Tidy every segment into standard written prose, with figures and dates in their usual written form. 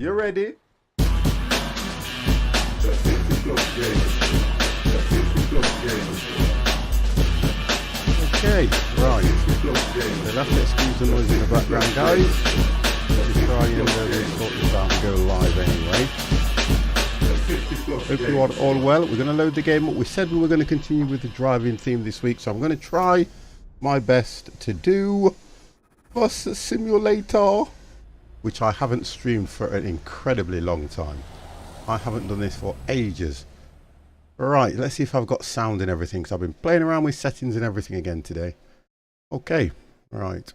You ready? Okay, right. You'll have to excuse the noise in the background, guys. Just try and sort this out and go live anyway. Hope you are all well. We're going to load the game up. We said we were going to continue with the driving theme this week, so I'm going to try my best to do Bus Simulator, which I haven't streamed for an incredibly long time. I haven't done this for ages. Right, let's see if I've got sound and everything, because I've been playing around with settings and everything again today. Okay, right.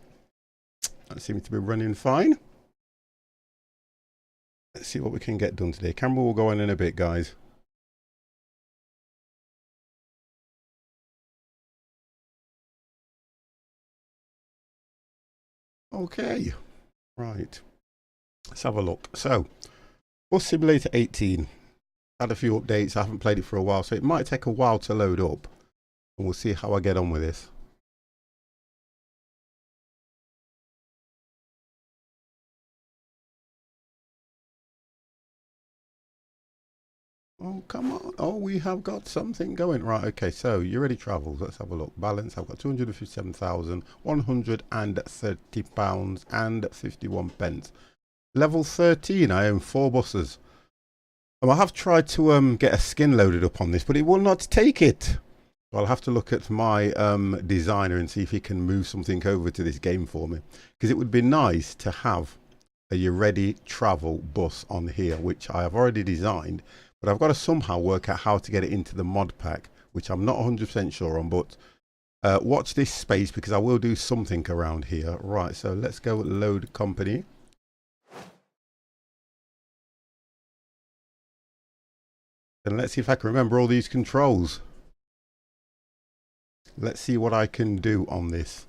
That seems to be running fine. Let's see what we can get done today. Camera will go on in a bit, guys. Okay, right. Let's have a look. So, Bus Simulator 18. Had a few updates. I haven't played it for a while, so it might take a while to load up. And we'll see how I get on with this. Oh, come on. Oh, we have got something going. Right, okay, so you already travelled. Let's have a look. Balance, I've got £257,130 and 51 pence. Level 13, I own 4 buses. I have tried to get a skin loaded up on this, but it will not take it. So I'll have to look at my designer and see if he can move something over to this game for me. Because it would be nice to have a YAH-READY travel bus on here, which I have already designed. But I've got to somehow work out how to get it into the mod pack, which I'm not 100% sure on. But watch this space, because I will do something around here. Right, so let's go load company. And let's see if I can remember all these controls. Let's see what I can do on this.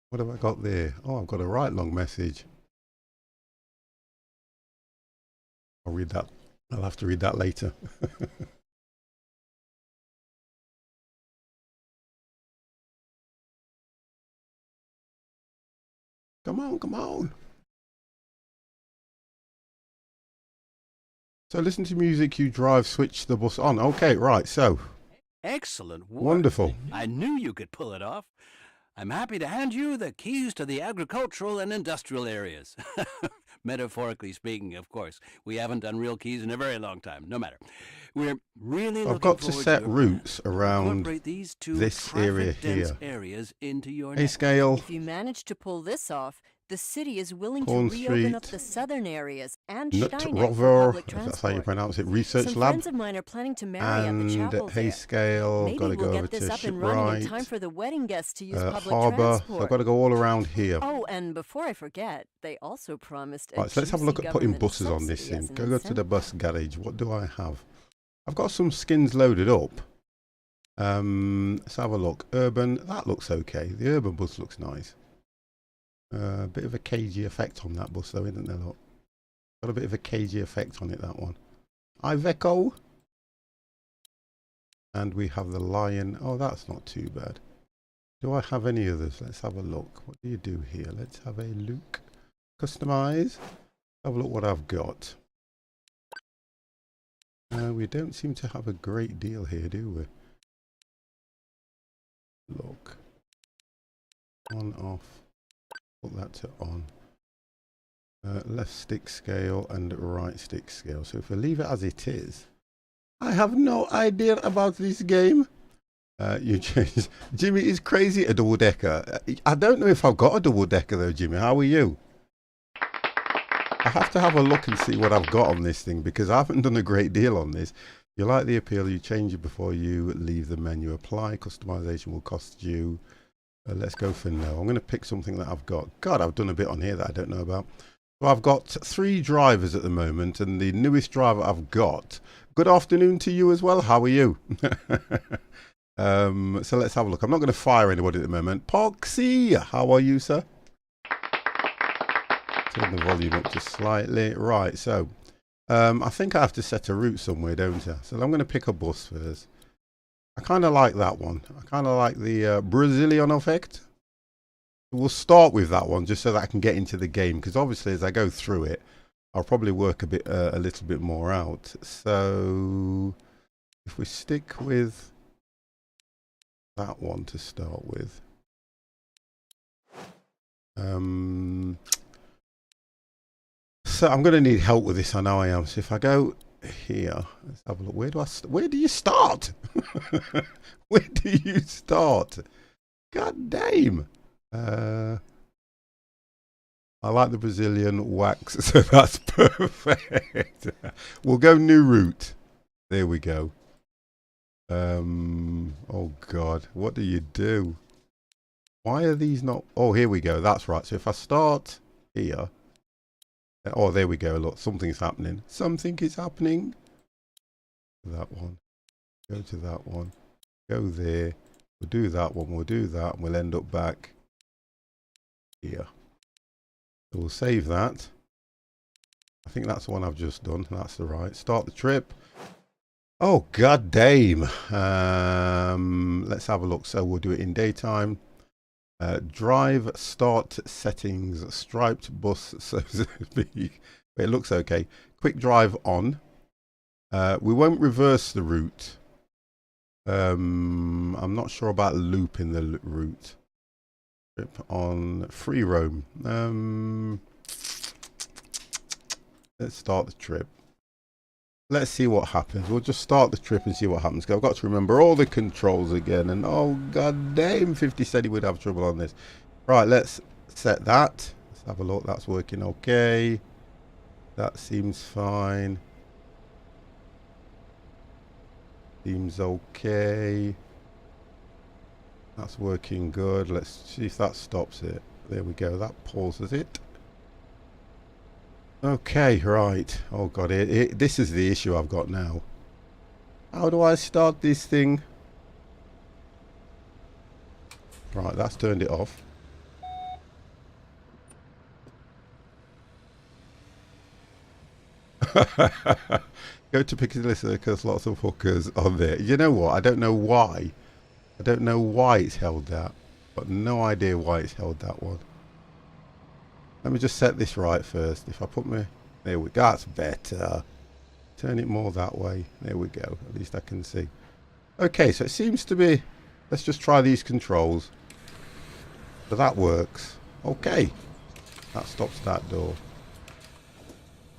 What have I got there? Oh, I've got a right long message. I'll read that. I'll have to read that later. Come on, come on. So listen to music, you drive, switch the bus on. Okay, right, so. Excellent work. Wonderful. I knew you could pull it off. I'm happy to hand you the keys to the agricultural and industrial areas. Metaphorically speaking, of course. We haven't done real keys in a very long time. No matter. We're really I've got to set routes around these two this area here. Areas into your Hey, scale. If you manage to pull this off, the city is willing Corn to reopen up Street, the southern areas and Nut Steiner for Rover, public if that's how you transport. pronounce it, Research Some Lab, friends of mine are planning to marry at the and chapel there. Hayscale. Maybe Got to go we'll over get this to up and running in time Shipwright, for the wedding guests to use public Harbour. So transport. I've got to go all around here. Oh, and before I forget, they also promised a Right, so let's have a look juicy at putting government buses on this subsidy thing. as an Go to the incentive. bus garage. What do I have? I've got some skins loaded up. Let's have a look. Urban, that looks okay. The urban bus looks nice. A bit of a cagey effect on that bus though, isn't there? Look, got a bit of a cagey effect on it, that one. Iveco. And we have the lion. Oh, that's not too bad. Do I have any others? Let's have a look. What do you do here? Let's have a look. Customize. Have a look what I've got. We don't seem to have a great deal here, do we? Look. On, off. Put that to on. Left stick scale and right stick scale. So if I leave it as it is, I have no idea about this game. You change. Jimmy is crazy. A double decker. I don't know if I've got a double decker though, Jimmy. How are you? I have to have a look and see what I've got on this thing, because I haven't done a great deal on this. You like the appeal, you change it before you leave the menu. Apply. Customization will cost you. Let's go for no. I'm going to pick something that I've got. God, I've done a bit on here that I don't know about. So I've got 3 drivers at the moment, and the newest driver I've got. Good afternoon to you as well. How are you? So let's have a look. I'm not going to fire anybody at the moment. Poxy, how are you, sir? Turn the volume up just slightly. Right, so I think I have to set a route somewhere, don't I? So I'm going to pick a bus first. I kind of like that one. I kind of like the Brazilian effect. We'll start with that one just so that I can get into the game, because obviously as I go through it, I'll probably work a little bit more out. So if we stick with that one to start with. So I'm going to need help with this. I know I am. So if I go here, let's have a look. Where do you start? Where do you start? God damn. I like the Brazilian wax, so that's perfect. We'll go new route. There we go. Oh God, what do you do? Why are these not? Oh, here we go. That's right. So if I start here. Oh, there we go. Look, something's happening. Something is happening. That one. Go to that one. Go there. We'll do that one. We'll do that. And we'll end up back here. So we'll save that. I think that's the one I've just done. That's the right. Start the trip. Oh, god damn. Let's have a look. So we'll do it in daytime. Drive start settings, striped bus, so to speak. It looks okay. Quick drive on. We won't reverse the route. I'm not sure about looping the route. Trip on free roam. Let's start the trip. Let's see what happens. We'll just start the trip and see what happens. I've got to remember all the controls again. And oh, god damn, 50 said he would have trouble on this. Right, let's set that. Let's have a look. That's working okay. That seems fine. Seems okay. That's working good. Let's see if that stops it. There we go. That pauses it. Okay, right. Oh god, this is the issue I've got now. How do I start this thing? Right, that's turned it off. Go to Piccadilly Circus, lots of hookers on there. You know what? I don't know why. I don't know why it's held that. Got no idea why it's held that one. Let me just set this right first. If I put my... There we go. That's better. Turn it more that way. There we go. At least I can see. Okay, so it seems to be... Let's just try these controls. So that works. Okay. That stops that door.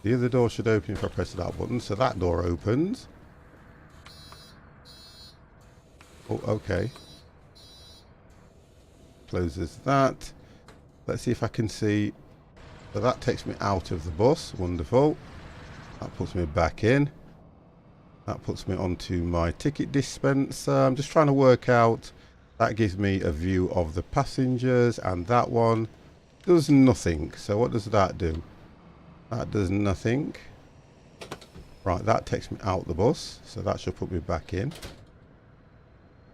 The other door should open if I press that button. So that door opens. Oh, okay. Closes that. Let's see if I can see... So that takes me out of the bus. Wonderful. That puts me back in. That puts me onto my ticket dispenser. I'm just trying to work out. That gives me a view of the passengers. And that one does nothing. So what does that do? That does nothing. Right, that takes me out the bus. So that should put me back in.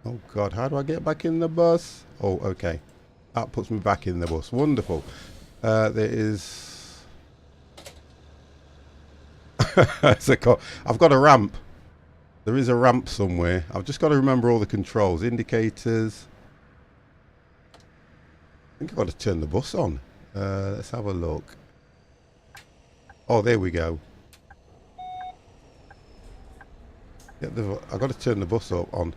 Oh God, how do I get back in the bus? Oh, okay. That puts me back in the bus. Wonderful. There is... I've got a ramp. There is a ramp somewhere. I've just got to remember all the controls. Indicators. I think I've got to turn the bus on. Let's have a look. Oh, there we go. I've got to turn the bus up on.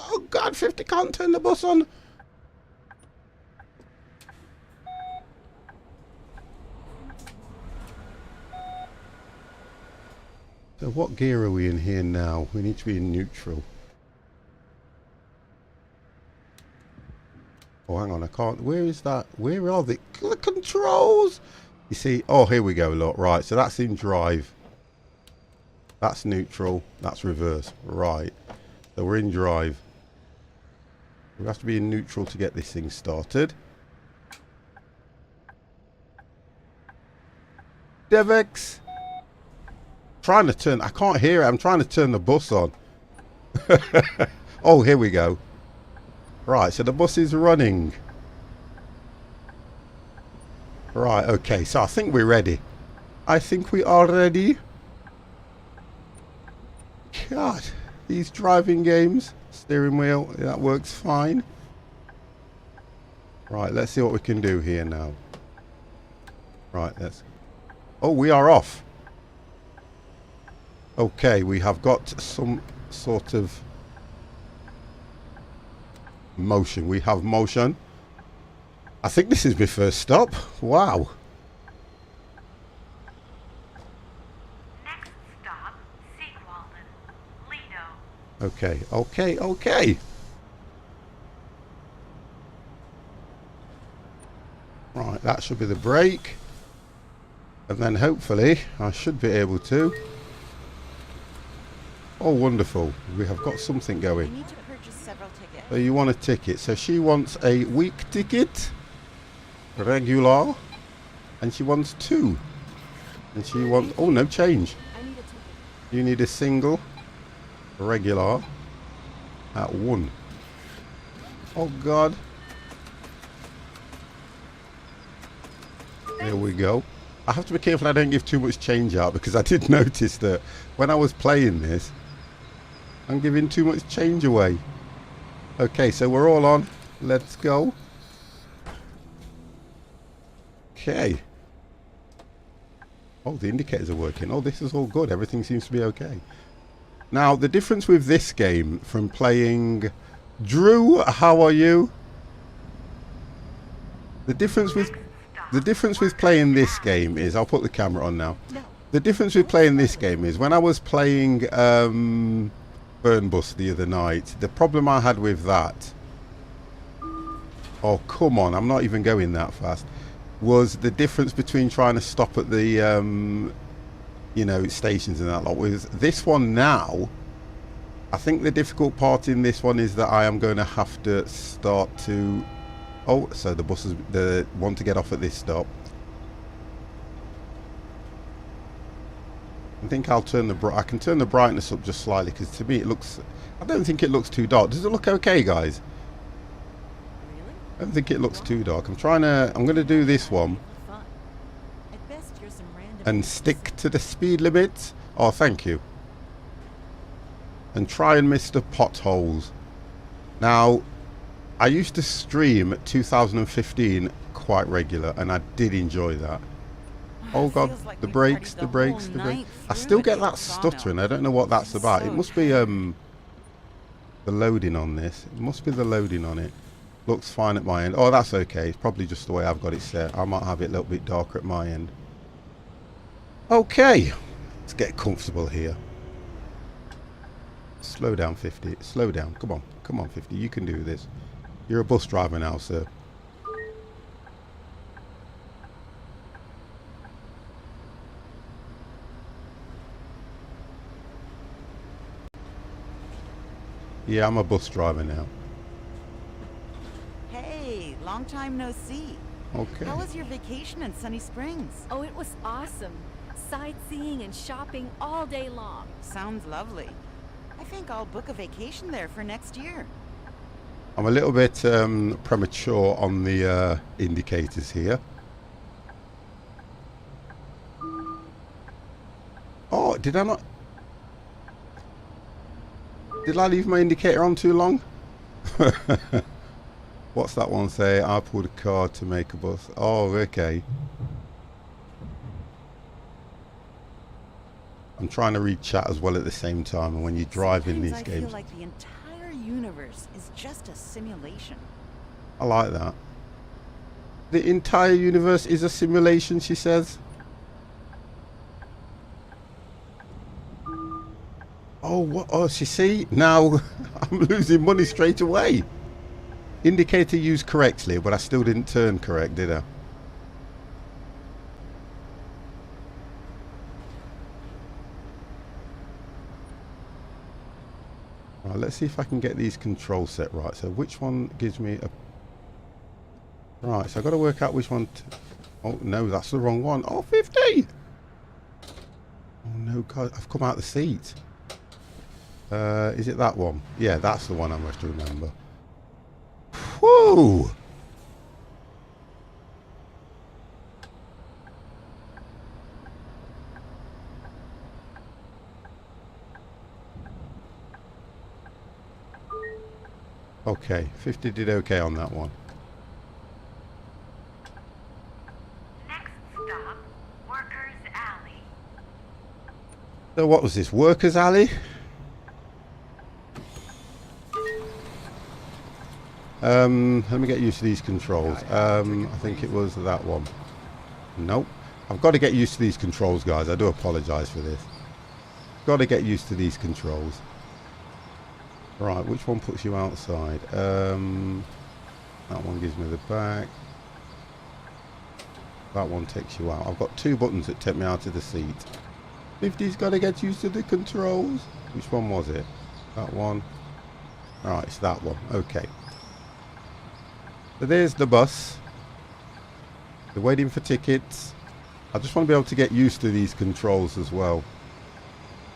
Oh God, 50 can't turn the bus on. So what gear are we in here now? We need to be in neutral. Oh, hang on, I can't. Where is that? Where are the controls? You see, oh, here we go, look. Right, so that's in drive. That's neutral. That's reverse. Right. So we're in drive. We have to be in neutral to get this thing started. Devex. Trying to turn. I can't hear it. I'm trying to turn the bus on. Oh, here we go. Right, so the bus is running. Right, okay. So I think we're ready. I think we are ready. God, these driving games, steering wheel, that works fine. Right, let's see what we can do here now. Right, let's... Oh, we are off. Okay, we have got some sort of motion. We have motion. I think this is my first stop. Wow. Next stop, Sequalden, Lido. Okay, okay, okay. Right, that should be the brake. And then hopefully I should be able to. Oh, wonderful. We have got something I going. need to purchase several tickets. So you want a ticket. So she wants a week ticket, regular, and she wants 2. And she wants, oh, no change. I need a ticket. You need a single, regular, at 1. Oh, God. There we go. I have to be careful I don't give too much change out, because I did notice that when I was playing this, I'm giving too much change away. Okay, so we're all on. Let's go. Okay. Oh, the indicators are working. Oh, this is all good. Everything seems to be okay. Now, the difference with this game from playing... Drew, how are you? The difference with playing this game is... I'll put the camera on now. No. The difference with playing this game is when I was playing Burn Bus the other night, the problem I had with that... Oh, come on. I'm not even going that fast. Was the difference between trying to stop at the, you know, stations and that lot. With this one now, I think the difficult part in this one is that I am going to have to start to... Oh, so the buses want to get off at this stop. I think I'll turn I can turn the brightness up just slightly, because to me it looks... I don't think it looks too dark. Does it look okay, guys? Really? I don't think it looks too dark. I'm going to do this one Fun. At best, you're some random. and stick to the speed limit. Oh, thank you. And try and miss the potholes. Now, I used to stream 2015 quite regular, and I did enjoy that. Oh God, Feels like the we brakes, partied the the brakes, whole the brakes. night I through still at get that Cape stuttering. Sano. I don't know what that's about. It So must be tired. the loading on this. It must be the loading on it. Looks fine at my end. Oh, that's okay. It's probably just the way I've got it set. I might have it a little bit darker at my end. Okay, let's get comfortable here. Slow down, 50. Slow down. Come on. Come on, 50. You can do this. You're a bus driver now, sir. Yeah, I'm a bus driver now. Hey, long time no see. Okay. How was your vacation in Sunny Springs? Oh, it was awesome. Sightseeing and shopping all day long. Sounds lovely. I think I'll book a vacation there for next year. I'm a little bit premature on the indicators here. Oh, did I not? Did I leave my indicator on too long? What's that one say? I pulled a card to make a bus. Oh, okay. I'm trying to read chat as well at the same time, and when you drive in Sometimes these I games, feel like the entire universe is just a simulation. I like that. The entire universe is a simulation, she says. Oh, what? Oh, see, now I'm losing money straight away. Indicator used correctly, but I still didn't turn correct, did I? Right, let's see if I can get these controls set right. So which one gives me a... Right, so I've got to work out which one... Oh, no, that's the wrong one. Oh, 50! Oh, no, God, I've come out the seat. Is it that one? Yeah, that's the one I must remember. Whoa! Okay, 50 did okay on that one. Next stop, Workers Alley. So what was this? Workers Alley? Let me get used to these controls. I think it was that one. Nope. I've got to get used to these controls, guys. I do apologise for this. Got to get used to these controls. Right, which one puts you outside? That one gives me the back. That one takes you out. I've got two buttons that take me out of the seat. 50's got to get used to the controls. Which one was it? That one. Alright, it's that one. Okay. So there's the bus. They're waiting for tickets. I just want to be able to get used to these controls as well.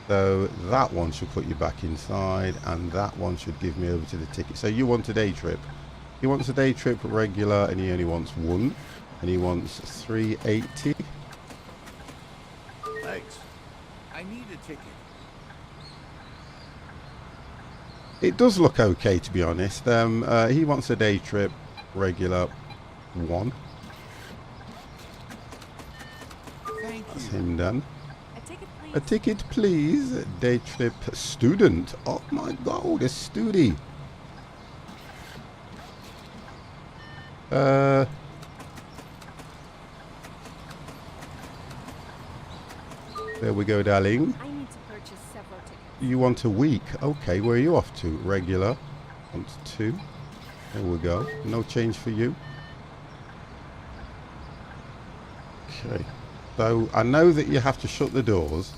So that one should put you back inside, and that one should give me over to the ticket. So you want a day trip. He wants a day trip regular, and he only wants one, and he wants 380. Thanks. I need a ticket. It does look okay, to be honest. He wants a day trip regular one. Thank That's you. him done. A ticket, please. A ticket, please. Day trip student. Oh my god, a studie. There we go, darling. I need to purchase several tickets. You want a week? Okay, where are you off to? Regular. Want two. There we go. No change for you. Okay. So I know that you have to shut the doors,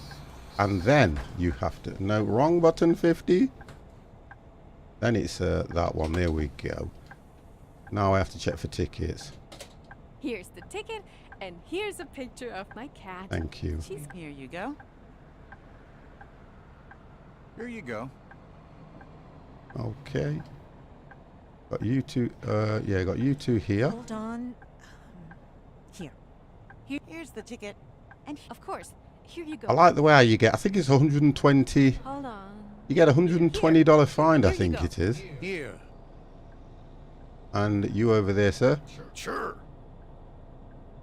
and then you have to. No, wrong button. 50. Then it's that one. There we go. Now I have to check for tickets. Here's the ticket, and here's a picture of my cat. Thank you. She's Here you go. Here you go. Okay. Got you two. Yeah, got you two here. Hold on. Here. Here's the ticket. and of course, here you go. I like the way you get. I think it's 120. Hold on. You get a $120 fine. I Here you think go. it is. Here. And you over there, sir. Sure.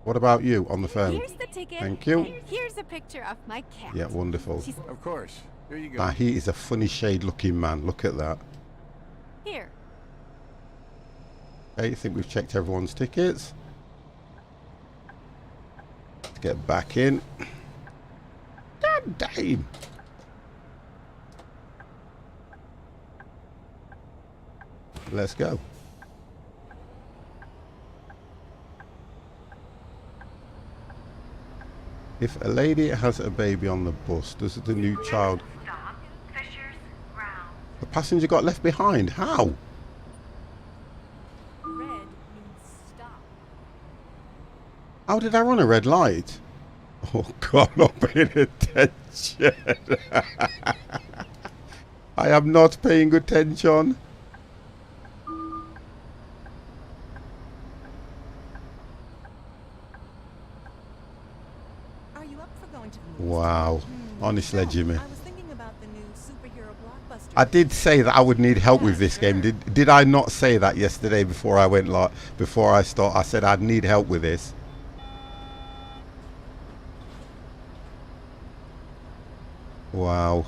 What about you on the phone? Here's the ticket. Thank you. And here's a picture of my cat. Yeah, wonderful. She's Of course. Here you go. Now he is a funny shade looking man. Look at that. here. Okay, I think we've checked everyone's tickets. Let's get back in. God damn. Let's go. If a lady has a baby on the bus, does the new child... Stop, Fisher's Ground. The passenger got left behind? How? Red means stop. How did I run a red light? Oh God, I'm not paying attention. I am not paying attention. Are you up for going to the movies? Wow. Honestly, Jimmy. I was thinking about the new superhero blockbuster. I did say that I would need help with this game. Did I not say that yesterday before I went live? Before I start, I said I'd need help with this. Wow.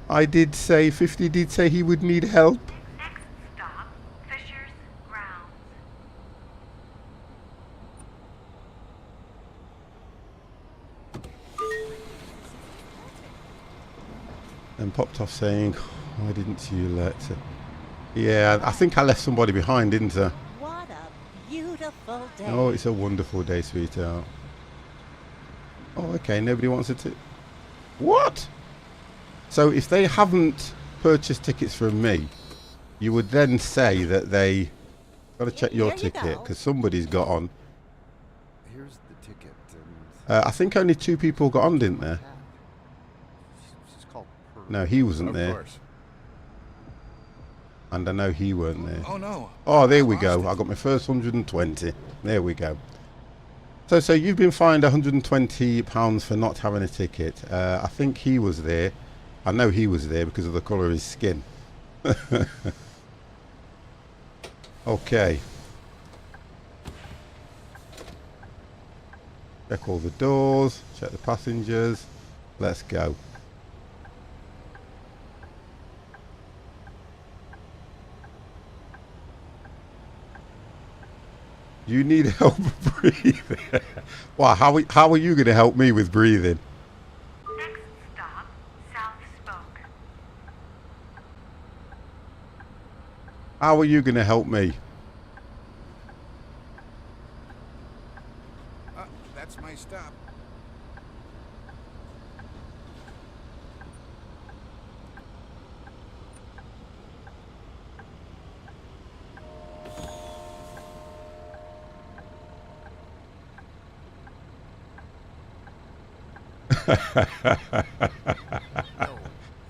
I did say, 50 did say he would need help. Next stop, Fisher's Ground. And popped off saying, why didn't you let... Yeah, I think I left somebody behind, didn't I? What a beautiful day. Oh, it's a wonderful day, sweetheart. Oh, okay, nobody wants it to... What? So if they haven't purchased tickets from me, you would then say that they... Got to check your Here you ticket, go. because somebody's got on. Here's the ticket. And I think only 2 people got on, didn't there? she's called Pearl. No, he wasn't Of there. course. And I know he weren't there. Oh no. Oh, there we I go. lost I it. got my first 120. There we go. So you've been fined £120 for not having a ticket. I think he was there. I know he was there because of the colour of his skin. Okay. Check all the doors, check the passengers. Let's go. You need help breathing. Wow, how are you going to help me with breathing? Next stop, South Spoke. How are you going to help me? That's my stop.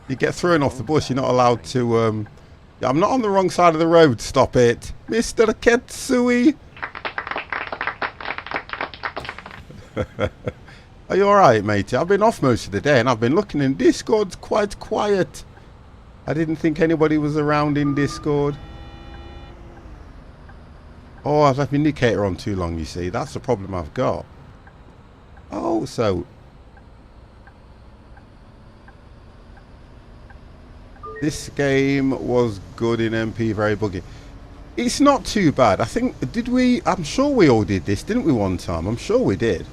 You get thrown off the bus, you're not allowed to... I'm not on the wrong side of the road, stop it. Mr. Ketsui! Are you alright, matey? I've been off most of the day and I've been looking in Discord's quite quiet. I didn't think anybody was around in Discord. Oh, I've left my indicator on too long, you see. That's the problem I've got. Oh, so... this game was good in MP, very buggy. It's not too bad. I think, did we... I'm sure we all did this, didn't we, one time? I'm sure we did.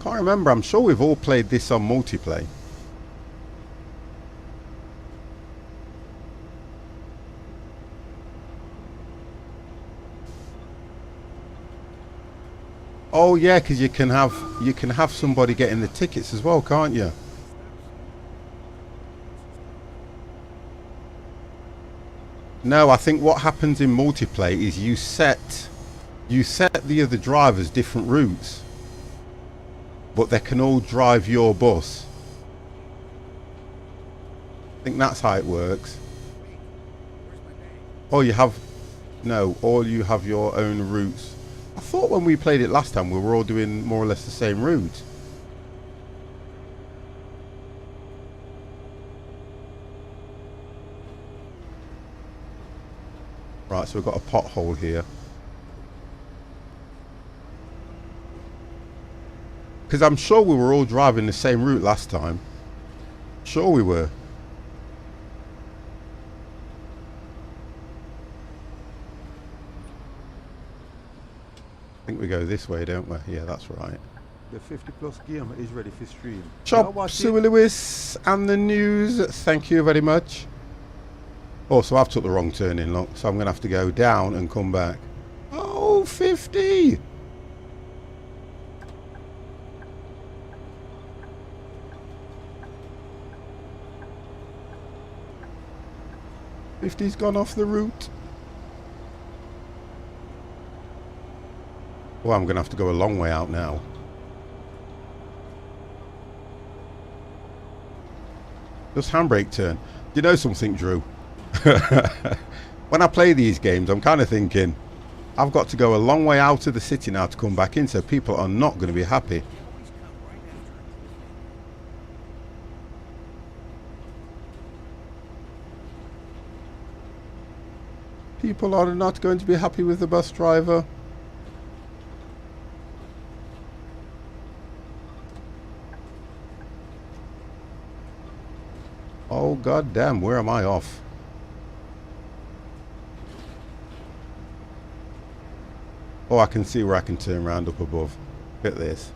Can't remember. I'm sure we've all played this on multiplayer. Oh yeah, because you can have somebody getting the tickets as well, can't you? No, I think what happens in multiplayer is you set the other drivers different routes, but they can all drive your bus. I think that's how it works. Oh, you have... no, all you have your own routes. I thought when we played it last time we were all doing more or less the same route. Right, so we've got a pothole here. Because I'm sure we were all driving the same route last time. Sure we were. I think we go this way, don't we? Yeah, that's right. The 50+ game is ready for stream. Chop Suey Lewis and the news. Thank you very much. Oh, so I've took the wrong turn in, look. So I'm going to have to go down and come back. Oh, 50! Fifty's gone off the route. Oh, I'm going to have to go a long way out now. Just handbrake turn. Do you know something, Drew? When I play these games, I'm kind of thinking, I've got to go a long way out of the city now to come back in, so people are not going to be happy. People are not going to be happy with the bus driver. Oh, god damn, where am I off? Oh, I can see where I can turn around up above. Look at this.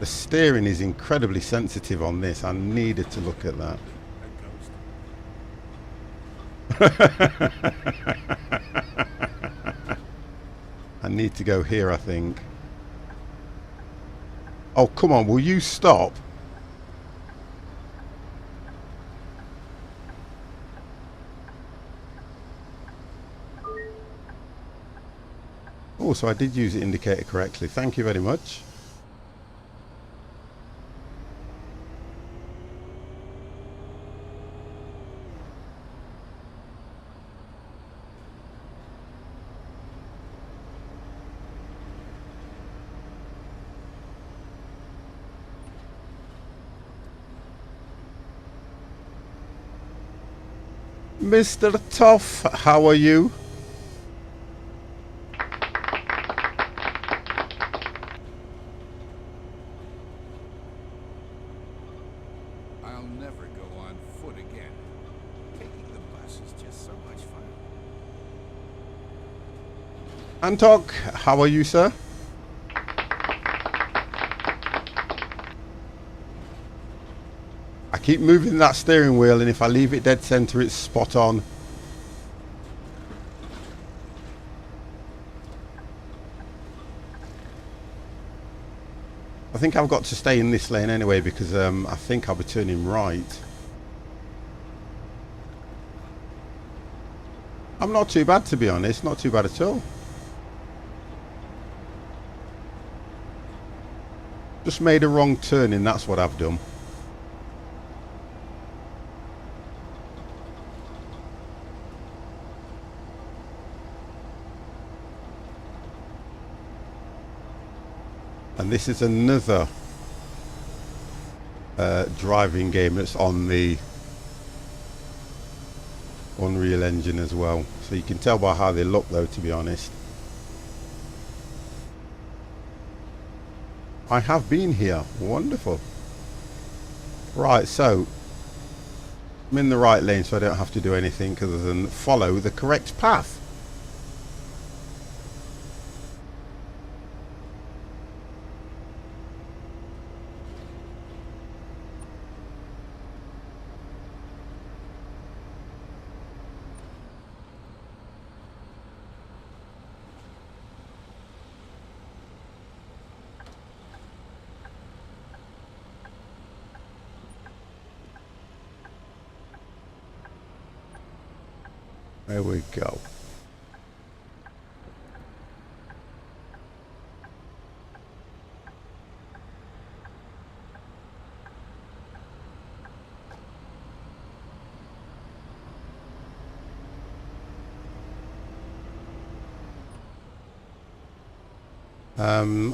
The steering is incredibly sensitive on this. I needed to look at that. I need to go here, I think. Oh, come on, will you stop? Oh, so I did use the indicator correctly. Thank you very much. Mr. Tough, how are you? I'll never go on foot again. Taking the bus is just so much fun. Antok, how are you, sir? I keep moving that steering wheel, and if I leave it dead center, it's spot on. I think I've got to stay in this lane anyway, because I think I'll be turning right. I'm not too bad, to be honest. Not too bad at all. Just made a wrong turning, that's what I've done. And this is another driving game that's on the Unreal Engine as well. So you can tell by how they look though, to be honest. I have been here. Wonderful. Right, so I'm in the right lane, so I don't have to do anything other than follow the correct path. There we go.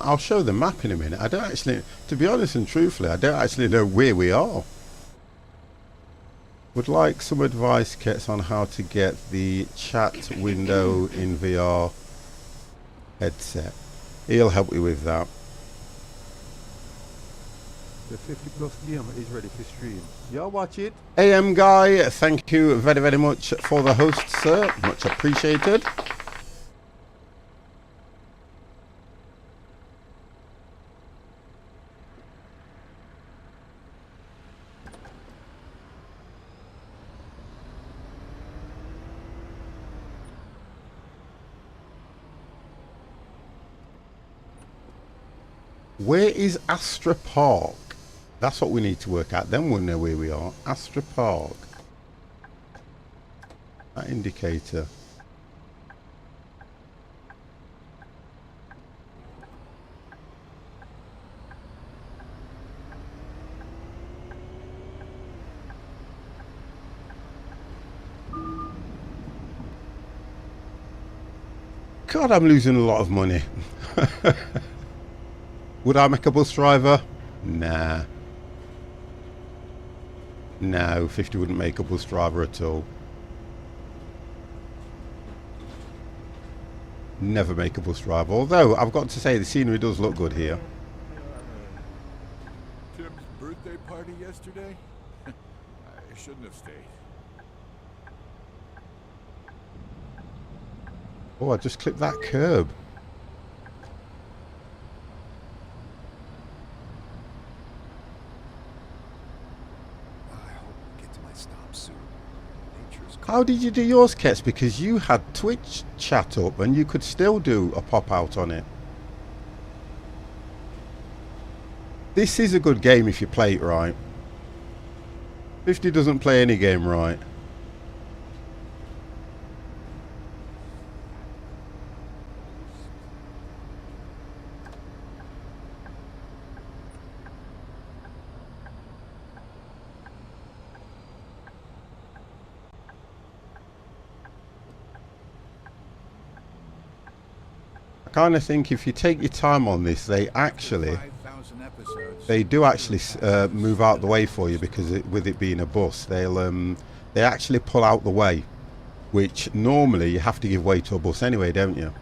I'll show the map in a minute. I don't actually, to be honest and truthfully, I don't actually know where we are. Would like some advice, Kets, on how to get the chat window in VR headset. He'll help you with that. The 50 plus game is ready for stream. Y'all watch it. AM Guy, thank you very, very much for the host, sir. Much appreciated. Where is Astra Park? That's what we need to work out. Then we'll know where we are. Astra Park. That indicator. God, I'm losing a lot of money. Would I make a bus driver? Nah. No, 50 wouldn't make a bus driver at all. Never make a bus driver. Although, I've got to say, the scenery does look good here. Tim's birthday party yesterday? I shouldn't have stayed. Oh, I just clipped that curb. How did you do yours, Kets? Because you had Twitch chat up and you could still do a pop out on it. This is a good game if you play it right. 50 doesn't play any game right. I kind of think if you take your time on this, they do actually move out the way for you, because with it being a bus, they'll they actually pull out the way, which normally you have to give way to a bus anyway, don't you?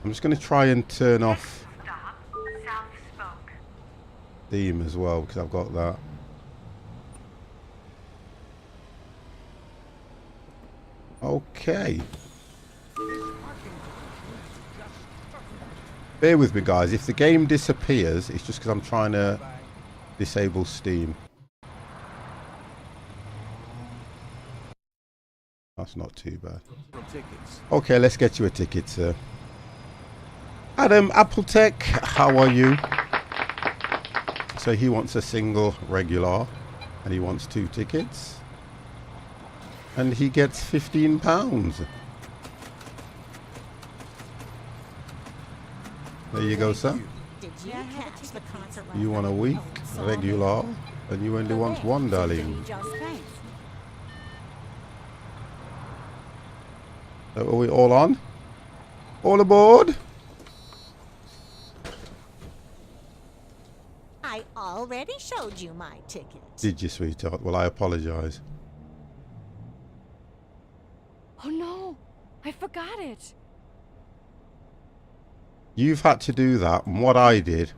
I'm just going to try and turn off Stop, South Spoke. theme as well, because I've got that. Okay. Bear with me, guys. If the game disappears, it's just because I'm trying to disable Steam. That's not too bad. Okay, let's get you a ticket, sir. Adam, Appletech, how are you? So he wants a single regular, and he wants 2 tickets. And he gets £15. There you go, sir. Did you catch the concert? You want a week, regular, and you only want 1, darling. So are we all on? All aboard? I already showed you my ticket. Did you, sweetheart? Well, I apologise. Oh no, I forgot it. You've had to do that, and what I did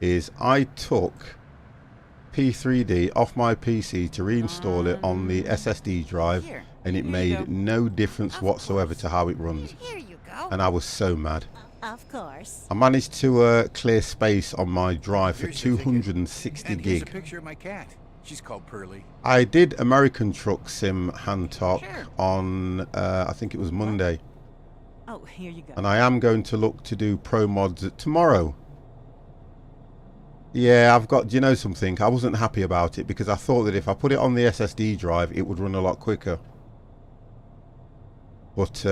is I took P3D off my PC to reinstall it on the SSD drive, Here. and it Here you made go. no difference whatsoever to how it runs. Here you go. And I was so mad. Of course. I managed to clear space on my drive for Here's your ticket. 260 And here's a gig. picture of my cat. She's called Pearly. I did American Truck Sim hand talk Sure. on, I think it was Monday. Oh, here you go. And I am going to look to do pro mods tomorrow. Yeah, I've got, do you know something? I wasn't happy about it because I thought that if I put it on the SSD drive, it would run a lot quicker. But,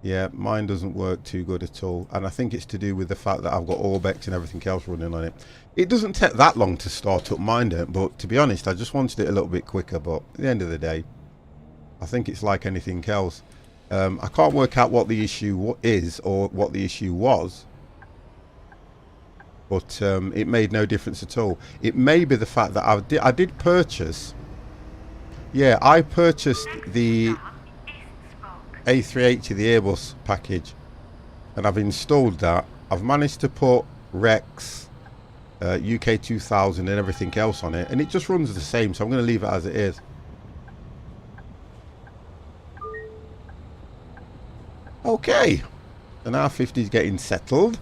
yeah, mine doesn't work too good at all. And I think it's to do with the fact that I've got Orbex and everything else running on it. It doesn't take that long to start up, mine don't. But to be honest, I just wanted it a little bit quicker. But at the end of the day, I think it's like anything else. I can't work out what the issue is or what the issue was. But it made no difference at all. It may be the fact that I did purchase. Yeah, I purchased the A380, the Airbus package, and I've installed that. I've managed to put Rex, UK 2000 and everything else on it, and it just runs the same, so I'm going to leave it as it is. Okay, and our 50 is getting settled.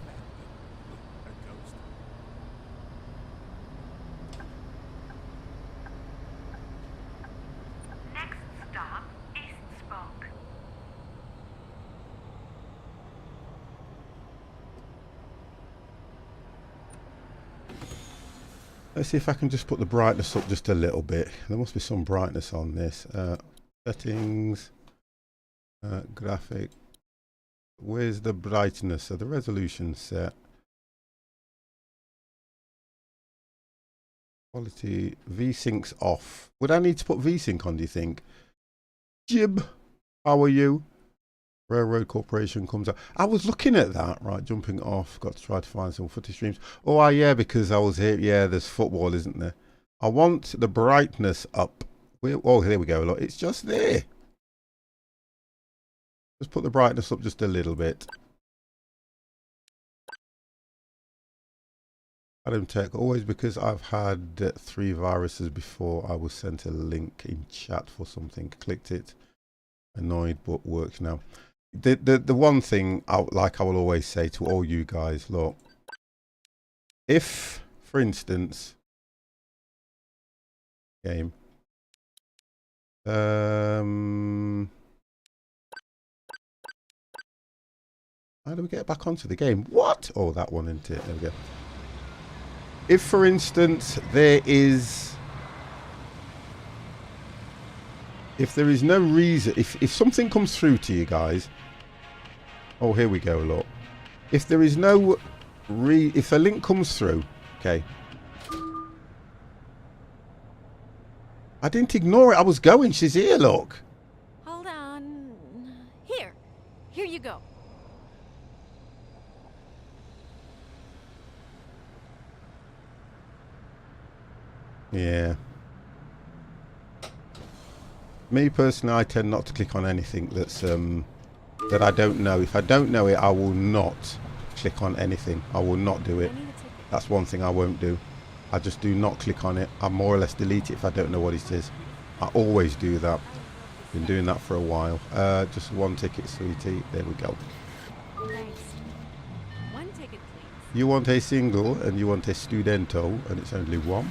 Next stop, East Spoke. Let's see if I can just put the brightness up just a little bit. There must be some brightness on this. Settings, graphic. Where's the brightness? So the resolution set. Quality, V-Sync's off. Would I need to put V-Sync on, do you think? Jib, how are you? Railroad Corporation comes up. I was looking at that, right, jumping off. Got to try to find some footy streams. Oh, yeah, because I was here. Yeah, there's football, isn't there? I want the brightness up. Oh, here we go. Look, it's just there. Just put the brightness up just a little bit. Adam Tech, always because I've had 3 viruses before. I was sent a link in chat for something. Clicked it. Annoyed, but works now. The one thing I will always say to all you guys, look, if, for instance, game, how do we get back onto the game? What? Oh, that one, isn't it? There we go. If, for instance, there is no reason, if something comes through to you guys, oh, here we go, look. If there is no if a link comes through, okay. I didn't ignore it, I was going, she's here, look. Hold on. Here. Here you go. Yeah. Me personally, I tend not to click on anything that's that I don't know. If I don't know it, I will not click on anything. I will not do it. I need a ticket. That's one thing I won't do. I just do not click on it. I more or less delete it if I don't know what it is. I always do that. Been doing that for a while. Just one ticket, sweetie. There we go. Thanks. One ticket, please. You want a single and you want a studento, and it's only one.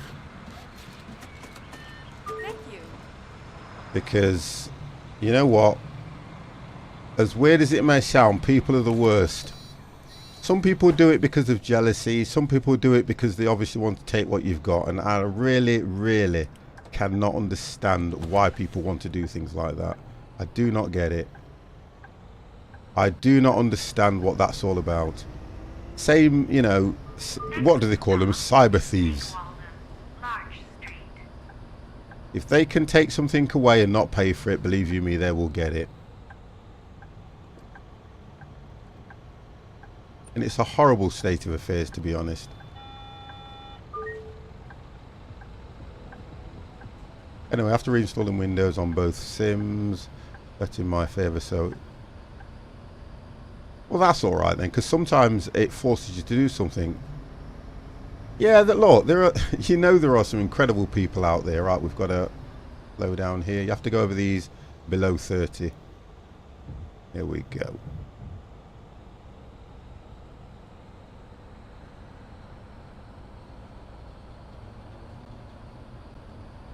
Thank you. Because, you know what? As weird as it may sound, people are the worst. Some people do it because of jealousy. Some people do it because they obviously want to take what you've got. And I really, really cannot understand why people want to do things like that. I do not get it. I do not understand what that's all about. Same, you know, what do they call them? Cyber thieves. Large Street. If they can take something away and not pay for it, believe you me, they will get it. And it's a horrible state of affairs, to be honest. Anyway, after reinstalling Windows on both Sims, that's in my favour, so... Well, that's alright then, because sometimes it forces you to do something. Yeah, look, there are, you know, there are some incredible people out there, right? We've got a low down here. You have to go over these below 30. Here we go.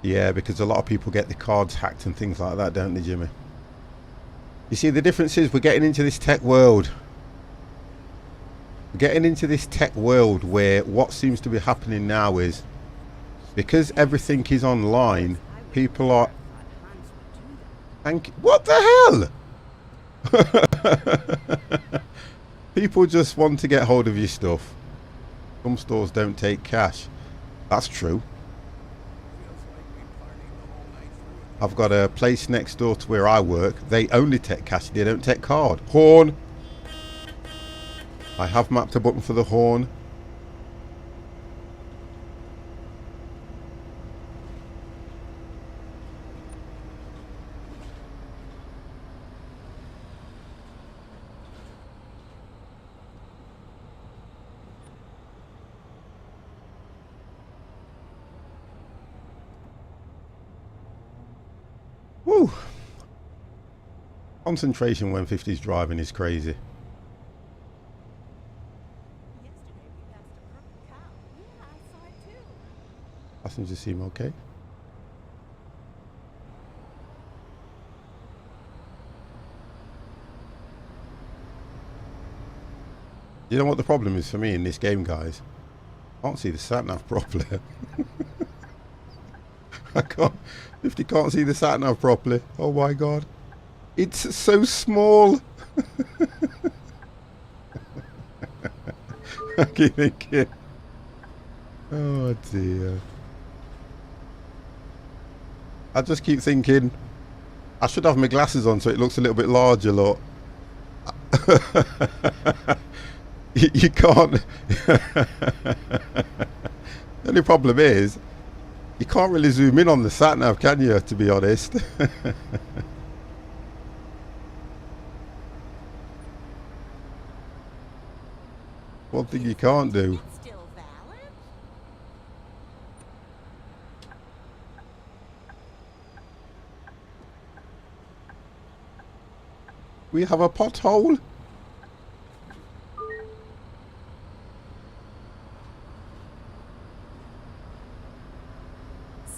Yeah, because a lot of people get the cards hacked and things like that, don't they, Jimmy? You see, the difference is we're getting into this tech world. We're getting into this tech world where what seems to be happening now is because everything is online, people are... What the hell? People just want to get hold of your stuff. Some stores don't take cash. That's true. I've got a place next door to where I work. They only take cash. They don't take card. Horn. I have mapped a button for the horn. Woo! Concentration when 50's driving is crazy. Yesterday we passed a purple cow. Yeah, I saw it too. Passengers seem okay. You know what the problem is for me in this game, guys? I can't see the sat-nav properly. I can't. 50 can't see the sat-nav properly. Oh my god. It's so small. I keep thinking. Oh dear. I just keep thinking I should have my glasses on so it looks a little bit larger, look. You can't. The only problem is you can't really zoom in on the sat-nav, can you, to be honest? One thing you can't do. It's still valid? We have a pothole.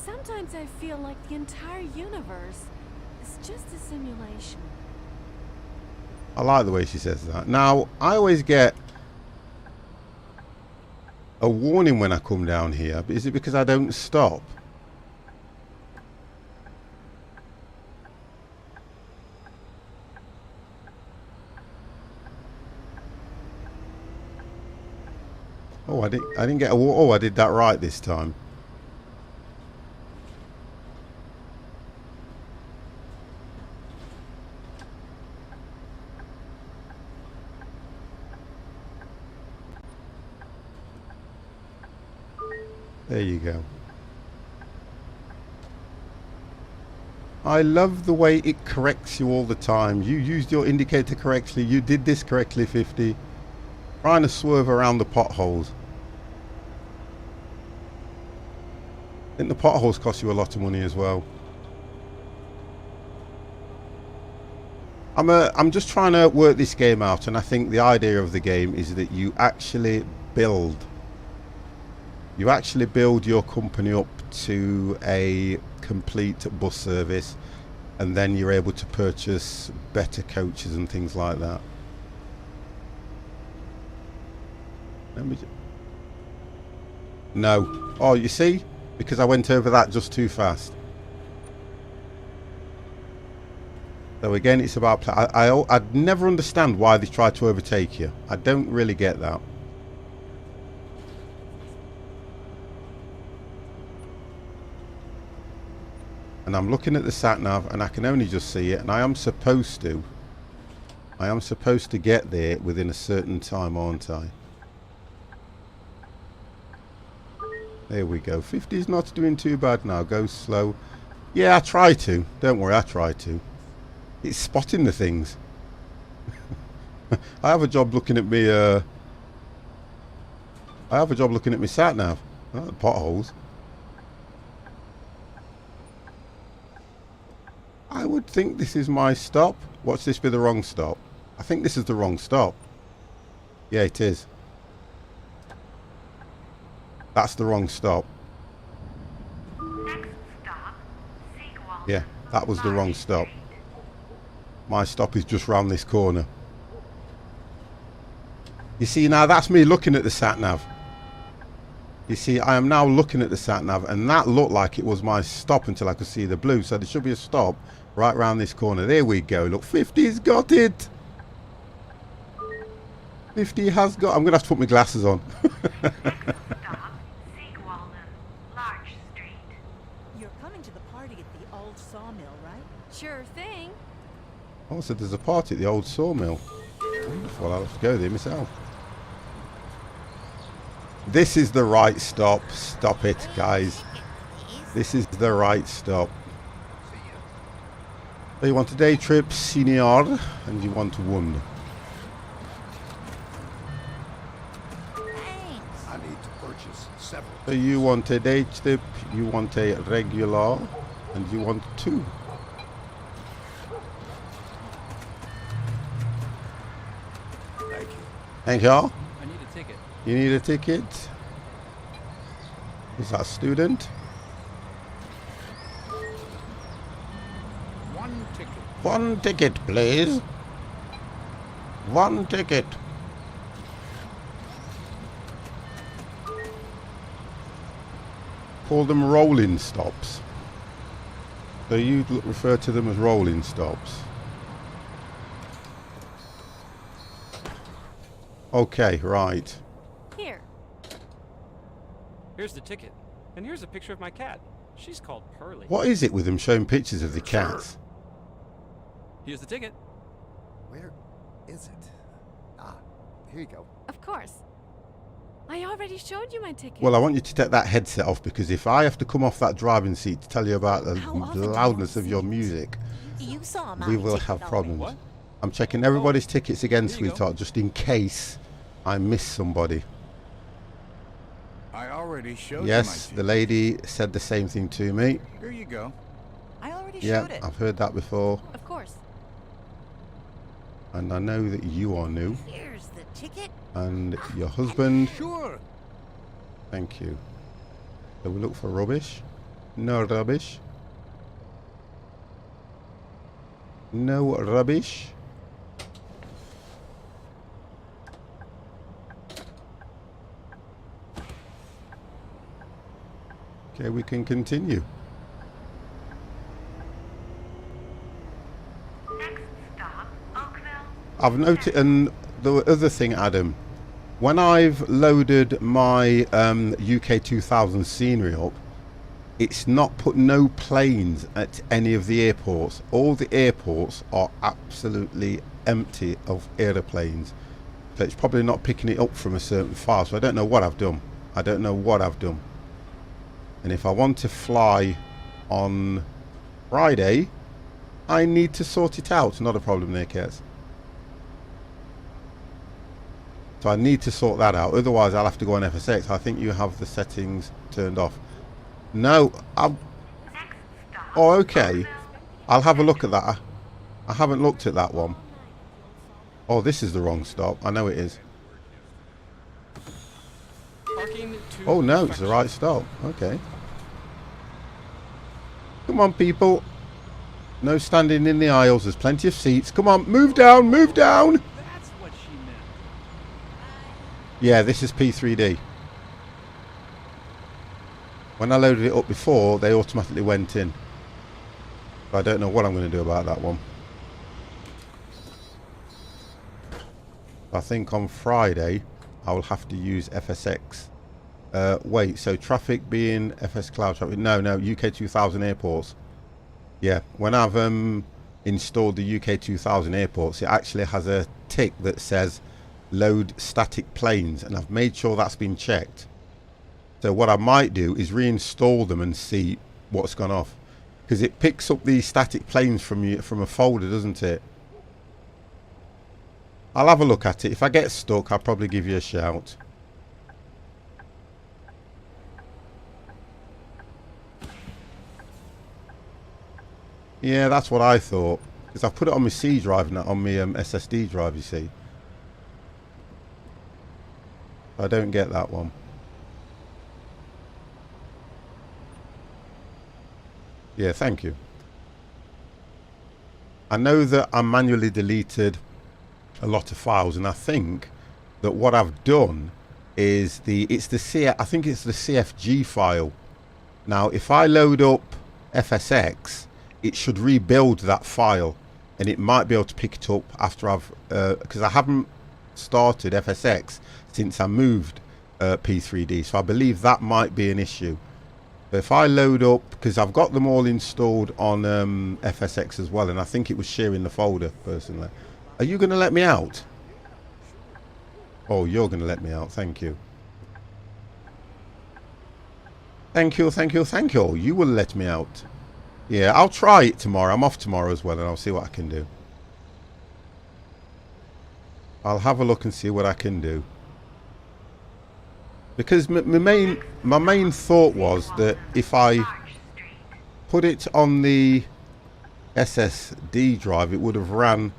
Sometimes I feel like the entire universe is just a simulation. I like the way she says that. Now, I always get a warning when I come down here. But is it because I don't stop? Oh, I didn't get a oh, I did that right this time. There you go. I love the way it corrects you all the time. You used your indicator correctly. You did this correctly, 50. Trying to swerve around the potholes. I think the potholes cost you a lot of money as well. I'm just trying to work this game out, and I think the idea of the game is that you actually build. You actually build your company up to a complete bus service, and then you're able to purchase better coaches and things like that. No. Oh, you see? Because I went over that just too fast. So again, it's about... I'd never understand why they try to overtake you. I don't really get that. And I'm looking at the sat-nav and I can only just see it. And I am supposed to get there within a certain time, aren't I? There we go. 50 is not doing too bad now. Go slow. Yeah, I try to. Don't worry, I try to. It's spotting the things. I have a job looking at me. I have a job looking at me sat nav. Oh, the potholes. I would think this is my stop. Watch this be the wrong stop. I think this is the wrong stop. Yeah, it is. That's the wrong stop. Next stop, Seagull. Yeah, that was the wrong stop. My stop is just round this corner. You see, now that's me looking at the sat-nav. You see, I am now looking at the sat-nav, and that looked like it was my stop until I could see the blue. So there should be a stop right round this corner. There we go. Look, 50's got it. 50 has got... I'm going to have to put my glasses on. Stop, Seagull, Large Street. You're coming to the party at the old sawmill, right? Sure thing. Oh, so there's a party at the old sawmill. Wonderful. I'll have to go there myself. This is the right stop. Stop it, guys. This is the right stop. So you want a day trip, senior, and you want one. I need to purchase several. So you want a day trip, you want a regular, and you want two. Thank you. Thank you. I need a ticket. You need a ticket? Is that a student? One ticket. One ticket, please. One ticket. Call them rolling stops. So you refer to them as rolling stops. Okay, right. Here. Here's the ticket. And here's a picture of my cat. She's called Pearly. What is it with them showing pictures of the cats? Here's the ticket. Where is it? Ah, here you go. Of course. I already showed you my ticket. Well, I want you to take that headset off, because if I have to come off that driving seat to tell you about the How often do you loudness of see your it? music, You saw my we will ticket have already. problems. What? I'm checking everybody's tickets again, Here you go. sweetheart, just in case I miss somebody. I already showed Yes, you the lady said the same thing to me. my Here you go. I already Yeah, showed it. I've heard that before, Of course. and I know that you are new, Here's the ticket. and your husband. Sure. Thank you. So we look for rubbish. No rubbish. No rubbish. Okay, we can continue. Next stop, Oakville. I've noted, and the other thing, Adam, when I've loaded my UK 2000 scenery up, it's not put no planes at any of the airports. All the airports are absolutely empty of aeroplanes. So it's probably not picking it up from a certain file. So I don't know what I've done. I don't know what I've done. And if I want to fly on Friday, I need to sort it out. Not a problem there, Kez. So I need to sort that out. Otherwise, I'll have to go on FSX. I think you have the settings turned off. No, I'm... Oh, okay. I'll have a look at that. I haven't looked at that one. Oh, this is the wrong stop. I know it is. Parking to Oh, no, it's the right stop. Okay. Come on, people. No standing in the aisles. There's plenty of seats. Come on, move down, move down. That's what she meant. Yeah, this is P3D. When I loaded it up before, they automatically went in. I don't know what I'm going to do about that one. I think on Friday, I will have to use FSX. Wait, so traffic being FS Cloud traffic? No, UK 2000 airports. Yeah, when I've installed the UK 2000 airports, it actually has a tick that says load static planes, and I've made sure that's been checked. So what I might do is reinstall them and see what's gone off, because it picks up the static planes from a folder, doesn't it? I'll have a look at it. If I get stuck, I'll probably give you a shout. Yeah, that's what I thought, because I've put it on my C drive, not on my SSD drive, you see. I don't get that one. Yeah, thank you. I know that I manually deleted a lot of files, and I think that what I've done is I think it's the CFG file. Now, if I load up FSX, it should rebuild that file, and it might be able to pick it up after I've because I haven't started FSX since I moved P3D, so I believe that might be an issue. But if I load up, because I've got them all installed on FSX as well, and I think it was sharing the folder personally. Are you going to let me out? Oh, you're going to let me out. Thank you. Thank you, thank you, thank you. You will let me out. Yeah, I'll try it tomorrow. I'm off tomorrow as well, and I'll see what I can do. I'll have a look and see what I can do. Because my main thought was that if I put it on the SSD drive, it would have ran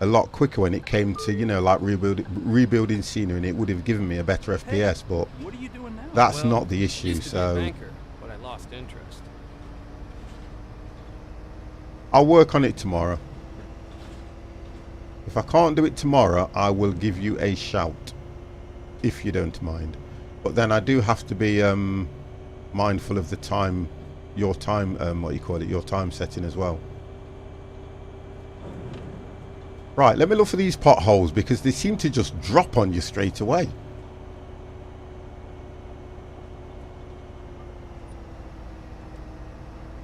a lot quicker when it came to, you know, like rebuilding scenery, and it would have given me a better FPS. But What are you doing now? that's Well, not the issue. used to be a So banker, but I lost interest. I'll work on it tomorrow. If I can't do it tomorrow, I will give you a shout, if you don't mind. But then I do have to be mindful of the time, your time, your time setting as well. Right, let me look for these potholes, because they seem to just drop on you straight away.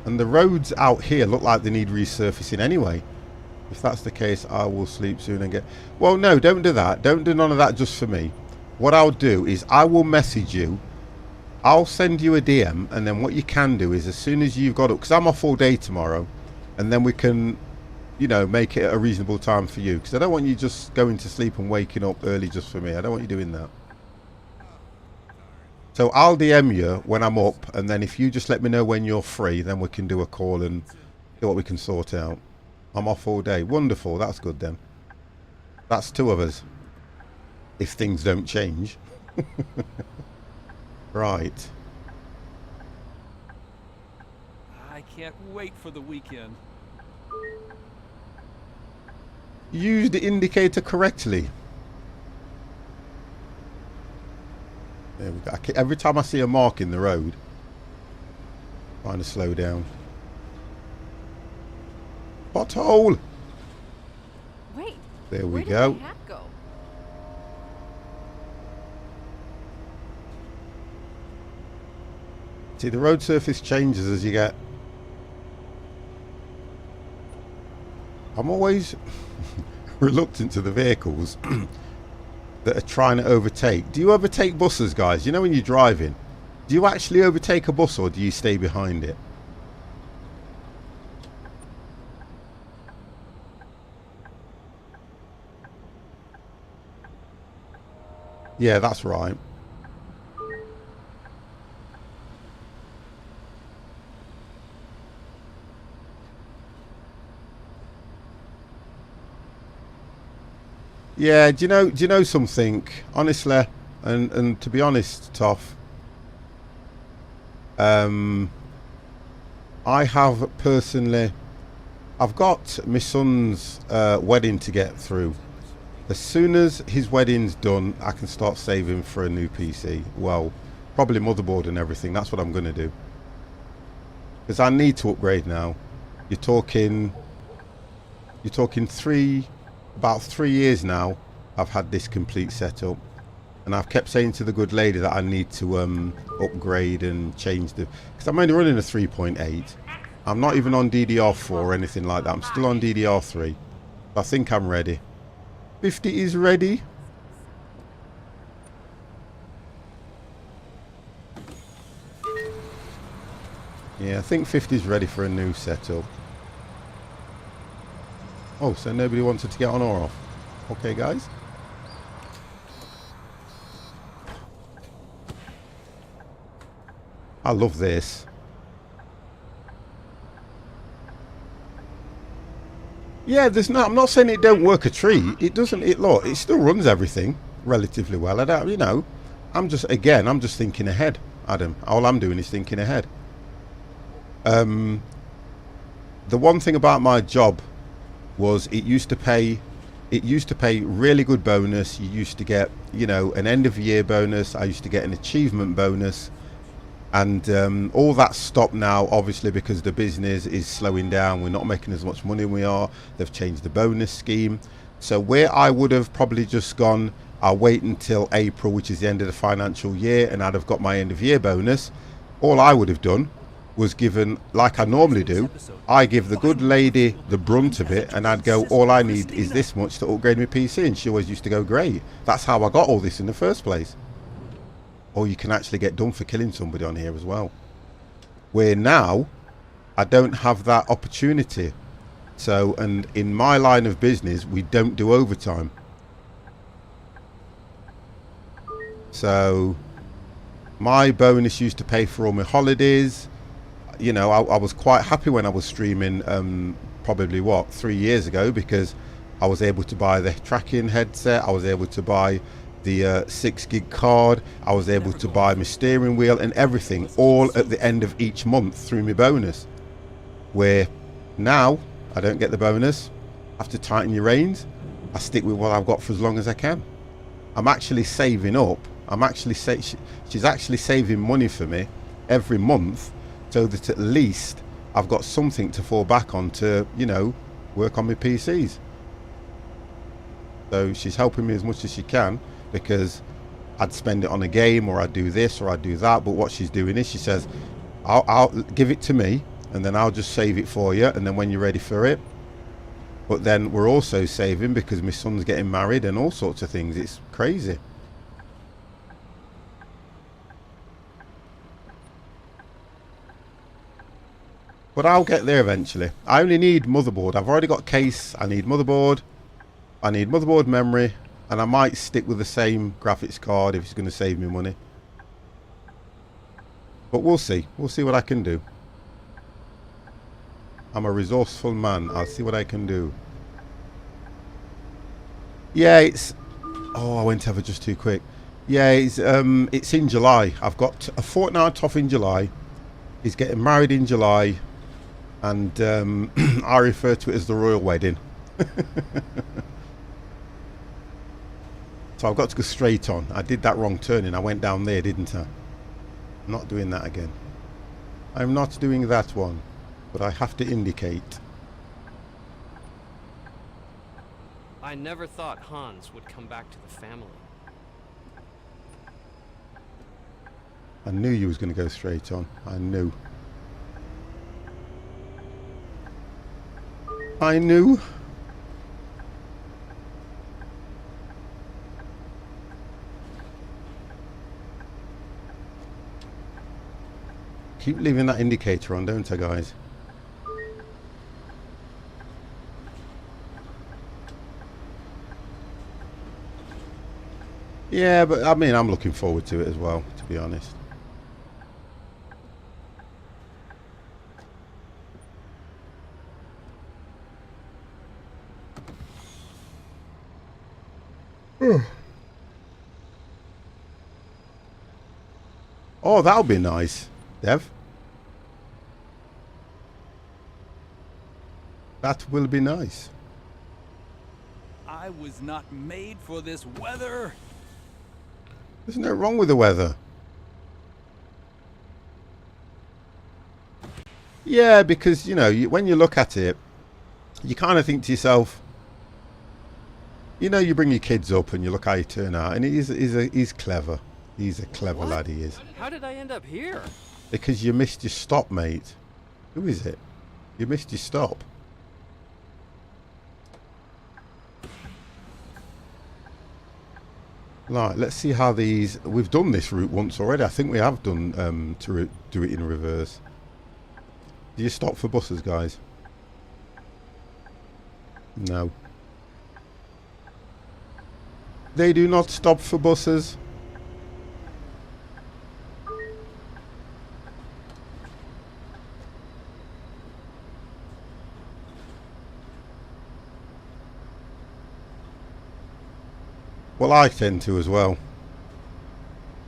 And the roads out here look like they need resurfacing anyway. If that's the case, I will sleep soon and get... Well, no, don't do that. Don't do none of that just for me. What I'll do is I will message you. I'll send you a DM, and then what you can do is as soon as you've got up, because I'm off all day tomorrow, and then we can, you know, make it a reasonable time for you, because I don't want you just going to sleep and waking up early just for me. I don't want you doing that. So I'll DM you when I'm up, and then if you just let me know when you're free, then we can do a call and see what we can sort out. I'm off all day. Wonderful. That's good then. That's two of us, if things don't change. Right. I can't wait for the weekend. Use the indicator correctly. There we go. Every time I see a mark in the road, I'm trying to slow down. Pothole! Wait. There we Where did go. my hat go? See, the road surface changes as you get... I'm always reluctant to the vehicles that are trying to overtake. Do you overtake buses, guys? You know when you're driving, do you actually overtake a bus, or do you stay behind it? Yeah, that's right. Yeah, do you know something? Honestly, and to be honest, Toff, I have personally, I've got my son's wedding to get through. As soon as his wedding's done, I can start saving for a new PC. Well, probably motherboard and everything. That's what I'm going to do. Because I need to upgrade now. You're talking about 3 years now. I've had this complete setup, and I've kept saying to the good lady that I need to upgrade and change the. Because I'm only running a 3.8. I'm not even on DDR4 or anything like that. I'm still on DDR3. I think I'm ready. 50 is ready. Yeah, I think 50 is ready for a new setup. Oh, so nobody wanted to get on or off. Okay, guys. I love this. Yeah, there's not. I'm not saying it don't work a treat. It doesn't. Look, it still runs everything relatively well. I don't, I'm just thinking ahead, Adam. All I'm doing is thinking ahead. The one thing about my job was it used to pay really good bonus. You used to get, an end of year bonus. I used to get an achievement bonus. And all that stopped now, obviously, because the business is slowing down. We're not making as much money as we are. They've changed the bonus scheme. So where I would have probably just gone, I'll wait until April, which is the end of the financial year, and I'd have got my end of year bonus. All I would have done was given, like I normally do, I give the good lady the brunt of it, and I'd go, all I need is this much to upgrade my PC. And she always used to go, great. That's how I got all this in the first place. Or you can actually get done for killing somebody on here as well. Where now, I don't have that opportunity. So, and in my line of business, we don't do overtime. So, my bonus used to pay for all my holidays. I was quite happy when I was streaming, probably 3 years ago, because I was able to buy the tracking headset. I was able to buy the 6 gig card. I was able to buy my steering wheel and everything all at the end of each month through my bonus. Where now I don't get the bonus. I have to tighten your reins. I stick with what I've got for as long as I can. I'm actually saving up. She's actually saving money for me every month, so that at least I've got something to fall back on to, work on my PCs. So she's helping me as much as she can, because I'd spend it on a game, or I'd do this, or I'd do that. But what she's doing is she says, I'll give it to me, and then I'll just save it for you, and then when you're ready for it. But then we're also saving because my son's getting married and all sorts of things. It's crazy. But I'll get there eventually. I only need motherboard. I've already got case. I need motherboard. I need motherboard memory. And I might stick with the same graphics card if it's going to save me money. But we'll see. We'll see what I can do. I'm a resourceful man. I'll see what I can do. Yeah, it's... Oh, I went ever just too quick. Yeah, it's in July. I've got a fortnight off in July. He's getting married in July. And I refer to it as the royal wedding. So I've got to go straight on. I did that wrong turning. I went down there, didn't I? I'm not doing that again. I'm not doing that one. But I have to indicate. I never thought Hans would come back to the family. I knew you was going to go straight on. I knew. I knew. Keep leaving that indicator on, don't I, guys? Yeah, but I mean, I'm looking forward to it as well, to be honest. Oh, that'll be nice, Dev. That will be nice. I was not made for this weather. There's no wrong with the weather. Yeah, because, you know, when you look at it, you kind of think to yourself, you know, you bring your kids up and you look how you turn out, and he's clever. He's a clever lad, he is. How did I end up here? Because you missed your stop, mate. Who is it? You missed your stop. Right, let's see how these... We've done this route once already. I think we have done to do it in reverse. Do you stop for buses, guys? No. They do not stop for buses. Well, I tend to as well.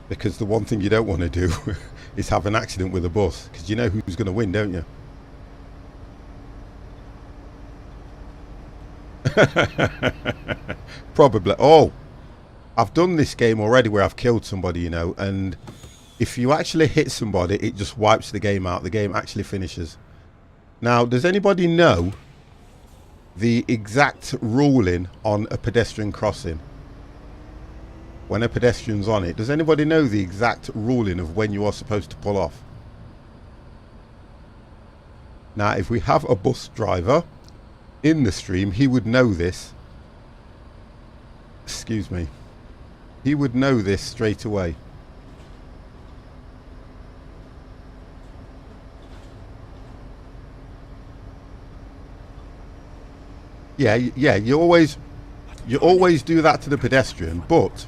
Because the one thing you don't want to do is have an accident with a bus. Because you know who's going to win, don't you? Probably. Oh, I've done this game already where I've killed somebody, you know. And if you actually hit somebody, it just wipes the game out. The game actually finishes. Now, does anybody know the exact ruling on a pedestrian crossing? When a pedestrian's on it, does anybody know the exact ruling of when you are supposed to pull off? Now, if we have a bus driver in the stream, he would know this. Excuse me. He would know this straight away. Yeah, you always do that to the pedestrian, but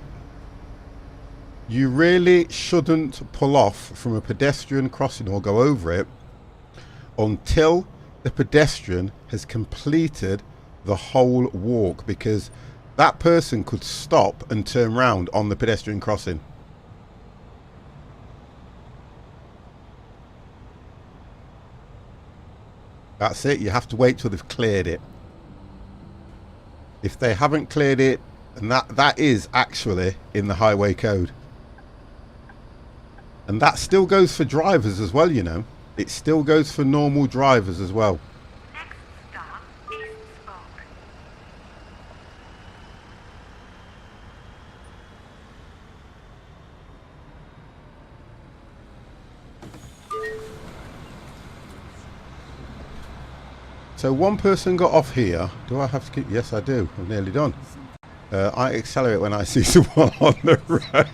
you really shouldn't pull off from a pedestrian crossing or go over it until the pedestrian has completed the whole walk, because that person could stop and turn round on the pedestrian crossing. That's it. You have to wait till they've cleared it. If they haven't cleared it, and that is actually in the highway code. And that still goes for drivers as well, you know. It still goes for normal drivers as well. Next stop is Spoke. So one person got off here. Do I have to keep? Yes, I do. I'm nearly done. I accelerate when I see someone on the road.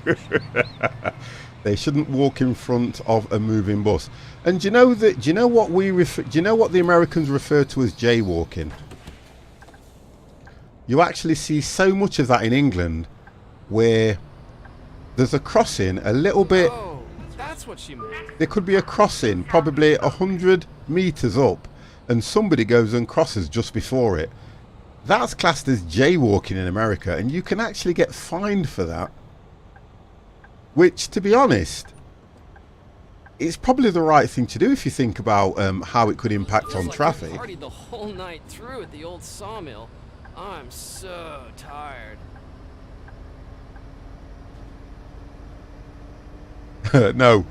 They shouldn't walk in front of a moving bus. And do you know that? Do you know what the Americans refer to as jaywalking? You actually see so much of that in England, where there's a crossing a little bit. Oh, that's what she meant. There could be a crossing probably 100 meters up, and somebody goes and crosses just before it. That's classed as jaywalking in America, and you can actually get fined for that. Which, to be honest, it's probably the right thing to do if you think about how it could impact on traffic. I partied the whole night through at the old sawmill. I'm so tired. No,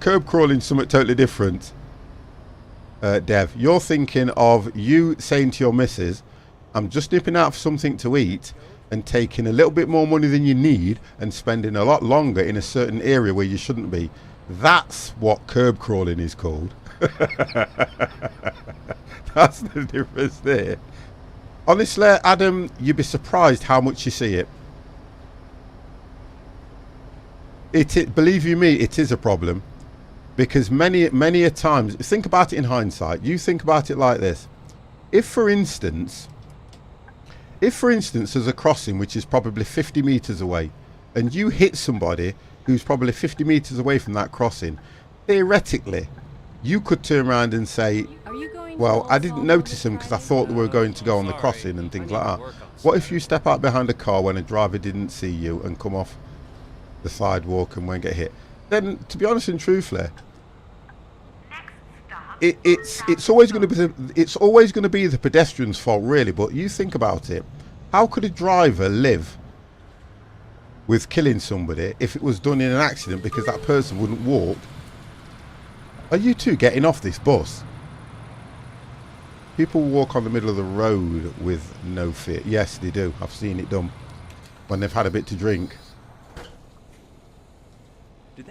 curb crawling something totally different. Dev, you're thinking of you saying to your missus, I'm just nipping out for something to eat, and taking a little bit more money than you need and spending a lot longer in a certain area where you shouldn't be. That's what curb crawling is called. That's the difference there. Honestly, Adam, you'd be surprised how much you see it. Believe you me, it is a problem, because many a times, think about it in hindsight. You think about it like this: if for instance there's a crossing which is probably 50 meters away, and you hit somebody who's probably 50 meters away from that crossing, theoretically, you could turn around and say, Are you going well, to I Old didn't Sawmill notice this them because I Friday? thought they were going to go on the Sorry, crossing and I things need like to that. work on What if Saturday. you step out behind a car when a driver didn't see you and come off the sidewalk and won't get hit? Then, to be honest and truthfully, it's always going to be the pedestrian's fault, really. But you think about it: how could a driver live with killing somebody if it was done in an accident because that person wouldn't walk? Are you two getting off this bus? People walk on the middle of the road with no fear. Yes, they do. I've seen it done when they've had a bit to drink.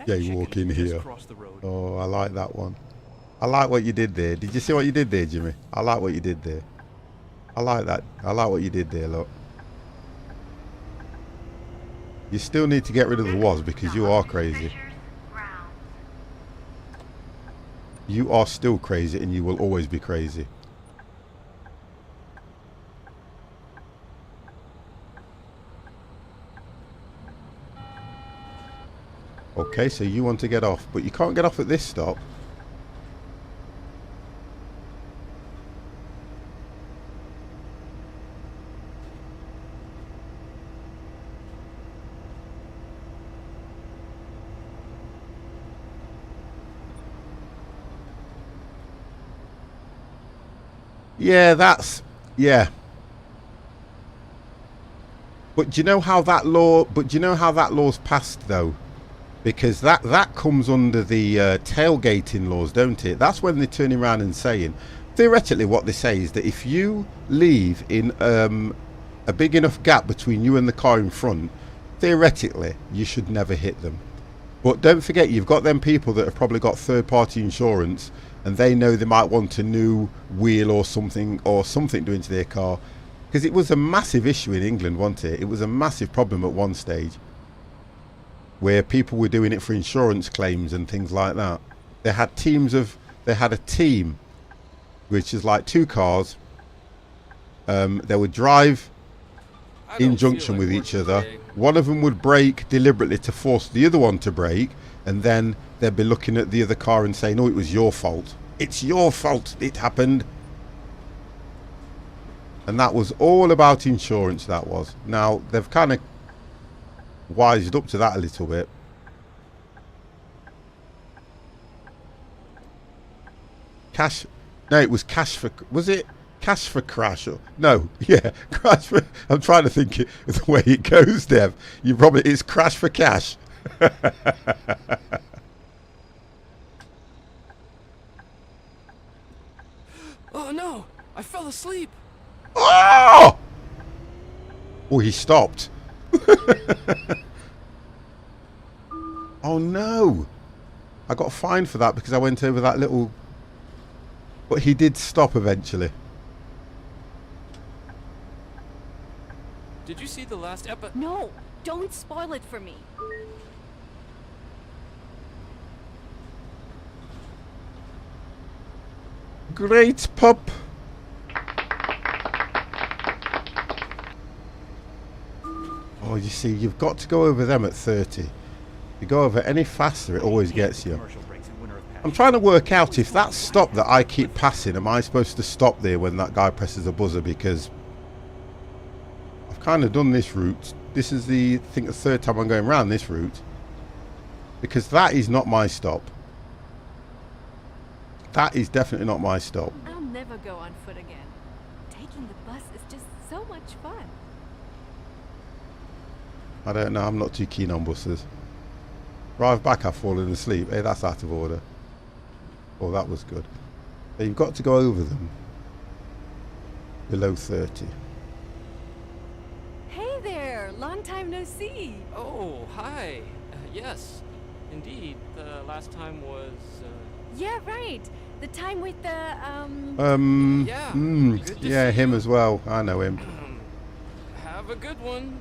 Yeah, you walk in here. Oh, I like that one. I like what you did there. Did you see what you did there, Jimmy? I like what you did there. I like that. I like what you did there, look. You still need to get rid of the was because you are crazy. You are still crazy and you will always be crazy. Okay, so you want to get off, but you can't get off at this stop. Yeah, yeah. But do you know how that law? But do you know how that law's passed though? Because that comes under the tailgating laws, don't it? That's when they're turning around and saying, theoretically, what they say is that if you leave in a big enough gap between you and the car in front, theoretically, you should never hit them. But don't forget, you've got them people that have probably got third-party insurance, and they know they might want a new wheel or something doing to their car. Because it was a massive issue in England, wasn't it? It was a massive problem at one stage, where people were doing it for insurance claims and things like that. They had a team, which is like two cars. They would drive in junction with each other. One of them would brake deliberately to force the other one to brake, and then they'd be looking at the other car and saying, oh, it was your fault. It's your fault it happened. And that was all about insurance, that was. Now, they've kind of wised up to that a little bit. Cash, no, it was cash for, was it cash for crash? Or, no, yeah, crash for, I'm trying to think it, the way it goes, Dev. You probably, it's crash for cash. Oh no! I fell asleep! Oh! Oh, he stopped. Oh no! I got fined for that because I went over that little... But he did stop eventually. Did you see the last No, don't spoil it for me. Great pup. Oh, you see, you've got to go over them at 30. If you go over any faster, it always gets you. I'm trying to work out if that stop that I keep passing, am I supposed to stop there when that guy presses the buzzer? Because I've kind of done this route. This is the, I think, the third time I'm going around this route. Because that is not my stop. That is definitely not my stop. I'll never go on foot again. Taking the bus is just so much fun. I don't know, I'm not too keen on buses. Drive back, I've fallen asleep. Hey, that's out of order. Oh, that was good. But you've got to go over them below 30. Hey there, long time no see. Oh, hi. Yes, indeed. The last time was. Yeah, right. The time with the, Yeah. Good to Yeah, see him you. as well. I know him. Have a good one.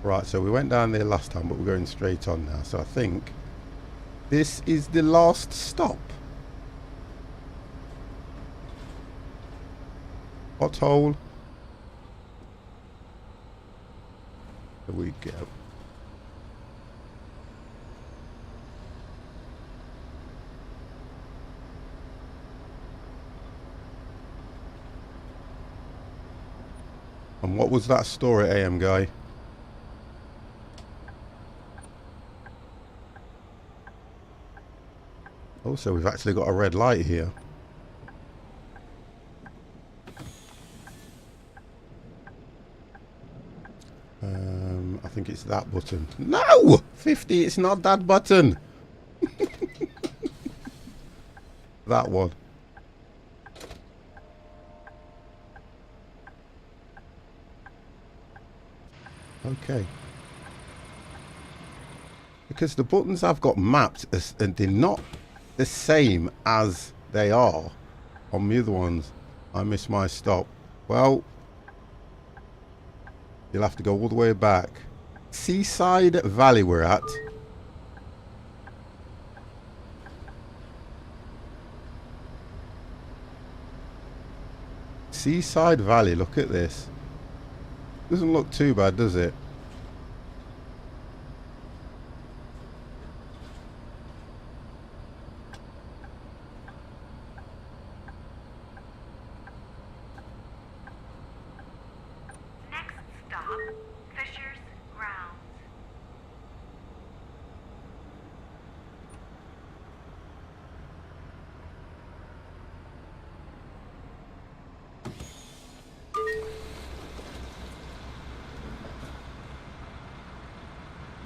Right, so we went down there last time, but we're going straight on now. So I think this is the last stop. What hole? There we go. And what was that story, AM guy? Oh, so we've actually got a red light here. I think it's that button. No! 50, it's not that button. That one. Okay. Because the buttons I've got mapped as, and they're not the same as they are on the other ones. I missed my stop. Well, you'll have to go all the way back. Seaside Valley we're at. Seaside Valley, look at this. Doesn't look too bad, does it? Next stop, Fisher's Grounds.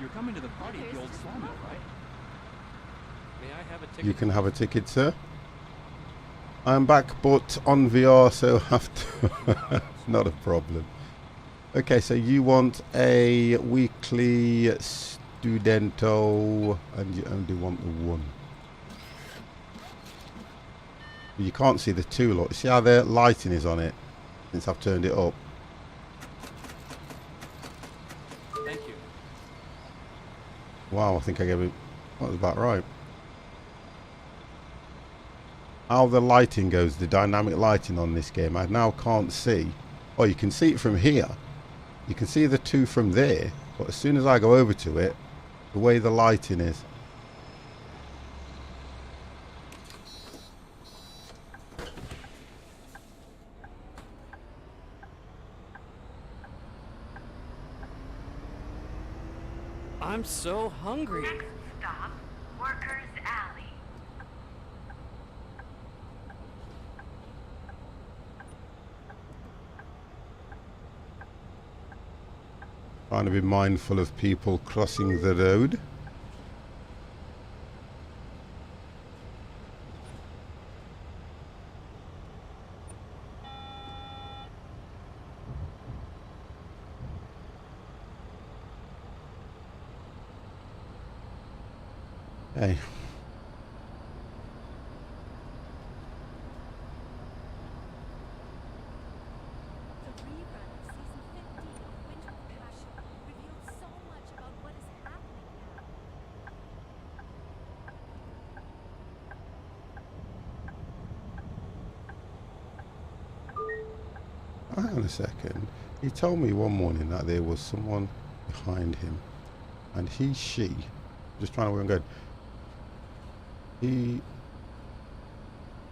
You're coming to the party at the old sawmill, right? May I have a ticket? You can have a ticket, sir. I'm back, but on VR, so have to. Not a problem. Okay, so you want a weekly studento, and you only want the one. You can't see the two. Look, see how the lighting is on it since I've turned it up. Thank you. Wow, I think I gave it. That was about right. How the lighting goes, the dynamic lighting on this game, I now can't see. Oh, you can see it from here. You can see the two from there, but as soon as I go over to it, the way the lighting is. I'm so hungry. Next stop, Workers Alley. Trying to be mindful of people crossing the road. Hey. The rerun of season 15 of Winter of Passion revealed so much about what is happening now. Hang on a second. He told me one morning that there was someone behind him, and she, just trying to where I'm going. He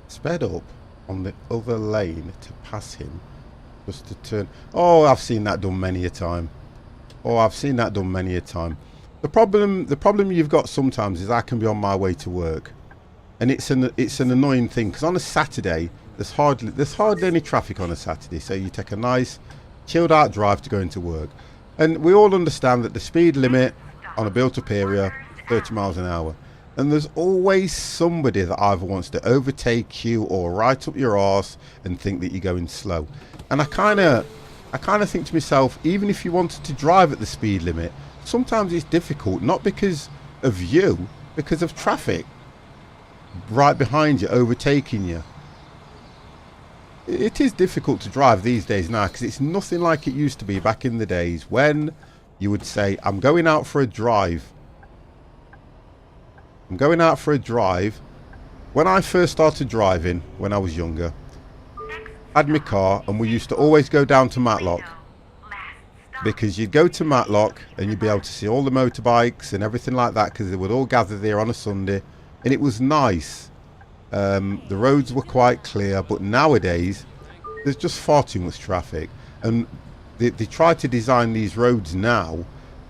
sped up on the other lane to pass him, just to turn. Oh, I've seen that done many a time. Oh, I've seen that done many a time. The problem you've got sometimes is I can be on my way to work, and it's an annoying thing because on a Saturday there's hardly any traffic on a Saturday. So you take a nice chilled out drive to go into work, and we all understand that the speed limit on a built-up area is 30 miles an hour. And there's always somebody that either wants to overtake you or right up your arse and think that you're going slow. And I kind of think to myself, even if you wanted to drive at the speed limit, sometimes it's difficult, not because of you, because of traffic right behind you, overtaking you. It is difficult to drive these days now because it's nothing like it used to be back in the days when you would say, I'm going out for a drive. I'm going out for a drive. When I first started driving, when I was younger, I had my car and we used to always go down to Matlock. Last because you'd go to Matlock and you'd be able to see all the motorbikes and everything like that, because they would all gather there on a Sunday, and it was nice. The roads were quite clear, but nowadays there's just far too much traffic, and they try to design these roads now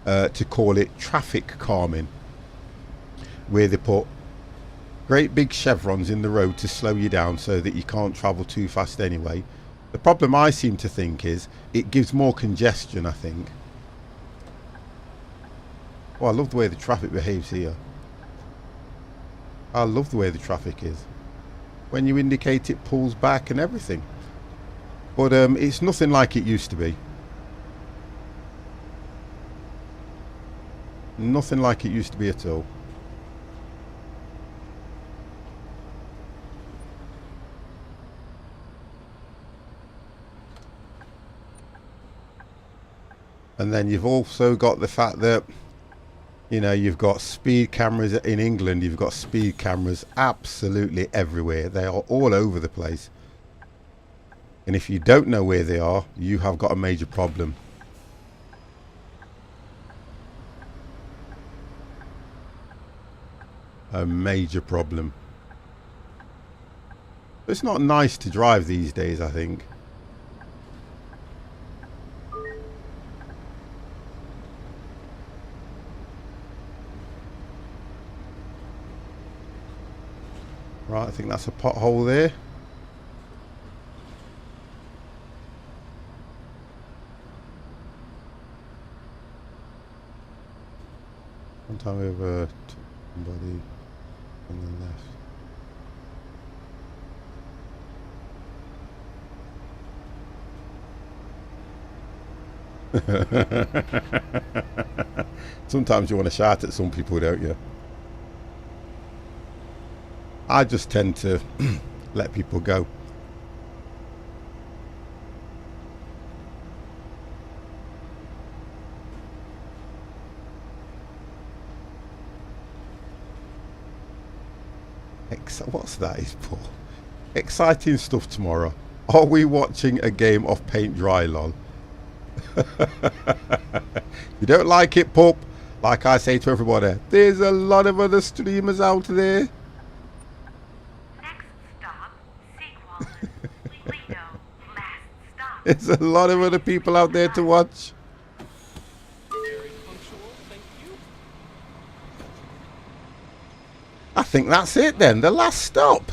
to call it traffic calming, where they put great big chevrons in the road to slow you down so that you can't travel too fast anyway. The problem I seem to think is it gives more congestion, I think. Oh, I love the way the traffic behaves here. I love the way the traffic is. When you indicate, it pulls back and everything. But it's nothing like it used to be. Nothing like it used to be at all. And then you've also got the fact that, you know, you've got speed cameras in England. You've got speed cameras absolutely everywhere. They are all over the place. And if you don't know where they are, you have got a major problem. A major problem. It's not nice to drive these days, I think. Right, I think that's a pothole there. One time we have somebody on the left. Sometimes you want to shout at some people, don't you? I just tend to let people go. What's that? Is Paul? Exciting stuff tomorrow. Are we watching a game of paint dry, lol? You don't like it, pup? Like I say to everybody, there's a lot of other streamers out there. Next stop, Sequel. Lido. Last stop. There's a lot of other people out there to watch. Very punctual, thank you. I think that's it then. The last stop.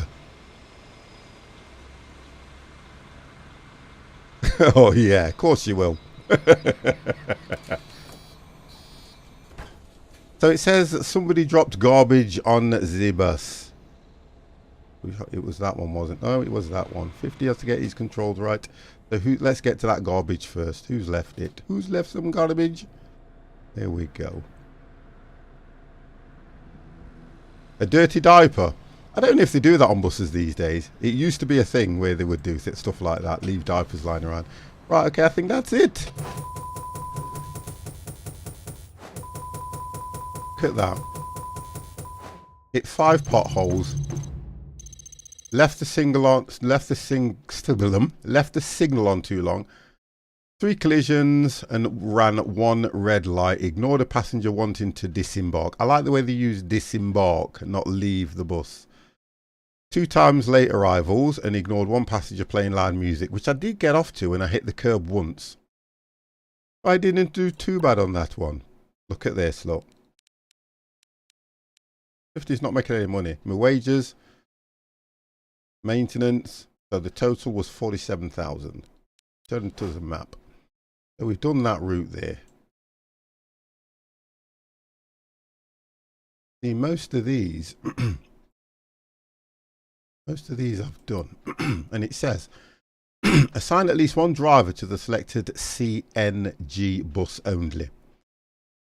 Oh yeah, of course you will. So it says that somebody dropped garbage on the bus. It was that one, wasn't it? No, it was that one. 50 has to get his controls right. So let's get to that garbage first. Who's left it? Who's left some garbage? There we go. A dirty diaper. I don't know if they do that on buses these days. It used to be a thing where they would do stuff like that. Leave diapers lying around. Right, okay, I think that's it. Look at that. Hit 5 potholes. Left the signal on. Left the signal on too long. 3 collisions and ran 1 red light. Ignored a passenger wanting to disembark. I like the way they use disembark, not leave the bus. 2 times late arrivals and ignored 1 passenger playing loud music, which I did get off to when I hit the curb once. I didn't do too bad on that one. Look at this, look. 50's not making any money. My wages, maintenance, so the total was 47,000. Turn to the map. So we've done that route there. See, most of these I've done. And it says assign at least 1 driver to the selected CNG bus only.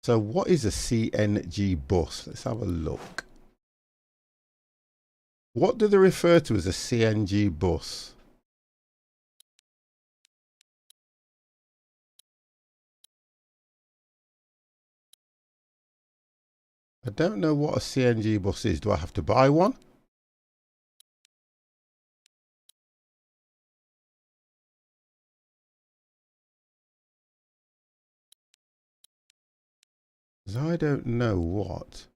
So what is a CNG bus? Let's have a look. What do they refer to as a CNG bus? I don't know what a CNG bus is. Do I have to buy one? Because I don't know what.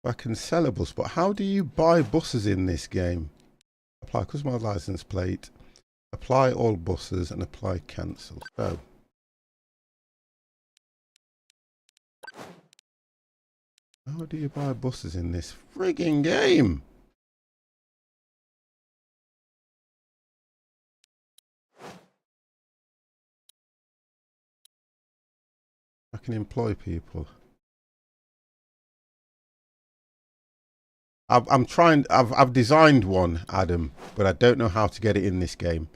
I can sell a bus, but how do you buy buses in this game? Apply customer license plate, apply all buses, and apply cancel. So. How do you buy buses in this frigging game? I can employ people. I'm trying. I've designed one, Adam, but I don't know how to get it in this game.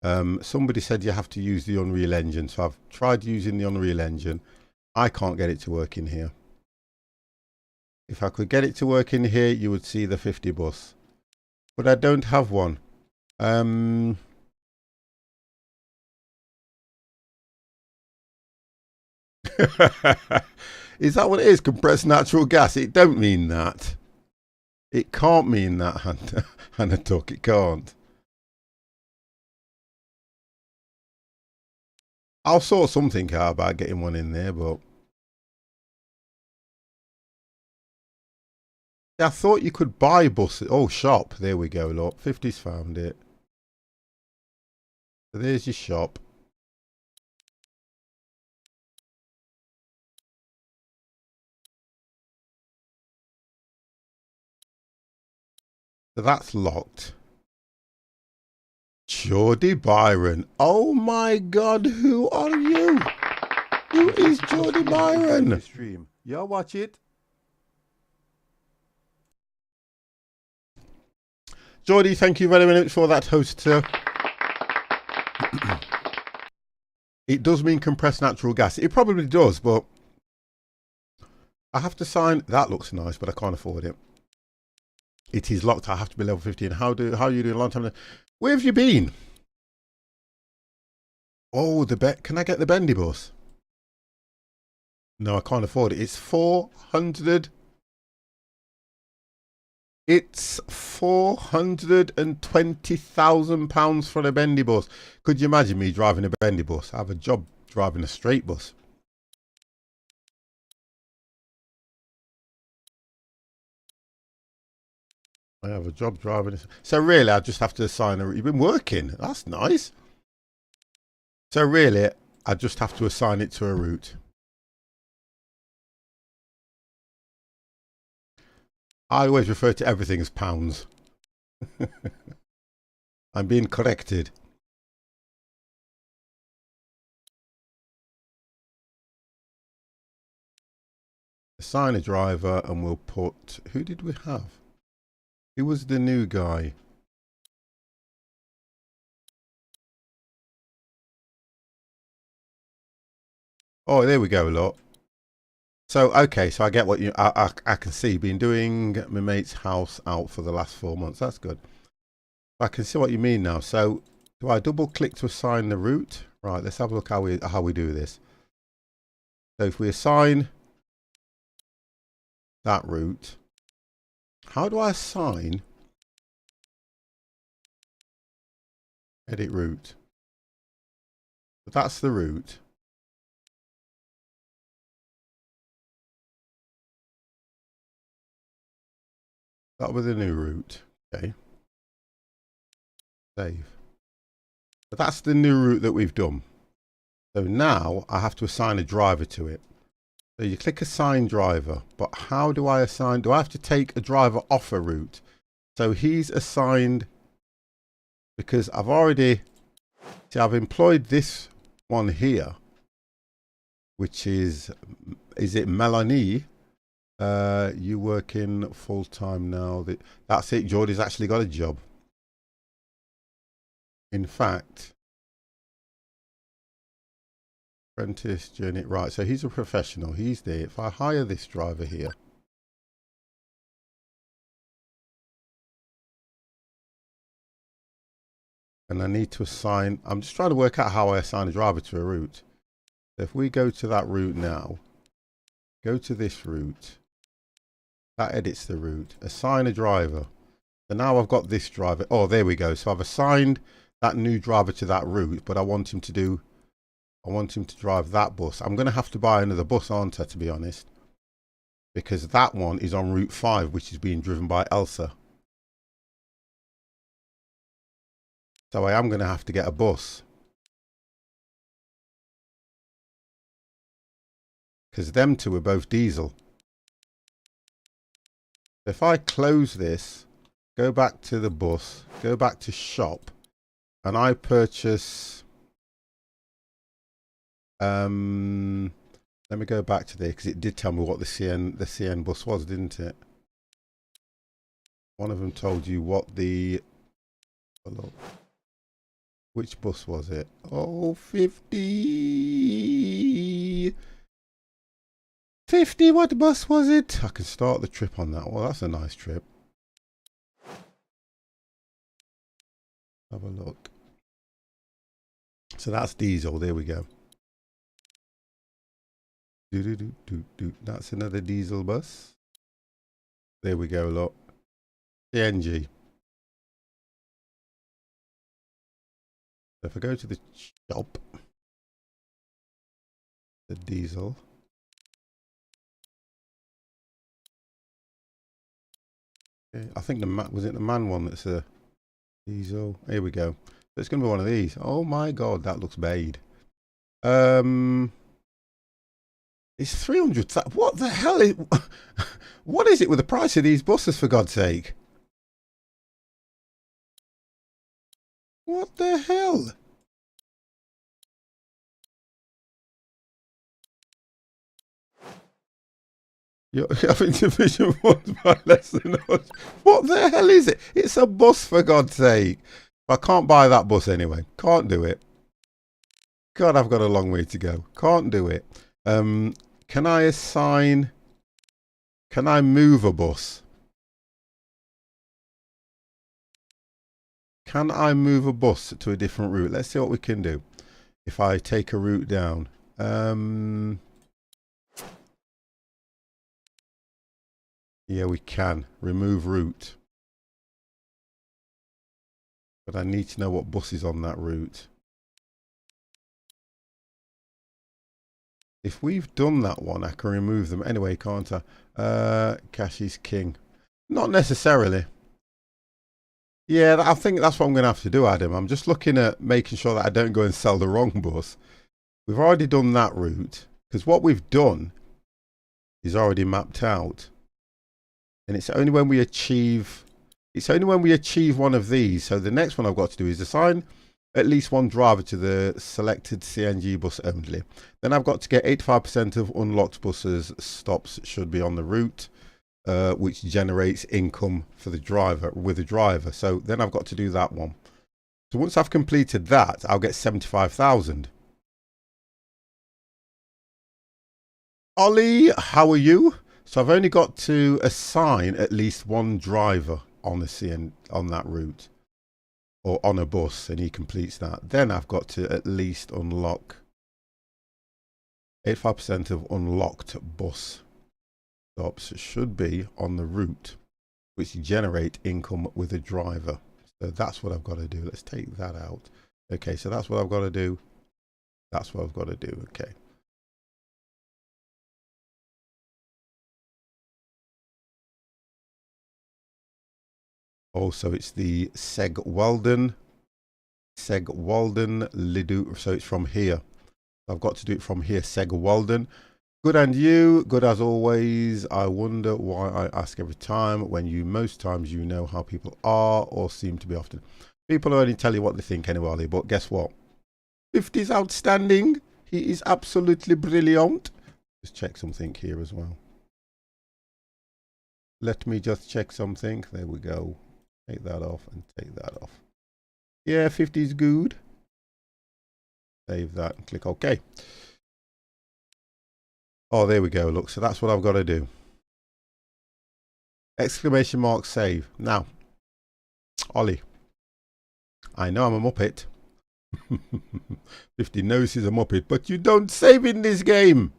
Somebody said you have to use the Unreal Engine, so I've tried using the Unreal Engine. I can't get it to work in here. If I could get it to work in here, you would see the 50 bus, but I don't have one. Is that what it is? Compressed natural gas? It don't mean that. It can't mean that, Hannah Tuck. It can't. I'll sort something out about getting one in there, but I thought you could buy buses. Oh, shop. There we go. Look, 50's found it. So there's your shop. So that's locked. Geordie Byron. Oh my God, who are you? Who is Geordie Byron? Stream. Yeah, watch it. Geordie, thank you very much for that host, sir. It does mean compressed natural gas. It probably does, but I have to sign. That looks nice, but I can't afford it. It is locked. I have to be level 15. How are you doing? A long time. Where have you been? Oh, can I get the bendy bus? No, I can't afford it. It's 400. It's £420,000 for a bendy bus. Could you imagine me driving a bendy bus? I have a job driving a straight bus. I have a job driving. So really, I just have to assign a. You've been working. That's nice. So really, I just have to assign it to a route. I always refer to everything as pounds. I'm being corrected. Assign a driver, and we'll put. Who did we have? Who was the new guy? Oh, there we go, look. So, okay, so I get what you... I can see. Been doing my mate's house out for the last 4 months. That's good. I can see what you mean now. So, do I double click to assign the route? Right, let's have a look how we do this. So, if we assign that route, how do I assign... Edit route. But that's the route. That was the new route. Okay. Save. But that's the new route that we've done. So now I have to assign a driver to it. So you click assign driver, but how do I assign? Do I have to take a driver off a route? So he's assigned because I've already, see, I've employed this one here, which is it Melanie? You working full time now. That's it. Geordie's actually got a job. In fact, apprentice journey. Right. So he's a professional. He's there. If I hire this driver here. And I need to assign, I'm just trying to work out how I assign a driver to a route. So if we go to that route now, go to this route. That edits the route. Assign a driver. So now I've got this driver. Oh, there we go. So I've assigned that new driver to that route, but I want him to drive that bus. I'm going to have to buy another bus, aren't I, to be honest? Because that one is on Route 5, which is being driven by Elsa. So I am going to have to get a bus. Because them two are both diesel. If I close this, go back to the bus, go back to shop, and I purchase... let me go back to there, because it did tell me what the CN bus was, didn't it? One of them told you what the... Which bus was it? Oh, 50! 50, what bus was it? I can start the trip on that. Well, that's a nice trip. Have a look. So that's diesel. There we go. That's another diesel bus. There we go, look. CNG. So if I go to the shop, the diesel. Okay, I think was it the man one that's a diesel? Here we go. So it's going to be one of these. Oh my God, that looks bad. It's 300. What the hell is... What is it with the price of these buses, for God's sake? What the hell? You're having Division 1 by less than us. What the hell is it? It's a bus, for God's sake. I can't buy that bus anyway. Can't do it. God, I've got a long way to go. Can't do it. Can I assign... Can I move a bus? Can I move a bus to a different route? Let's see what we can do. If I take a route down. Yeah, we can. Remove route. But I need to know what bus is on that route. If we've done that one, I can remove them anyway, can't I? Cash is king. Not necessarily. Yeah, I think that's what I'm going to have to do, Adam. I'm just looking at making sure that I don't go and sell the wrong bus. We've already done that route. Because what we've done is already mapped out. And it's only when we achieve... It's only when we achieve one of these. So the next one I've got to do is assign at least one driver to the selected CNG bus only. Then I've got to get 85% of unlocked buses stops should be on the route, which generates income for the driver with the driver. So then I've got to do that one. So once I've completed that, I'll get 75,000. Ollie, how are you? So I've only got to assign at least one driver on that route. Or on a bus, and he completes that. Then I've got to at least unlock 85% of unlocked bus stops should be on the route, which generate income with a driver. So that's what I've got to do. Let's take that out. Okay, so that's what I've got to do. That's what I've got to do. Okay. Also, it's the Segwalden Lidu. So it's from here. I've got to do it from here, Segwalden. Good, and you? Good as always. I wonder why I ask every time when most times you know how people are or seem to be often. People only tell you what they think anyway, but guess what? 50 is outstanding. He is absolutely brilliant. Just check something here as well. Let me just check something. There we go. Take that off and take that off. Yeah, 50 is good. Save that and click OK. Oh, there we go. Look, so that's what I've got to do. Exclamation mark save. Now, Ollie, I know I'm a Muppet. 50 knows he's a Muppet, but you don't save in this game.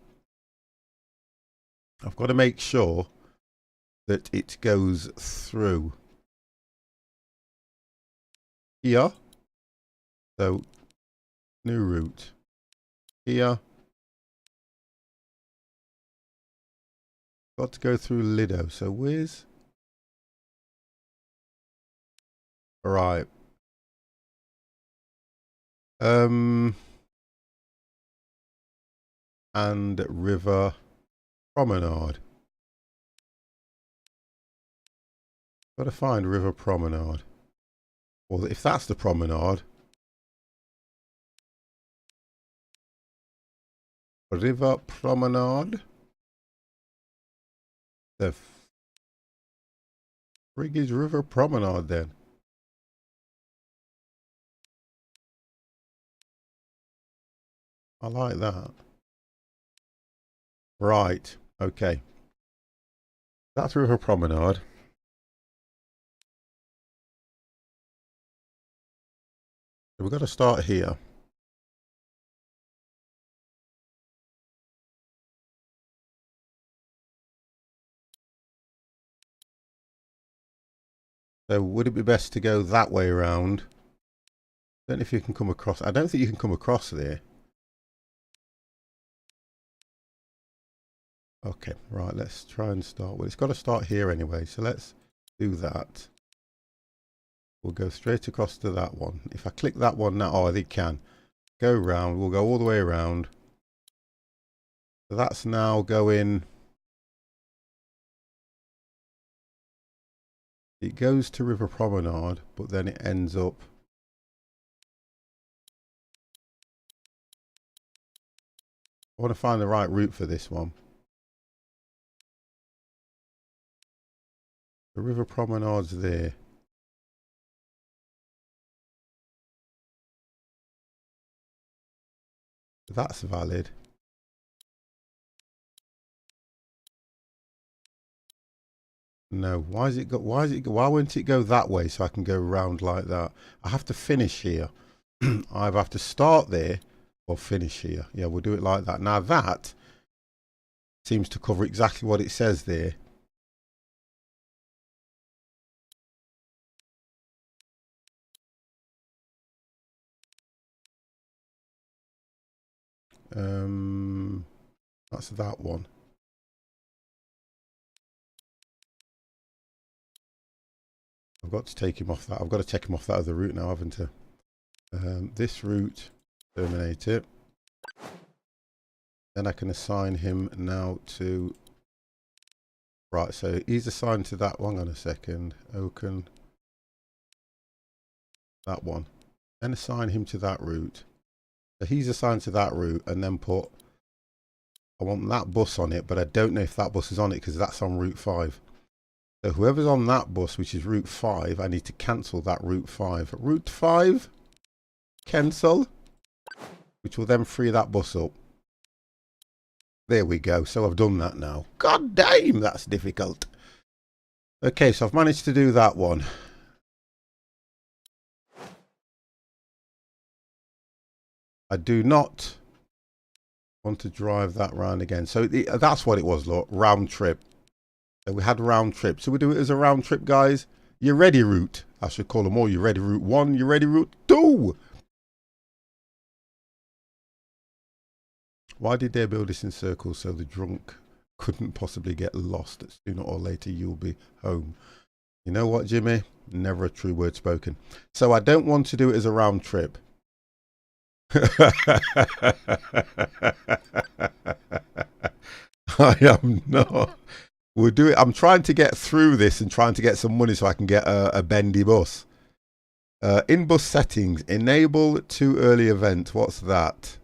I've got to make sure that it goes through. here. So new route here. Got to go through Lido. So where's... Right. And River Promenade. Got to find River Promenade. Well, if that's the promenade, River Promenade. The frig is River Promenade then? I like that. Right. Okay. That's River Promenade. So we've got to start here. So would it be best to go that way around? Don't know if you can come across. I don't think you can come across there. Okay, right, let's try and start. Well, it's got to start here anyway, so let's do that. We'll go straight across to that one. If I click that one now, oh, I think it can. Go round, we'll go all the way around. So that's now going... It goes to River Promenade, but then it ends up... I want to find the right route for this one. The River Promenade's there. That's valid. No, why won't it go that way so I can go round like that? I have to finish here. I have to start there or finish here. Yeah, we'll do it like that. Now that seems to cover exactly what it says there. That's that one. I've got to take him off that. I've got to take him off that other route now, haven't I? This route, terminate it. Then I can assign him now to... Right, so he's assigned to that one. Hang on a second. Oaken. That one. Then assign him to that route. So he's assigned to that route and then put... I want that bus on it, but I don't know if that bus is on it because that's on Route 5. So whoever's on that bus, which is Route 5, I need to cancel that Route 5. Route 5, cancel, which will then free that bus up. There we go. So I've done that now. God damn, that's difficult. Okay, so I've managed to do that one. I do not want to drive that round again. So that's what it was, look, round trip. So we had round trip. So we do it as a round trip, guys. You ready route? I should call them all. You ready route 1? You ready route 2? Why did they build this in circles so the drunk couldn't possibly get lost? Sooner or later you'll be home. You know what, Jimmy? Never a true word spoken. So I don't want to do it as a round trip. I am not. We'll do it. I'm trying to get through this and trying to get some money so I can get a bendy bus. In bus settings, enable too early event. What's that?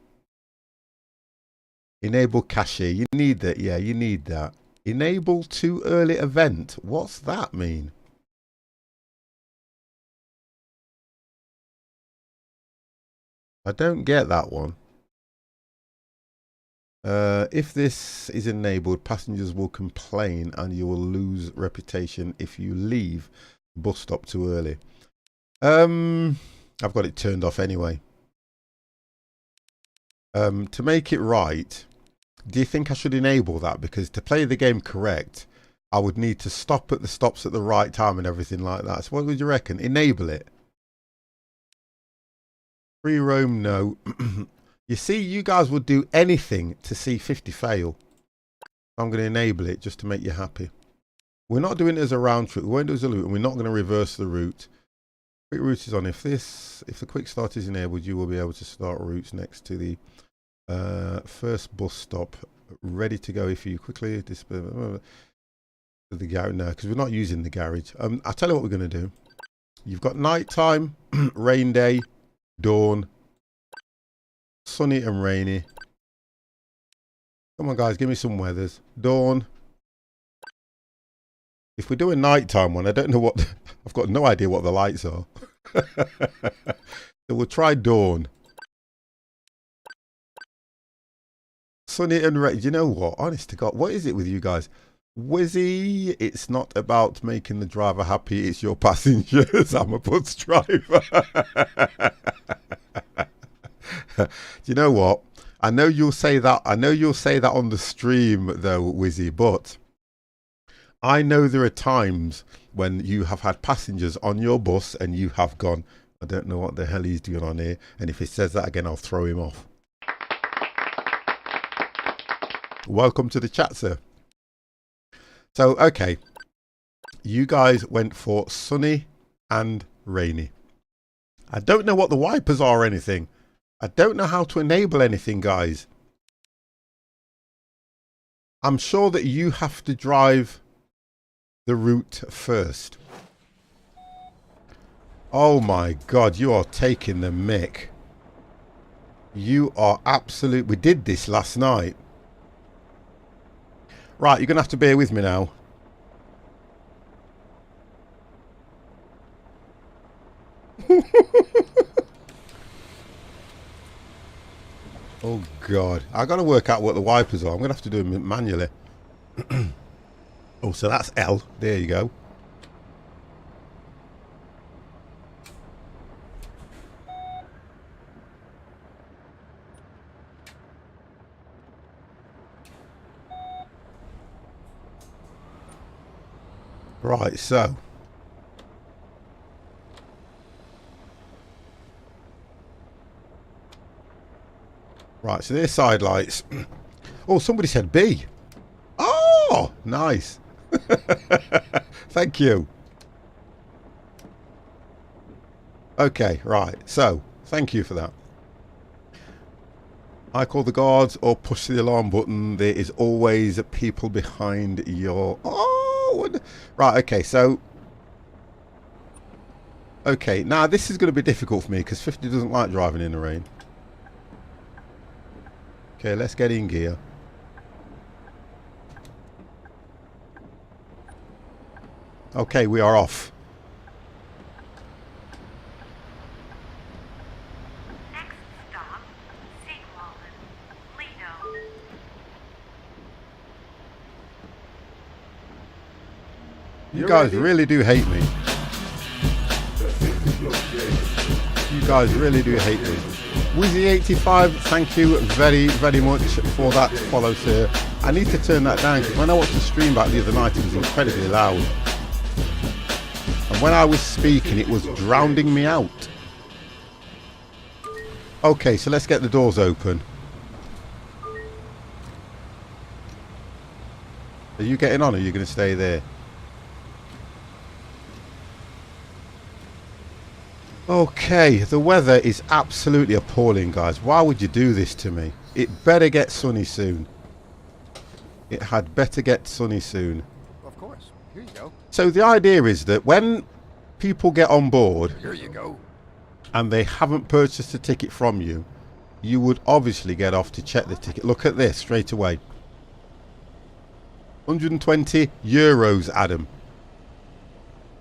Enable cache. You need that. Yeah, you need that. Enable too early event. What's that mean? I don't get that one. If this is enabled, passengers will complain and you will lose reputation if you leave bus stop too early. I've got it turned off anyway. To make it right, do you think I should enable that? Because to play the game correct, I would need to stop at the stops at the right time and everything like that. So what would you reckon? Enable it. Free roam, no. You see, you guys would do anything to see 50 fail. I'm going to enable it just to make you happy. We're not doing it as a round trip. We won't do it as a loop, and we're not going to reverse the route. Quick route is on. If the quick start is enabled, you will be able to start routes next to the first bus stop, ready to go if you quickly the garage. No, because we're not using the garage. I'll tell you what we're going to do. You've got nighttime, rain day, dawn, sunny and rainy. Come on, guys, give me some weathers. Dawn. If we're doing nighttime one, I don't know what. I've got no idea what the lights are. So we'll try dawn. Sunny and rainy. You know what? Honest to God, what is it with you guys? Wizzy, it's not about making the driver happy, it's your passengers. I'm a bus driver. Do you know what? I know you'll say that. I know you'll say that on the stream though, Wizzy, but I know there are times when you have had passengers on your bus and you have gone, I don't know what the hell he's doing on here. And if he says that again, I'll throw him off. Welcome to the chat, sir. So, okay, you guys went for sunny and rainy. I don't know what the wipers are or anything. I don't know how to enable anything, guys. I'm sure that you have to drive the route first. Oh my God, you are taking the mick. You are absolute. We did this last night. Right, you're going to have to bear with me now. Oh, God. I got to work out what the wipers are. I'm going to have to do them manually. Oh, so that's L. There you go. Right, so right, so there's side lights. Oh, somebody said B. Oh, nice. Thank you. Okay, right. So, thank you for that. I call the guards or push the alarm button. There is always people behind your... Oh, right, okay, so... Okay, now this is going to be difficult for me because 50 doesn't like driving in the rain. Okay, let's get in gear. Okay, we are off. Next stop, Sequalden, Lido. You guys really do hate me. You guys really do hate me. Wizzy85, thank you very, very much for that follow, sir. I need to turn that down because when I watched the stream back the other night, it was incredibly loud. And when I was speaking, it was drowning me out. Okay, so let's get the doors open. Are you getting on or are you going to stay there? Okay, the weather is absolutely appalling, guys. Why would you do this to me? It better get sunny soon. It had better get sunny soon. Of course. Here you go. So the idea is that when people get on board, Here you go. and they haven't purchased a ticket from you, you would obviously get off to check the ticket. Look at this straight away. 120 euros, Adam.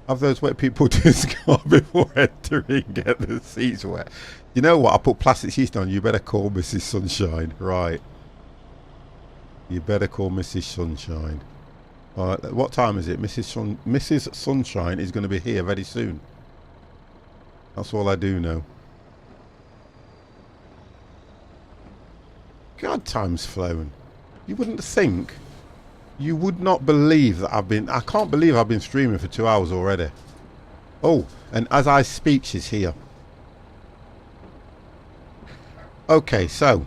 Have those wet people discard before entering, get the seats wet. You know what? I put plastic sheets on. You better call Mrs. Sunshine. Right. You better call Mrs. Sunshine. Alright, what time is it? Mrs. Sunshine is going to be here very soon. That's all I do know. God, time's flown. You wouldn't think. You would not believe that I can't believe I've been streaming for 2 hours already. Oh, and as I speak, she's here. Okay, so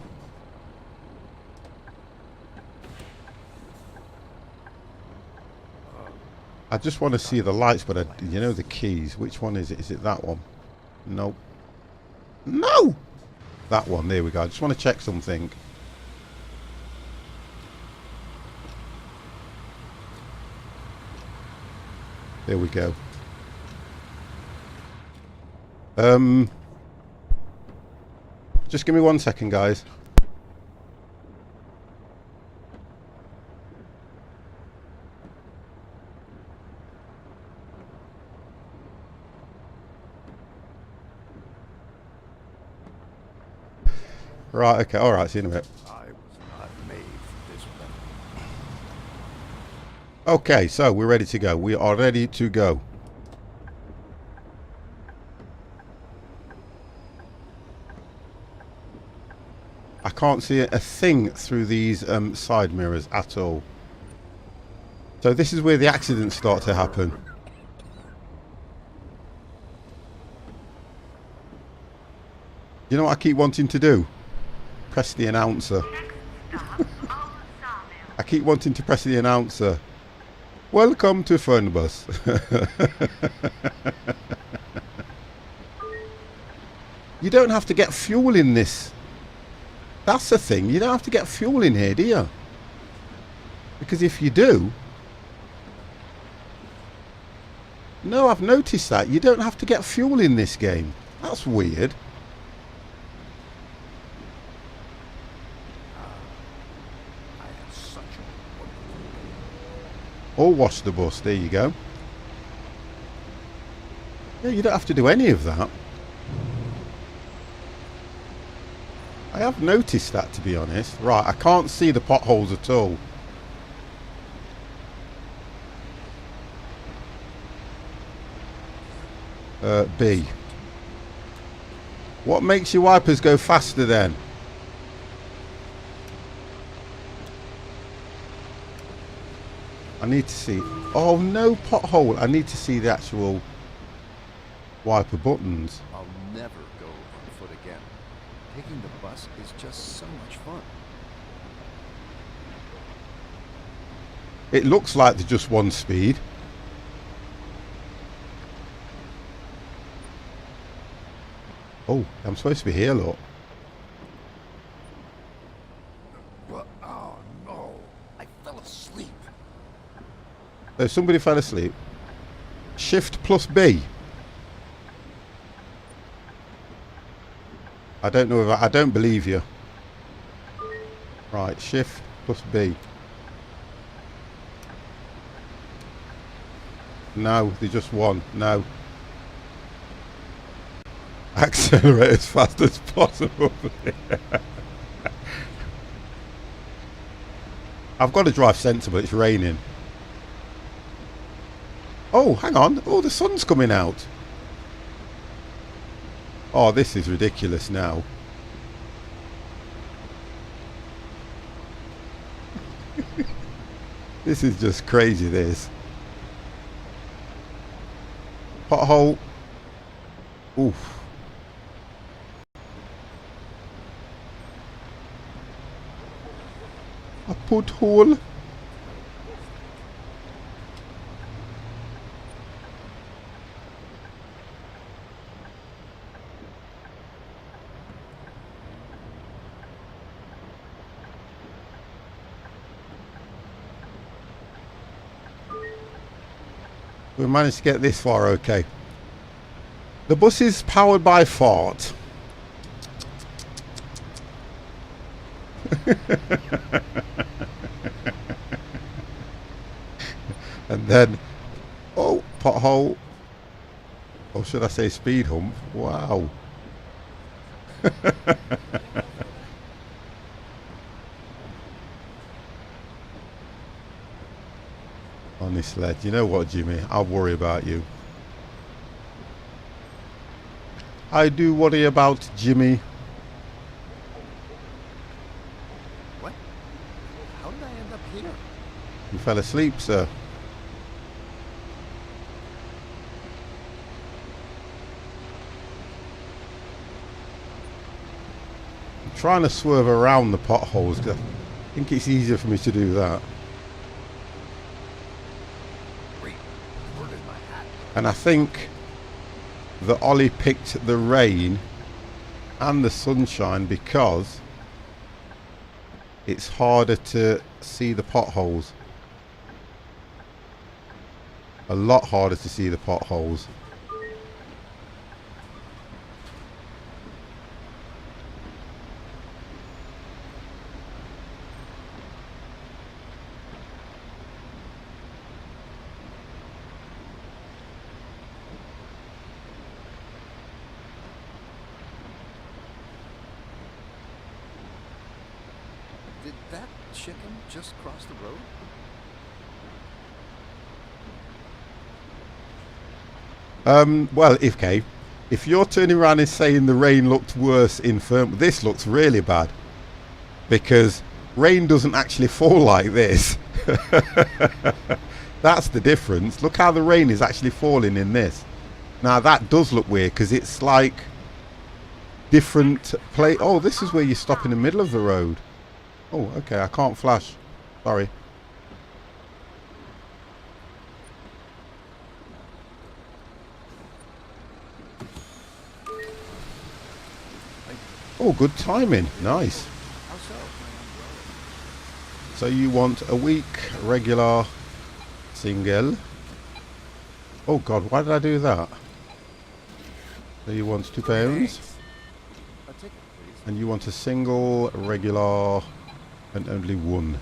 I just want to see the lights, but you know the keys. Which one is it? Is it that one? Nope. No! That one. There we go. I just want to check something. There we go. Just give me 1 second, guys. Right, okay, alright, see you in a bit. I was not made for this weather. Okay, so we're ready to go. We are ready to go. I can't see a thing through these side mirrors at all. So this is where the accidents start to happen. You know what I keep wanting to do? Press the announcer. I keep wanting to press the announcer. Welcome to Fernbus. You don't have to get fuel in this. That's the thing. You don't have to get fuel in here, do you? Because if you do... No, I've noticed that. You don't have to get fuel in this game. That's weird. Or wash the bus. There you go. Yeah, you don't have to do any of that. I have noticed that, to be honest. Right, I can't see the potholes at all. B. What makes your wipers go faster then? I need to see... Oh, no pothole. I need to see the actual wiper buttons. I'll never go on foot again. Taking the bus is just so much fun. It looks like they're just one speed. Oh, I'm supposed to be here, look. Oh no, I fell asleep. So somebody fell asleep. Shift plus B. I don't know if I don't believe you. Right, shift plus B. No, they just one. No. Accelerate as fast as possible. I've got to drive sensible. It's raining. Oh, hang on. Oh, the sun's coming out. Oh, this is ridiculous now. This is just crazy, this. Pothole. Oof. A pothole. We managed to get this far okay. The bus is powered by fart. And then, oh, pothole. Or should I say speed hump? Wow. Honestly, you know what, Jimmy? I'll worry about you. I do worry about Jimmy. What? How did I end up here? You fell asleep, sir. trying to swerve around the potholes because I think it's easier for me to do that. And I think that Ollie picked the rain and the sunshine because it's harder to see the potholes. A lot harder to see the potholes. Did that chicken just cross the road? Well, if you're turning around and saying the rain looked worse in Firm, this looks really bad because rain doesn't actually fall like this. That's the difference. Look how the rain is actually falling in this. Now that does look weird because it's like different play. Oh, this is where you stop in the middle of the road. Oh, okay, I can't flash. Sorry. Oh, good timing. Nice. How so? So you want a week regular single. Oh God, why did I do that? So you want £2. A ticket, please. And you want a single regular and only one.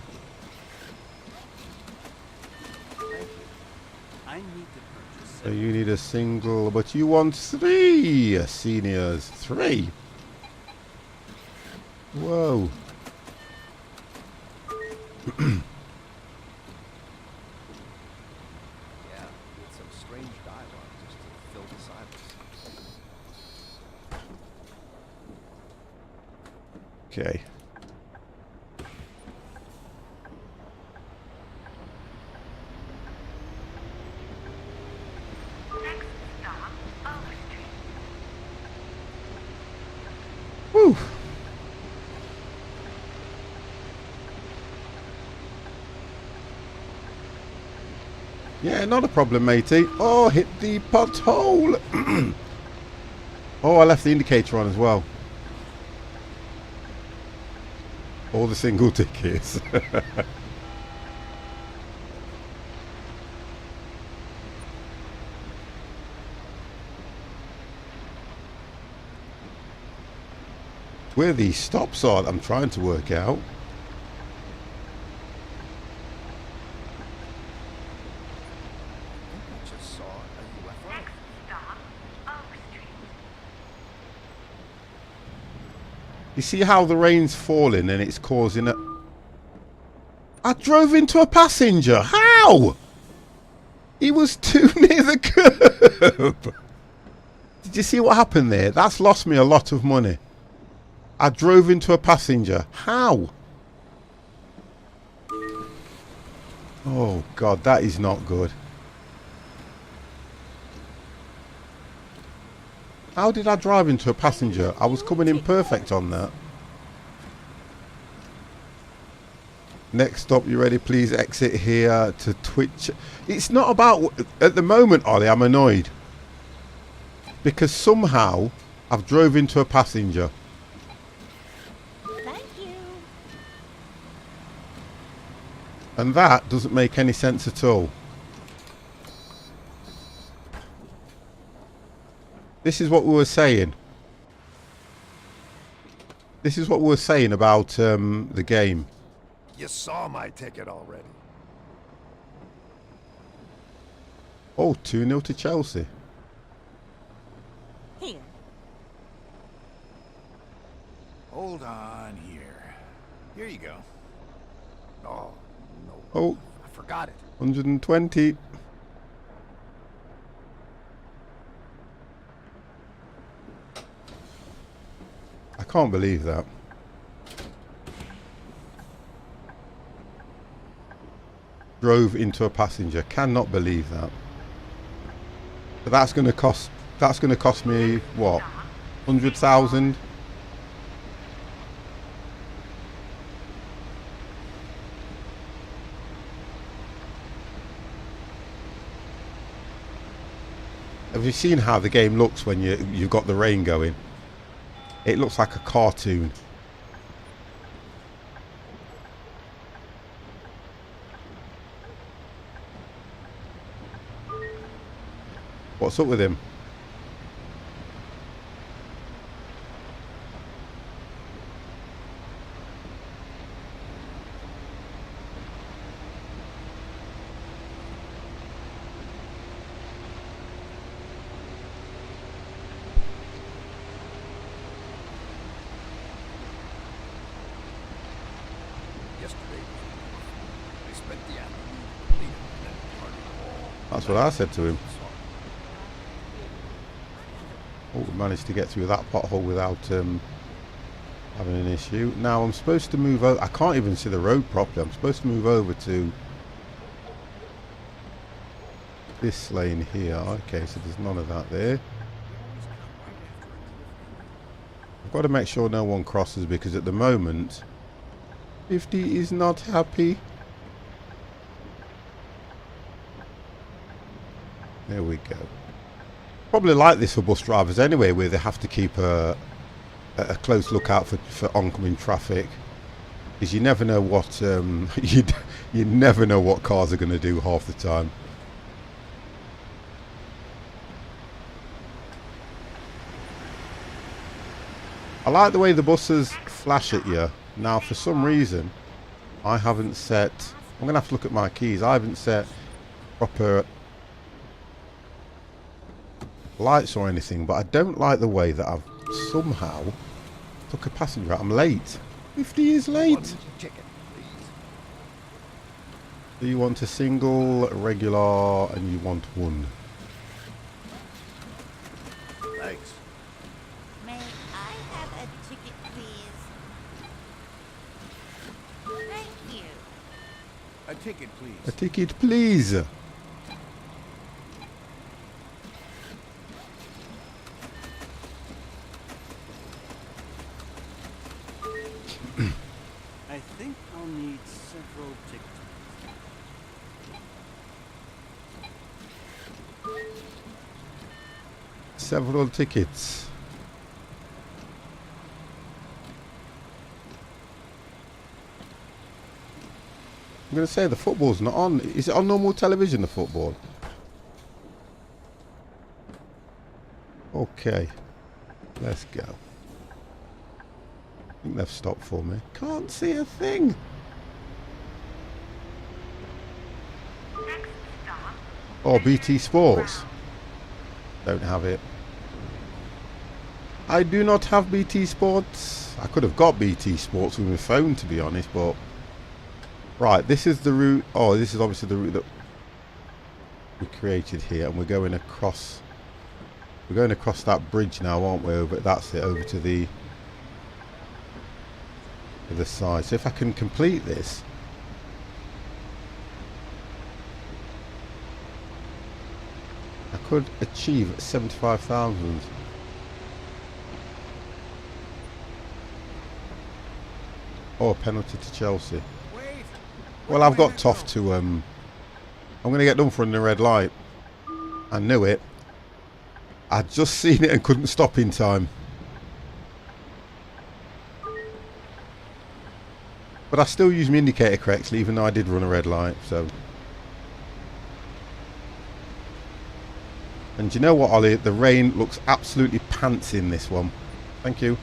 I need to purchase. So you need a single, but you want 3 seniors. 3. Whoa. Yeah, with some strange dialogue just to fill the silence. Okay. Next stop, Oak Street. Woo. Yeah, not a problem, matey. Oh, hit the pothole. Oh, I left the indicator on as well. All the single tickets. Where these stops are, I'm trying to work out. I just saw a UFO. Next stop, Oak Street. You see how the rain's falling and it's causing a... I drove into a passenger. How? He was too near the curb. Did you see what happened there? That's lost me a lot of money. I drove into a passenger. How? Oh God, that is not good. How did I drive into a passenger? I was coming in perfect on that. Next stop, you ready? Please exit here to Twitch. It's not about... At the moment, Ollie, I'm annoyed. Because somehow I've drove into a passenger. Thank you. And that doesn't make any sense at all. This is what we were saying. This is what we were saying about the game. You saw my ticket already. Oh, 2-0 to Chelsea. Here. Hold on here. Here you go. Oh, no. Oh, I forgot it. 120. I can't believe that. Drove into a passenger. Cannot believe that. But that's going to cost. That's going to cost me what? 100,000. Have you seen how the game looks when you've got the rain going? It looks like a cartoon. What's up with him? That's what I said to him. Oh, we managed to get through that pothole without having an issue. Now I'm supposed to move over. I can't even see the road properly. I'm supposed to move over to this lane here. Okay, so there's none of that there. I've got to make sure no one crosses because at the moment 50 is not happy. There we go. Probably like this for bus drivers anyway, where they have to keep a close lookout for oncoming traffic, because you never know what you never know what cars are going to do half the time. I like the way the buses flash at you. Now, for some reason, I haven't set. I'm going to have to look at my keys. I haven't set proper lights or anything, but I don't like the way that I've somehow took a passenger out. I'm late. 50 is late. Do you want a single, regular, and you want one? Thanks. May I have a ticket, please? Thank you. A ticket, please. A ticket, please. I think I'll need several tickets. Several tickets. I'm going to say the football's not on. Is it on normal television, the football? Okay. Let's go. I think they've stopped for me. Can't see a thing. Oh, BT Sports. Don't have it. I do not have BT Sports. I could have got BT Sports with my phone, to be honest, but... Right, this is the route... Oh, this is obviously the route that we created here, and we're going across... We're going across that bridge now, aren't we? Over, that's it, over to the other side. So if I can complete this... I could achieve 75,000. Oh, penalty to Chelsea. Well, I've got tough to I'm going to get done for a red light. I knew it. I'd just seen it and couldn't stop in time. But I still used my indicator correctly, even though I did run a red light, so... And you know what, Ollie? The rain looks absolutely pants in this one. Thank you.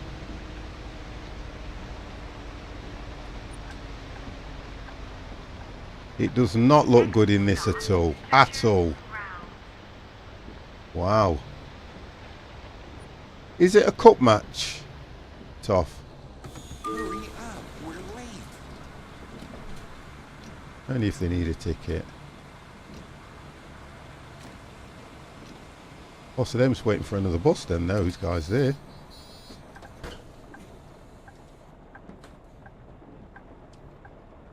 It does not look good in this at all. At all. Wow. Is it a cup match? Tough. Hurry up, we're late. Only if they need a ticket. Oh, so they're just waiting for another bus then, those guys there.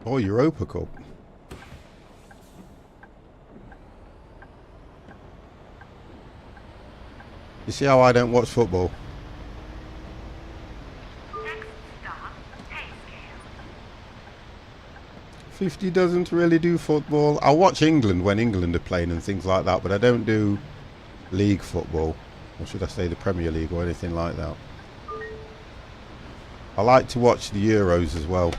Oh, Europa Cup. You see how I don't watch football? Next stop, pay scale. 50 doesn't really do football. I watch England when England are playing and things like that, but I don't do league football, or should I say the Premier League or anything like that. I like to watch the Euros as well.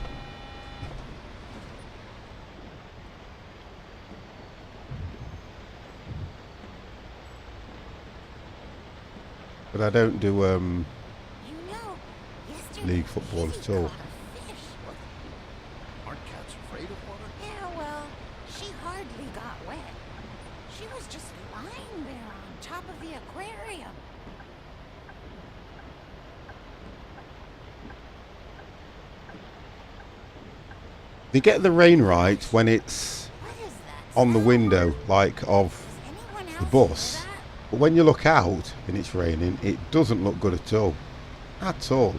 But I don't do league football at all. Aren't cats afraid of water? Yeah, well, she hardly got wet. She was just lying there on top of the aquarium. They get the rain right when it's What is that? on the window, like of Does anyone the else bus. hear that? But when you look out and it's raining, it doesn't look good at all. At all.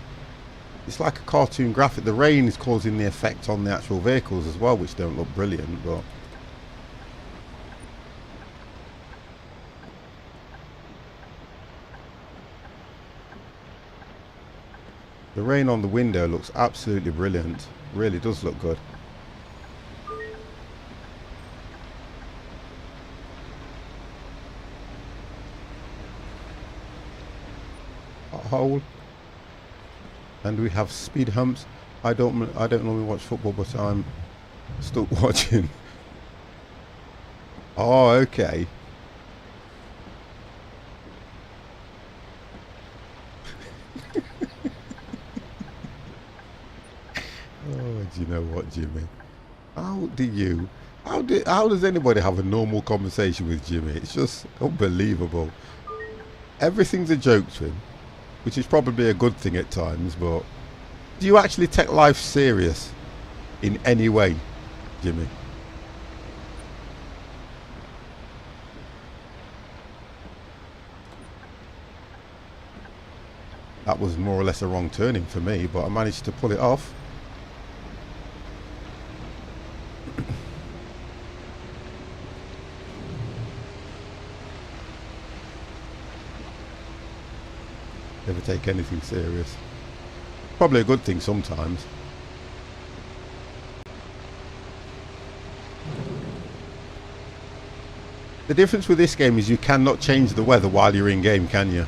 It's like a cartoon graphic. The rain is causing the effect on the actual vehicles as well, which don't look brilliant, but the rain on the window looks absolutely brilliant. Really does look good. Hole. And we have speed humps. I don't normally watch football, but I'm stuck watching. Oh, okay. Oh, do you know what, Jimmy? How does anybody have a normal conversation with Jimmy? It's just unbelievable. Everything's a joke to him, which is probably a good thing at times, but do you actually take life serious in any way, Jimmy? That was more or less a wrong turning for me, but I managed to pull it off. Never take anything serious. Probably a good thing sometimes. The difference with this game is you cannot change the weather while you're in game, can you?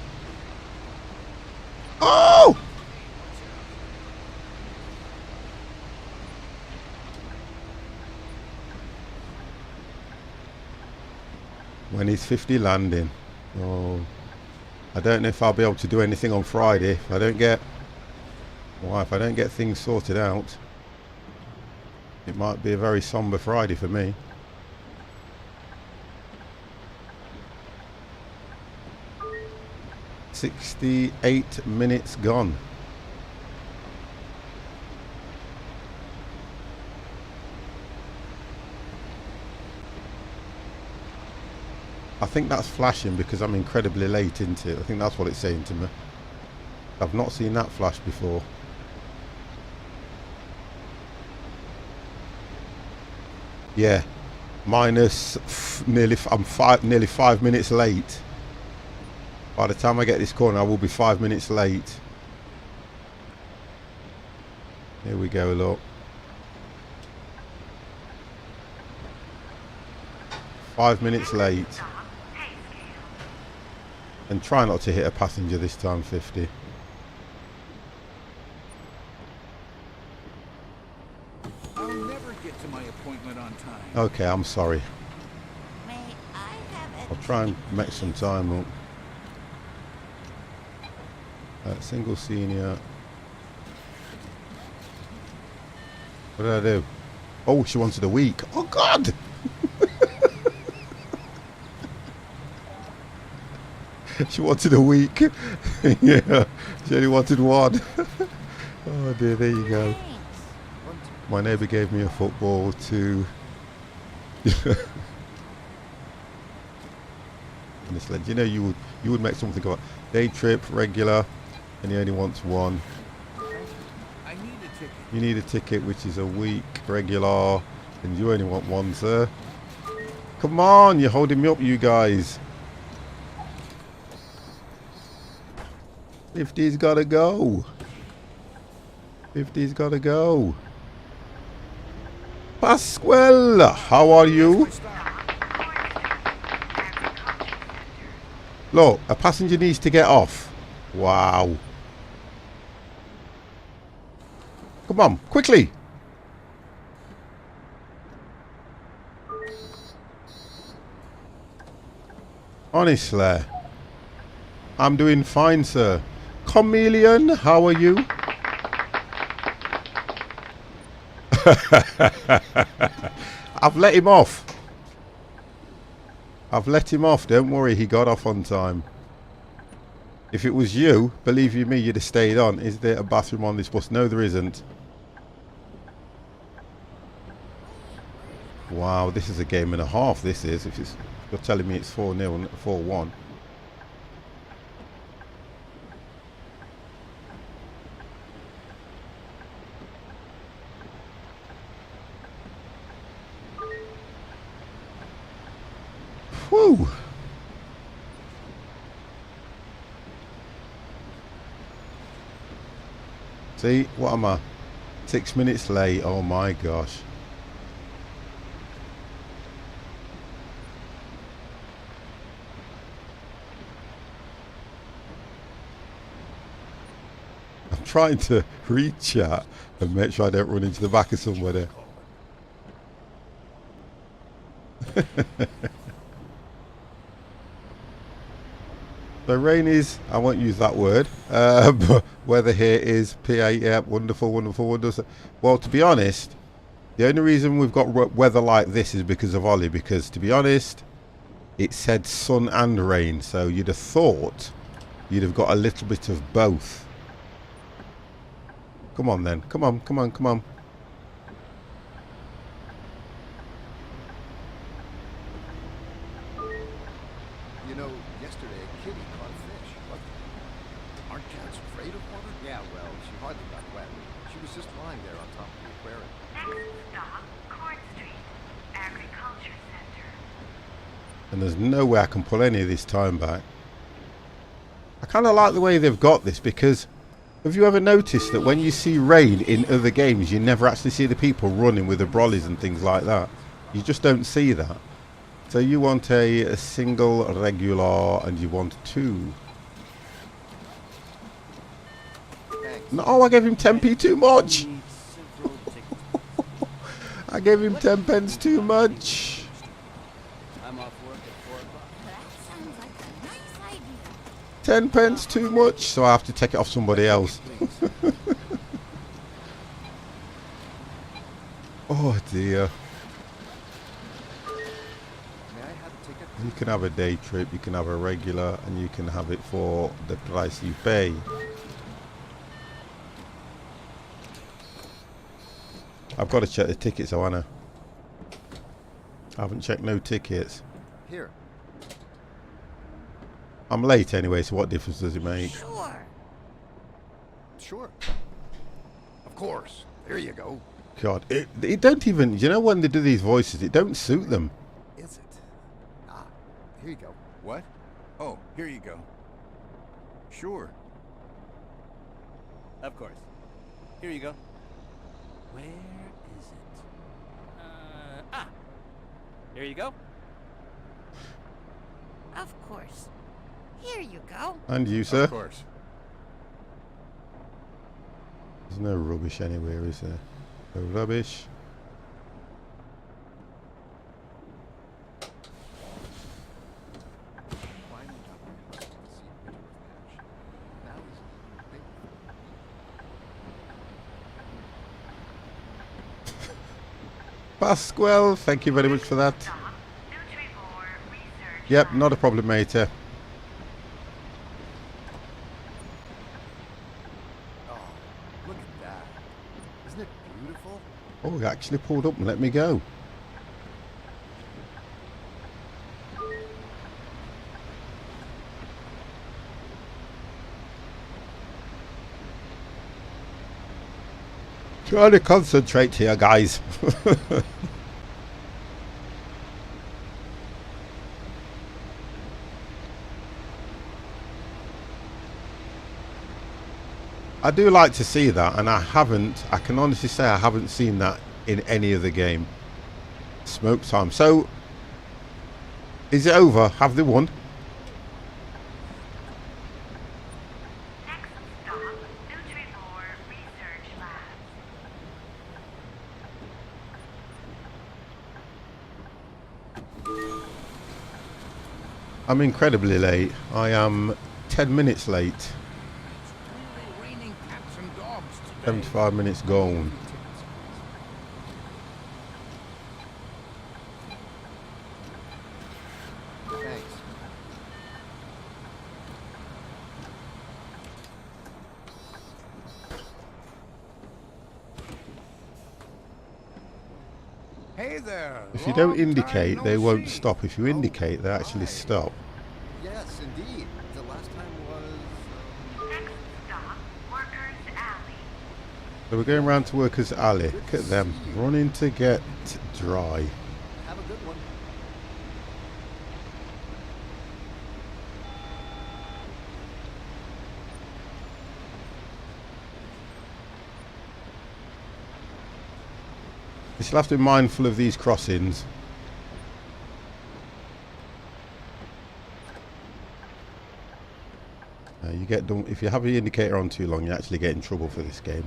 Oh! When he's 50 landing. Oh. I don't know if I'll be able to do anything on Friday if I don't get things sorted out. It might be a very somber Friday for me. "68 minutes gone." I think that's flashing because I'm incredibly late into it. I think that's what it's saying to me. I've not seen that flash before. Yeah, nearly 5 minutes late. By the time I get this corner, I will be 5 minutes late. Here we go, look. 5 minutes late. And try not to hit a passenger this time, 50. I'll never get to my appointment on time. Okay, I'm sorry. May I have it? I'll try and make some time up. Single senior. What did I do? Oh, she wanted a week. Oh, God! She wanted a week. Yeah, she only wanted one. Oh dear, there you go. My neighbour gave me a football to... Honestly, you know, you would make something about day trip, regular, and he only wants one. I need a ticket. You need a ticket, which is a week, regular, and you only want one, sir. Come on, you're holding me up, you guys. 50's gotta go. 50's gotta go. Pasquale, how are you? Look, a passenger needs to get off. Wow. Come on, quickly. Honestly. I'm doing fine, sir. Chameleon, how are you? I've let him off. I've let him off. Don't worry, he got off on time. If it was you, believe you me, you'd have stayed on. Is there a bathroom on this bus? No, there isn't. Wow, this is a game and a half, this is. If you're telling me it's 4-0 and 4-1. Whew. See, what am I? 6 minutes late. Oh my gosh. I'm trying to read chat and make sure I don't run into the back of somebody. The rain is, I won't use that word, but weather here is PA, yeah, wonderful, wonderful, wonderful. Well, to be honest, the only reason we've got weather like this is because of Ollie, because to be honest, it said sun and rain, so you'd have thought you'd have got a little bit of both. Come on then, come on, come on, come on. You know, yesterday a kitty caught a fish. What? Aren't cats afraid of water? Yeah, well, she hardly got wet. She was just lying there on top of the aquarium. Next stop, Court Street, Agriculture Center. And there's no way I can pull any of this time back. I kind of like the way they've got this, because have you ever noticed that when you see rain in other games, you never actually see the people running with the brollies and things like that? You just don't see that. So you want a single regular and you want 2. No, I gave him 10p too much. I gave him 10 pence too much. I'm off work at 4 o'clock. That sounds like a nice idea. 10 pence too much, so I have to take it off somebody else. Oh dear. May I have a ticket? You can have a day trip, you can have a regular, and you can have it for the price you pay. I've got to check the tickets, Anna. I haven't checked no tickets. Here. I'm late anyway, so what difference does it make? Sure. Sure. Of course. There you go. God, it don't even, you know when they do these voices, it don't suit them. Is it? Ah, here you go. What? Oh, here you go. Sure. Of course. Here you go. Where is it? Here you go. Of course. Here you go. And you, sir? Of course. There's no rubbish anywhere, is there? No rubbish. Climbing up the house to see a picture of Ash. Now he's big. Pasquale, thank you very much for that. Stop, Nutrivore Research Yep, Lab. not a problem, mate. Oh, look at that. Isn't it beautiful? Oh, he actually pulled up and let me go. Trying to concentrate here, guys. I do like to see that, and I can honestly say I haven't seen that in any other game. Smoke time. So, is it over? Have they won? I'm incredibly late. I am 10 minutes late. It's only raining cats and dogs today. 75 minutes gone. Thanks. Hey there. If you don't long indicate, time they no won't see. stop. If you indicate, they actually stop. Yes, indeed. The last time was... Next stop, Workers Alley. So we're going round to Workers Alley. Look at them, running to get dry. Have a good one. You still have to be mindful of these crossings. You get done if you have the indicator on too long. You actually get in trouble for this game.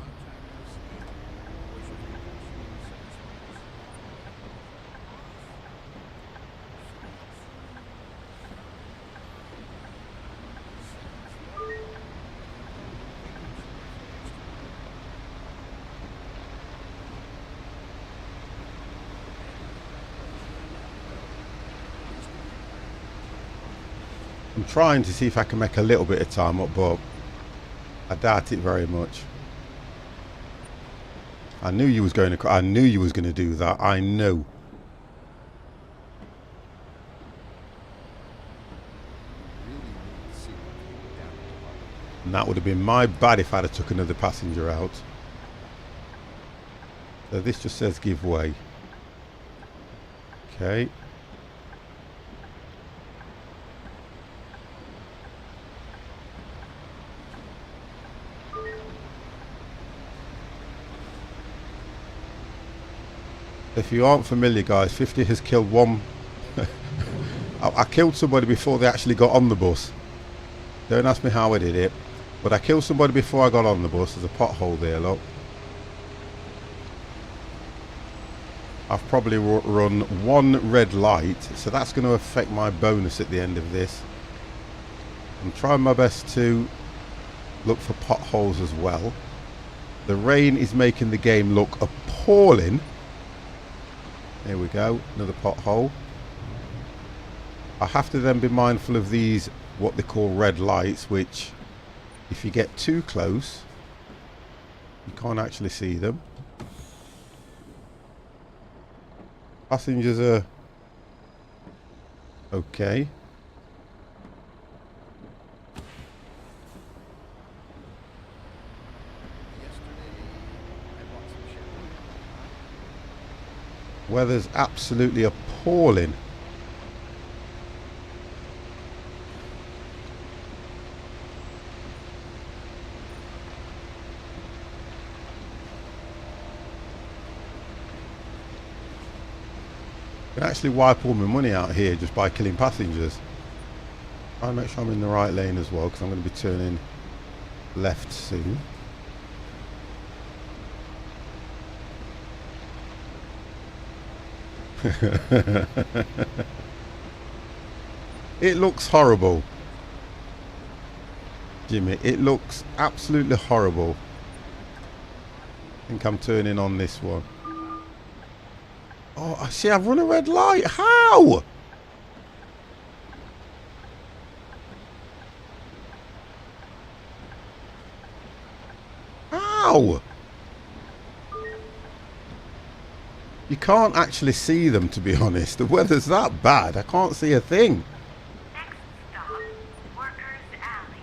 I'm trying to see if I can make a little bit of time up, but I doubt it very much. I knew you was going to. I knew you was going to do that. I know. And that would have been my bad if I'd have took another passenger out. So this just says give way. Okay. If you aren't familiar, guys, 50 has killed one. I killed somebody before they actually got on the bus. Don't ask me how I did it, but I killed somebody before I got on the bus. There's a pothole there, look. I've probably run one red light, so that's going to affect my bonus at the end of this. I'm trying my best to look for potholes as well. The rain is making the game look appalling. There we go, another pothole. I have to then be mindful of these, what they call red lights, which if you get too close, you can't actually see them. Passengers are okay. Weather's absolutely appalling. I can actually wipe all my money out here just by killing passengers. Try and make sure I'm in the right lane as well, because I'm going to be turning left soon. It looks horrible, Jimmy. It looks absolutely horrible. I think I'm turning on this one. Oh, I see, I've run a red light. How? How? You can't actually see them, to be honest. The weather's that bad. I can't see a thing. Next stop, Workers Alley.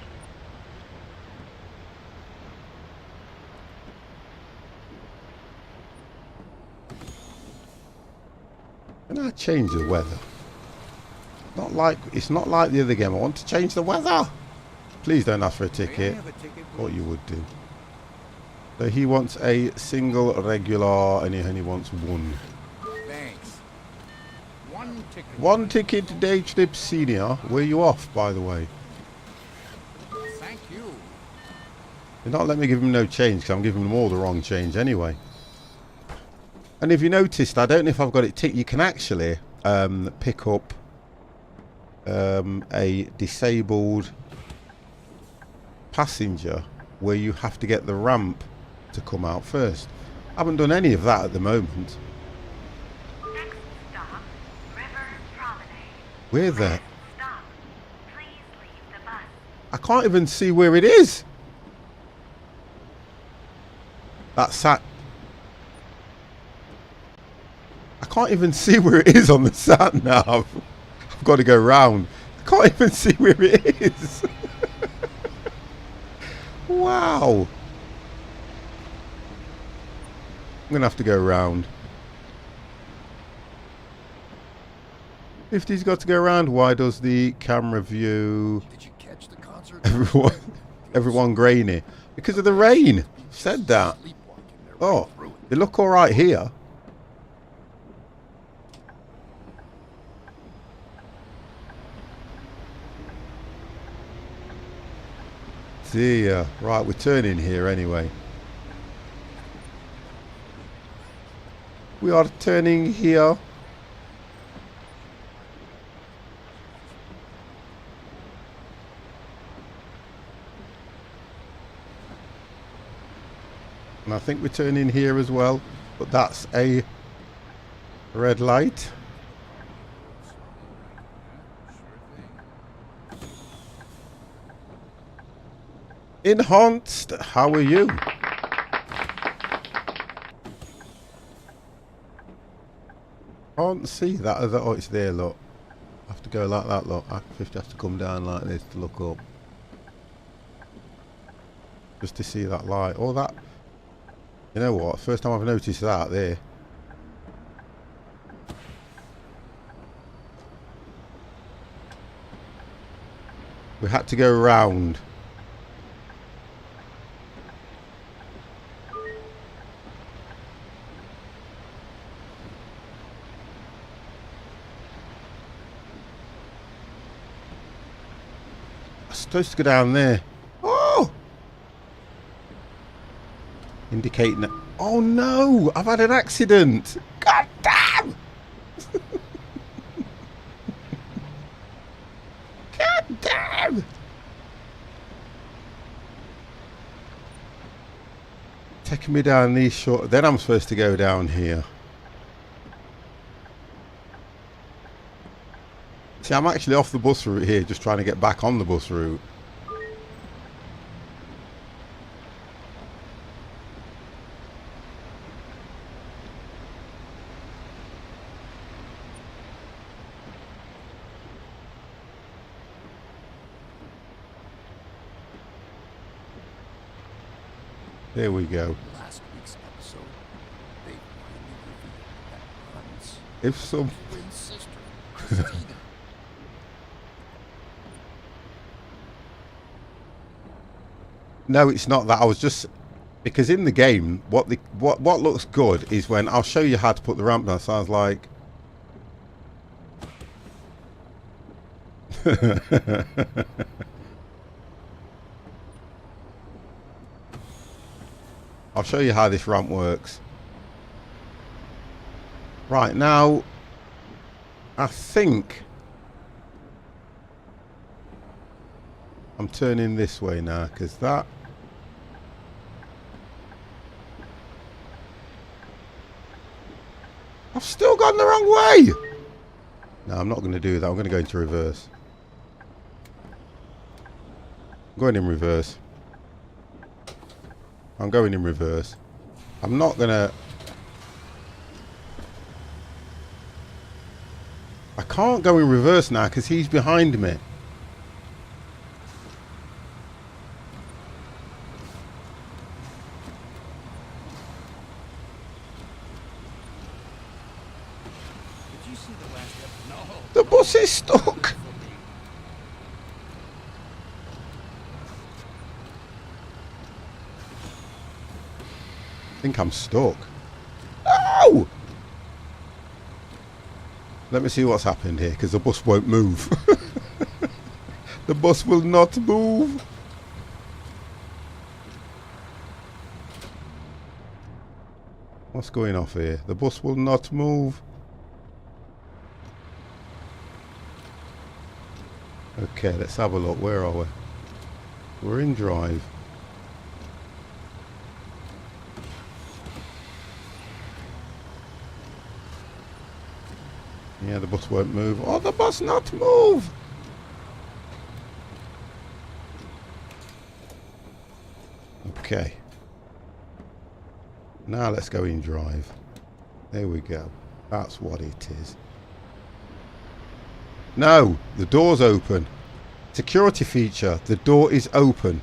Can I change the weather? It's not like the other game. I want to change the weather. Please don't ask for a ticket. What you would do. So he wants a single regular, and he only wants one. Thanks. One ticket. One ticket day trip senior. Where are you off, by the way? Thank you. They're not letting me give him no change because I'm giving them all the wrong change anyway. And if you noticed, I don't know if I've got it ticked. You can actually pick up a disabled passenger where you have to get the ramp to come out first. I haven't done any of that at the moment. Next stop, River Promenade. Where the... Last stop. Please leave the bus. I can't even see where it is. That sat... I can't even see where it is on the sat nav. I've got to go round. I can't even see where it is. Wow. I'm going to have to go round. 50's got to go round. Why does the camera view Did you catch the concert? everyone grainy? Because of the rain. Said that. Sleepwalking their way Oh, through it. they look all right here. See ya. Right, we're turning here anyway. We are turning here. And I think we're turning here as well, but that's a red light. Enhanced, how are you? Can't see that other. Oh, it's there, look. I have to go like that, look. 50 has to come down like this to look up. Just to see that light. Oh, that. You know what? First time I've noticed that there. We had to go round. I'm supposed to go down there. Oh! Indicating that. Oh no! I've had an accident! God damn! God damn! Taking me down these short. Then I'm supposed to go down here. See, I'm actually off the bus route here, just trying to get back on the bus route. There we go. Last week's episode, they finally revealed that Han's If some... twin sister, Christina, No, it's not that. I was just... Because in the game, what looks good is when... I'll show you how to put the ramp down. Sounds like... I'll show you how this ramp works. Right, now... I think... I'm turning this way now, because that... I've still gone the wrong way! No, I'm not going to do that. I'm going to go into reverse. I'm going in reverse. I'm going in reverse. I'm not going to... I can't go in reverse now because he's behind me. Did you see the last episode? No. The bus is stuck. I think I'm stuck. No! Let me see what's happened here, because the bus won't move. The bus will not move. What's going off here? The bus will not move. Okay, let's have a look. Where are we? We're in drive. Yeah, the bus won't move. Oh, the bus not move! Okay. Now let's go in drive. There we go. That's what it is. No! The door's open. Security feature. The door is open.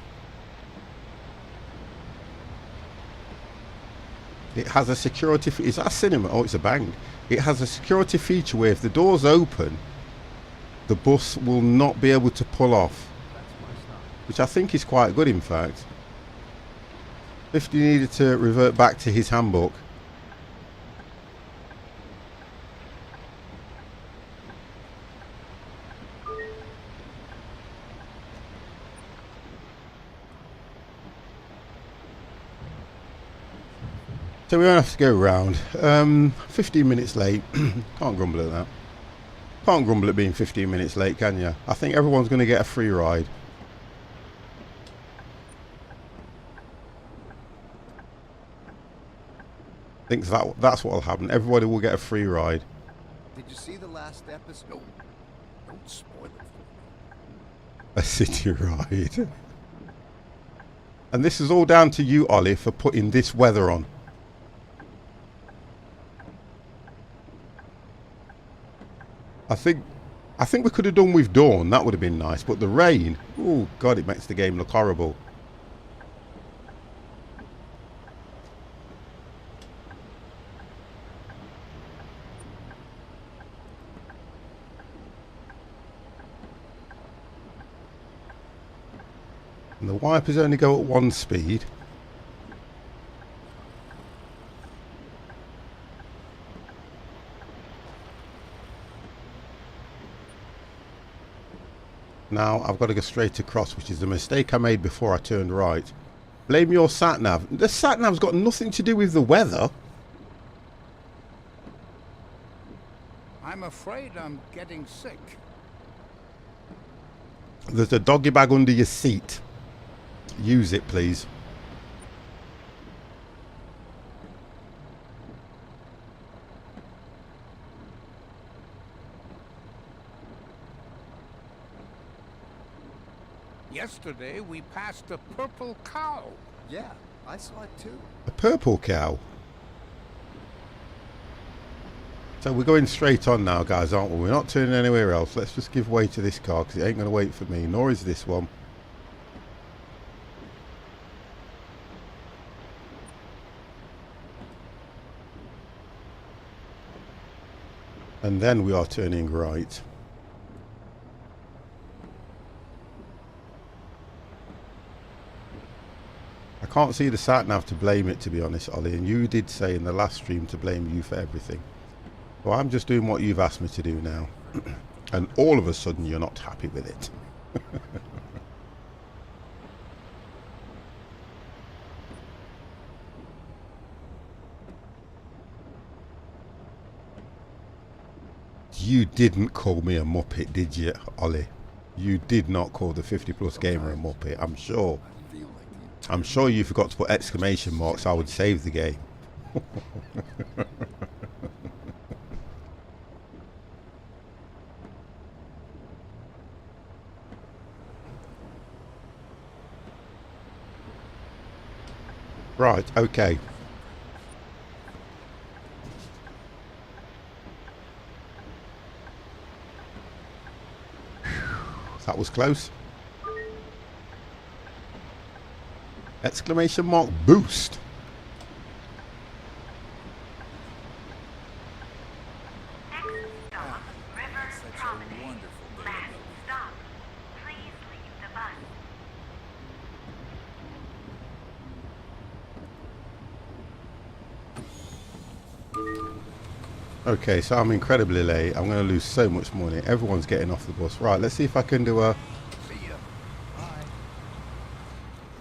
It has a security... Is that a cinema? Oh, it's a bank. It has a security feature where if the door's open, the bus will not be able to pull off. Which I think is quite good, in fact. 50 needed to revert back to his handbook. So we won't have to go round. 15 minutes late. Can't grumble at that. Can't grumble at being 15 minutes late, can you? I think everyone's going to get a free ride. I think that's what will happen. Everybody will get a free ride. Did you see the last episode? No. Don't spoil it for me. A city ride. And this is all down to you, Ollie, for putting this weather on. I think we could have done with dawn. That would have been nice. But the rain, oh God, it makes the game look horrible. And the wipers only go at 1 speed. Now I've got to go straight across, which is the mistake I made before I turned right. Blame your sat-nav. The sat-nav's got nothing to do with the weather. I'm afraid I'm getting sick. There's a doggy bag under your seat. Use it, please. Yesterday we passed a purple cow. Yeah, I saw it too. A purple cow. So we're going straight on now, guys, aren't we? We're not turning anywhere else. Let's just give way to this car because it ain't going to wait for me, nor is this one. And then we are turning right. I can't see the sat-nav to blame it, to be honest, Ollie. And you did say in the last stream to blame you for everything. Well, I'm just doing what you've asked me to do now. And all of a sudden you're not happy with it. You didn't call me a muppet, did you, Ollie? You did not call the 50 plus gamer a muppet, I'm sure. I'm sure you forgot to put exclamation marks. I would save the game. Right, okay. That was close. Exclamation mark boost. Next stop, River Such a Promenade. wonderful day. Last stop. Please leave the bus. Okay, so I'm incredibly late. I'm going to lose so much money. Everyone's getting off the bus. Right, let's see if I can do a... See ya. Bye.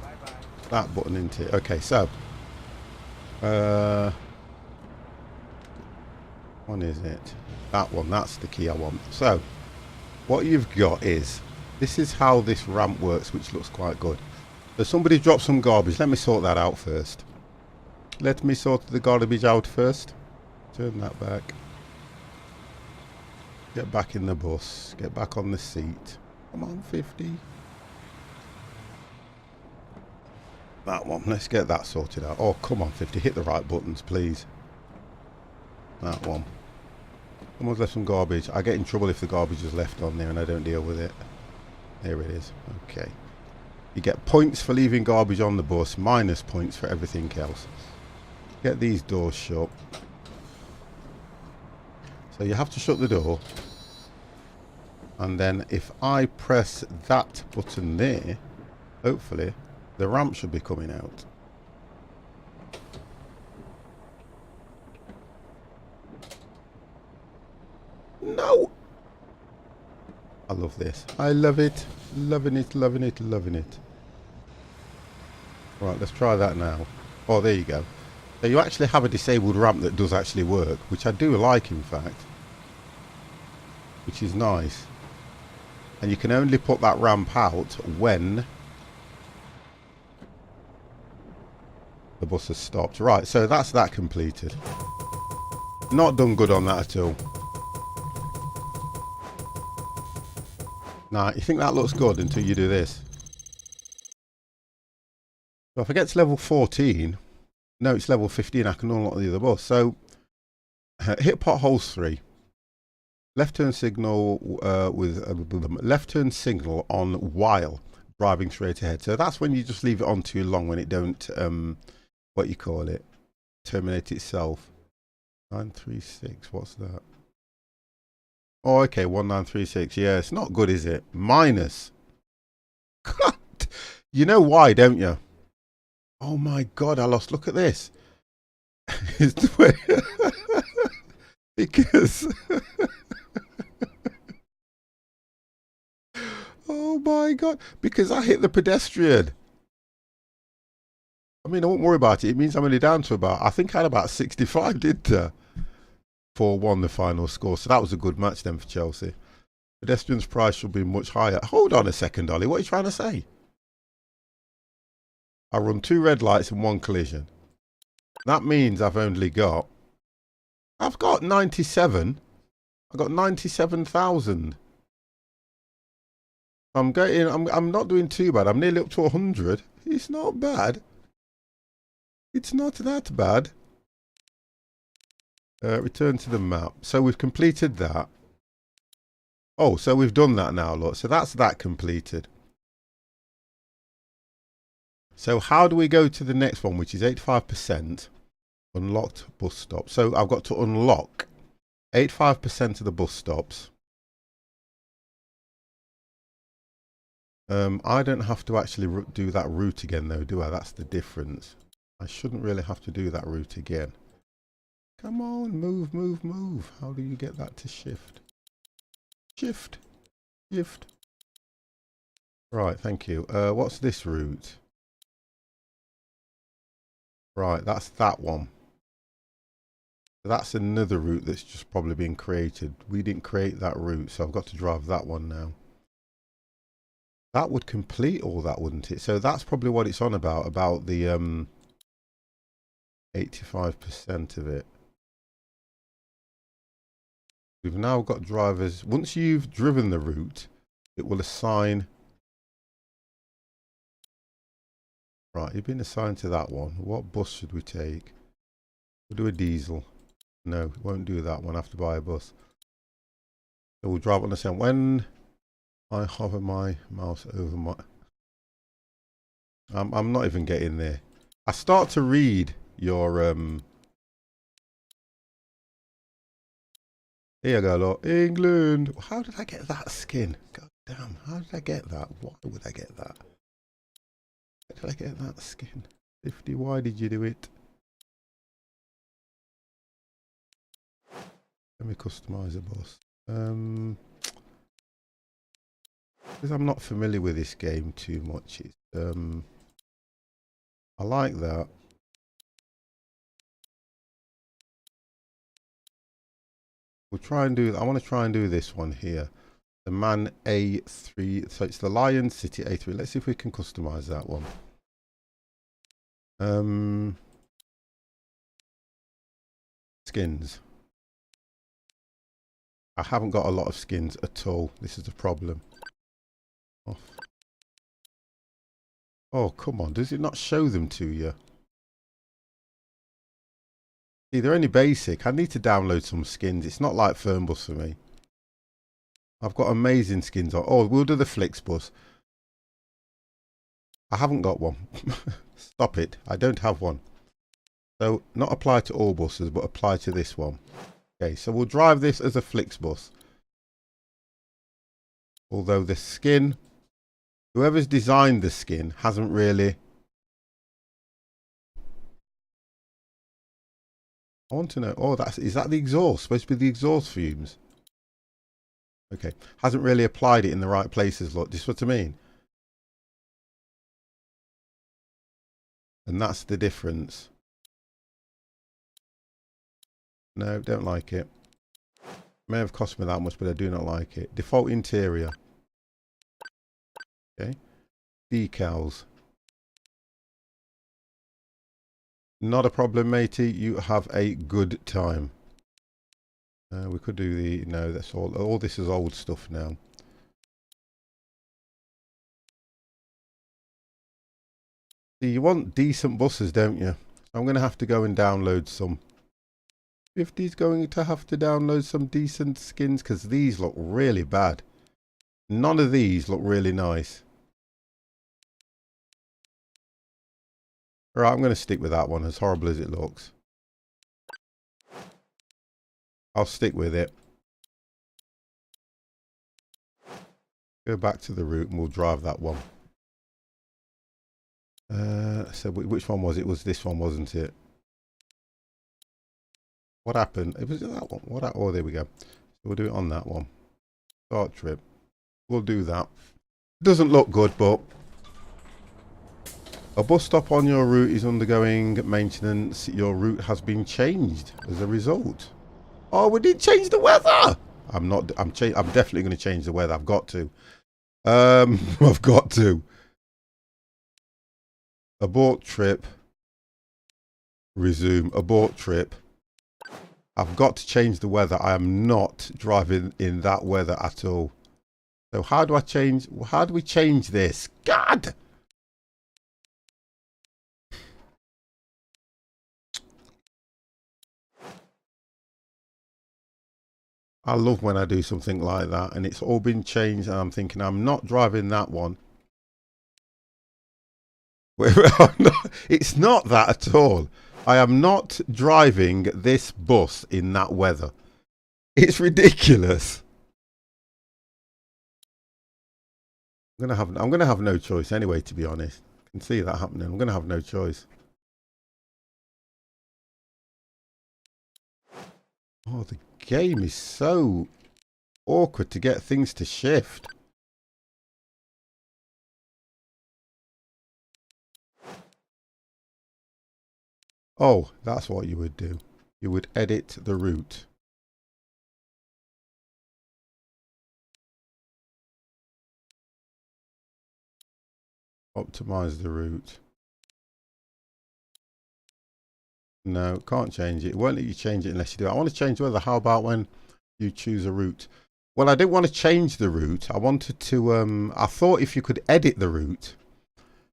Bye-bye. that button into it. Okay, so... one is it? That one, that's the key I want. So, what you've got is This is how this ramp works, which looks quite good. So somebody dropped some garbage. Let me sort that out first. Let me sort the garbage out first. Turn that back. Get back in the bus. Get back on the seat. Come on, 50. That one. Let's get that sorted out. Oh, come on, 50. Hit the right buttons, please. That one. Someone's left some garbage. I get in trouble if the garbage is left on there and I don't deal with it. There it is. Okay. You get points for leaving garbage on the bus, minus points for everything else. Get these doors shut. So you have to shut the door. And then if I press that button there, hopefully the ramp should be coming out. No! I love this. I love it. Loving it, loving it, loving it. Right, let's try that now. Oh, there you go. So you actually have a disabled ramp that does actually work, which I do like, in fact. Which is nice. And you can only put that ramp out when the bus has stopped. Right, so that's that completed. Not done good on that at all. Nah, you think that looks good until you do this. So if I get to level 14, no, it's level 15, I can unlock the other bus. So, hit potholes 3. Left turn signal left turn signal on while driving straight ahead. So that's when you just leave it on too long, when it don't, what you call it, terminate itself. 936, what's that? Oh, okay, 1936. Yeah, it's not good, is it? Minus. God, you know why, don't you? Oh my God, I lost. Look at this. Because oh my God, because I hit the pedestrian. I mean, I won't worry about it. It means I'm only down to about, I think I had about 65, didn't I? 4-1 the final score. So that was a good match then for Chelsea. Pedestrian's price should be much higher. Hold on a second, Ollie. What are you trying to say? I run 2 red lights and 1 collision. That means I've got 97. I've got 97,000. I'm not doing too bad. I'm nearly up to 100. It's not bad. It's not that bad. Return to the map. So we've completed that. Oh, so we've done that now, look. So that's that completed. So how do we go to the next one, which is 85% unlocked bus stop? So I've got to unlock 85% of the bus stops. I don't have to actually do that route again though, do I? That's the difference. I shouldn't really have to do that route again. Come on, move, move, move. How do you get that to shift? Shift. Shift. Right, thank you. What's this route? Right, that's that one. That's another route that's just probably been created. We didn't create that route, so I've got to drive that one now. That would complete all that, wouldn't it? So that's probably what it's on about the 85% of it. We've now got drivers. Once you've driven the route, it will assign. Right, you've been assigned to that one. What bus should we take? We'll do a diesel. No, we won't do that one. I have to buy a bus. So we'll drive on the same. When I hover my mouse over my... I'm not even getting there. I start to read your... Here you go, look. England. How did I get that skin? God damn. How did I get that? Why would I get that? How did I get that skin? 50, why did you do it? Let me customize a bus. Because I'm not familiar with this game too much. It's, I like that. We'll try and do. I want to try and do this one here. The man A3. So it's the Lion City A3. Let's see if we can customize that one. Skins. I haven't got a lot of skins at all. This is the problem. Off. Oh, come on. Does it not show them to you? See, they're only basic. I need to download some skins. It's not like Fernbus for me. I've got amazing skins on. Oh, we'll do the Flixbus. I haven't got one. Stop it. I don't have one. So, not apply to all buses, but apply to this one. Okay, so we'll drive this as a Flixbus. Although the skin, whoever's designed the skin hasn't really... I want to know. Oh, is that the exhaust? Supposed to be the exhaust fumes? Okay. Hasn't really applied it in the right places. Look, this is what I mean. And that's the difference. No, don't like it. May have cost me that much, but I do not like it. Default interior. Okay. Decals. Not a problem, matey. You have a good time. We could do the... No, that's all. All this is old stuff now. See, you want decent buses, don't you? I'm going to have to go and download some. 50's going to have to download some decent skins because these look really bad. None of these look really nice. Right, I'm going to stick with that one, as horrible as it looks. I'll stick with it. Go back to the route and we'll drive that one. So which one was it? It was this one, wasn't it? What happened? It was that one. Oh, there we go. So we'll do it on that one. Start trip. We'll do that. Doesn't look good, but a bus stop on your route is undergoing maintenance. Your route has been changed as a result. Oh, we did change the weather. I'm definitely going to change the weather. I've got to. I've got to. Abort trip. Resume. Abort trip. I've got to change the weather. I am not driving in that weather at all. So how do I change? How do we change this? God! I love when I do something like that and it's all been changed and I'm thinking I'm not driving that one. It's not that at all. I am not driving this bus in that weather. It's ridiculous. I'm gonna have no choice anyway, to be honest. I can see that happening. I'm gonna have no choice. Oh, the game is so awkward to get things to shift. Oh, that's what you would do. You would edit the route. Optimize the route. No, can't change it. It won't let you change it unless you do. I want to change the weather. How about when you choose a route? Well, I didn't want to change the route. I wanted to, I thought if you could edit the route,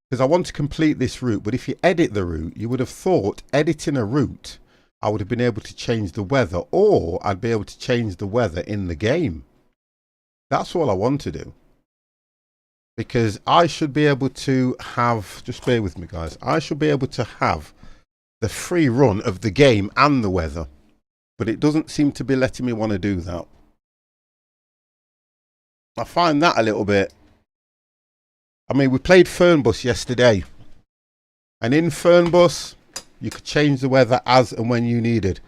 because I want to complete this route, but if you edit the route, you would have thought editing a route, I would have been able to change the weather, or I'd be able to change the weather in the game. That's all I want to do. Because I should be able to have, just bear with me guys, I should be able to have the free run of the game and the weather. But it doesn't seem to be letting me want to do that. I find that a little bit. I mean, we played Fernbus yesterday. And in Fernbus, you could change the weather as and when you needed.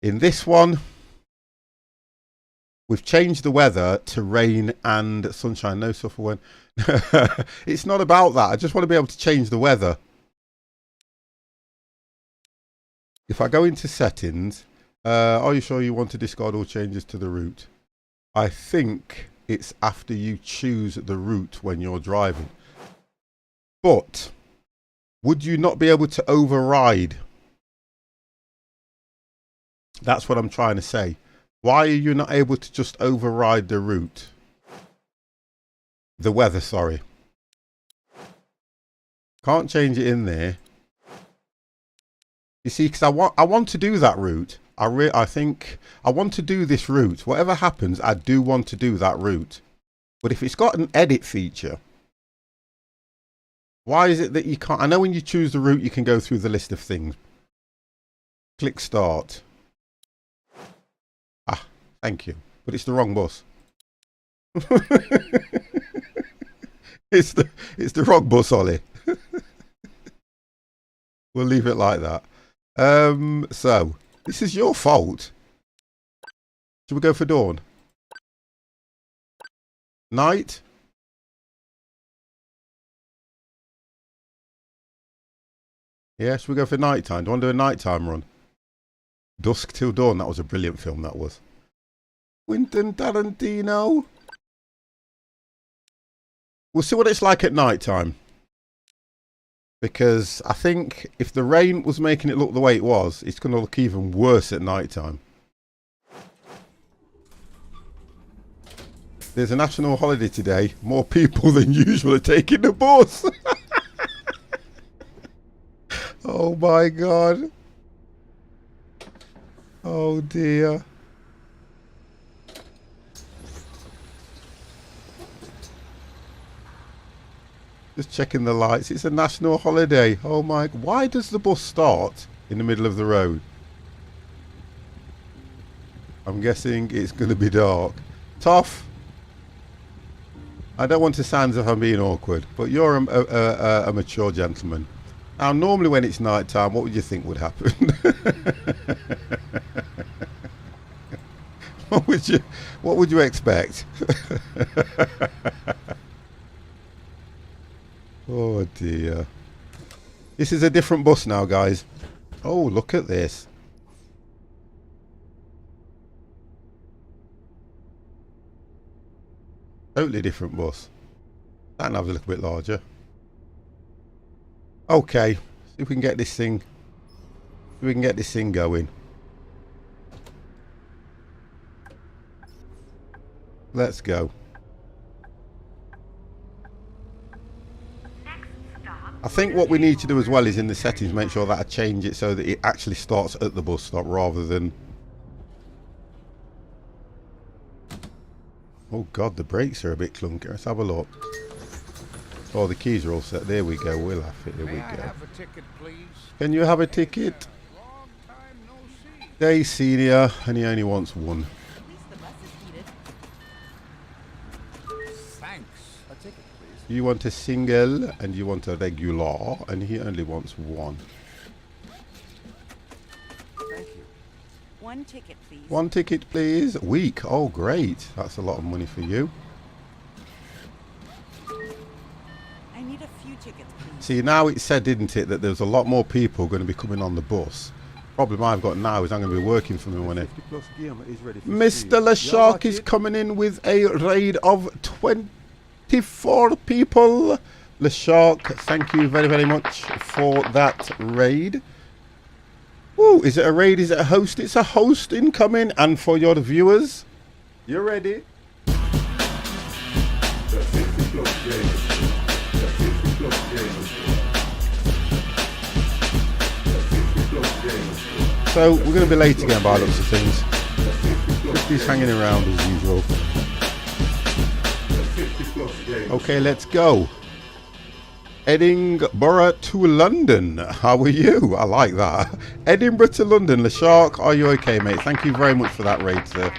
In this one, we've changed the weather to rain and sunshine. No suffer when. It's not about that. I just want to be able to change the weather. If I go into settings, are you sure you want to discard all changes to the route? I think it's after you choose the route when you're driving. But would you not be able to override? That's what I'm trying to say. Why are you not able to just override the route? The weather, sorry. Can't change it in there. You see, because I want to do that route. I think I want to do this route. Whatever happens, I do want to do that route. But if it's got an edit feature, why is it that you can't? I know when you choose the route, you can go through the list of things. Click start. Ah, thank you. But it's the wrong bus. It's the wrong bus, Ollie. We'll leave it like that. So this is your fault. Should we go for dawn? Night? Yeah, should we go for nighttime? Do you want to do a nighttime run? Dusk Till Dawn. That was a brilliant film, that was. Quentin Tarantino. We'll see what it's like at nighttime. Because I think if the rain was making it look the way it was, it's going to look even worse at nighttime. There's a national holiday today. More people than usual are taking the bus. Oh my God. Oh dear. Just checking the lights. It's a national holiday. Oh my. Why does the bus start in the middle of the road? I'm guessing it's going to be dark. Toff. I don't want to sound as if I'm being awkward, but you're a mature gentleman. Now, normally when it's night time, what would you think would happen? What would you expect? Oh dear. This is a different bus now, guys. Oh, look at this. Totally different bus. That nav's a little bit larger. Okay, see if we can get this thing. See if we can get this thing going. Let's go. I think what we need to do as well is in the settings make sure that I change it so that it actually starts at the bus stop rather than... Oh God, the brakes are a bit clunky. Let's have a look. Oh, the keys are all set. There we go. We'll have it. Here we go. Have a ticket, please? Can you have a ticket? Long time no see. Day senior, and he only wants one. At least the bus is heated. Thanks. A ticket, please. You want a single, and you want a regular, and he only wants one. Thank you. One ticket, please. One ticket, please. A week. Oh, great. That's a lot of money for you. I need a few tickets, please. See, now it said, didn't it, that there's a lot more people going to be coming on the bus. Problem I've got now is I'm going to be working for me when it... 50+ game is ready for Mr. stream. LeShark Yeah, is coming in with a raid of 24 people. LeShark, thank you very, very much for that raid. Woo, is it a raid? Is it a host? It's a host incoming. And for your viewers, you ready? So we're going to be late again by the looks of things. He's hanging around as usual. Okay, let's go. Edinburgh to London. How are you? I like that. Edinburgh to London. LeShark, are you okay, mate? Thank you very much for that raid, sir.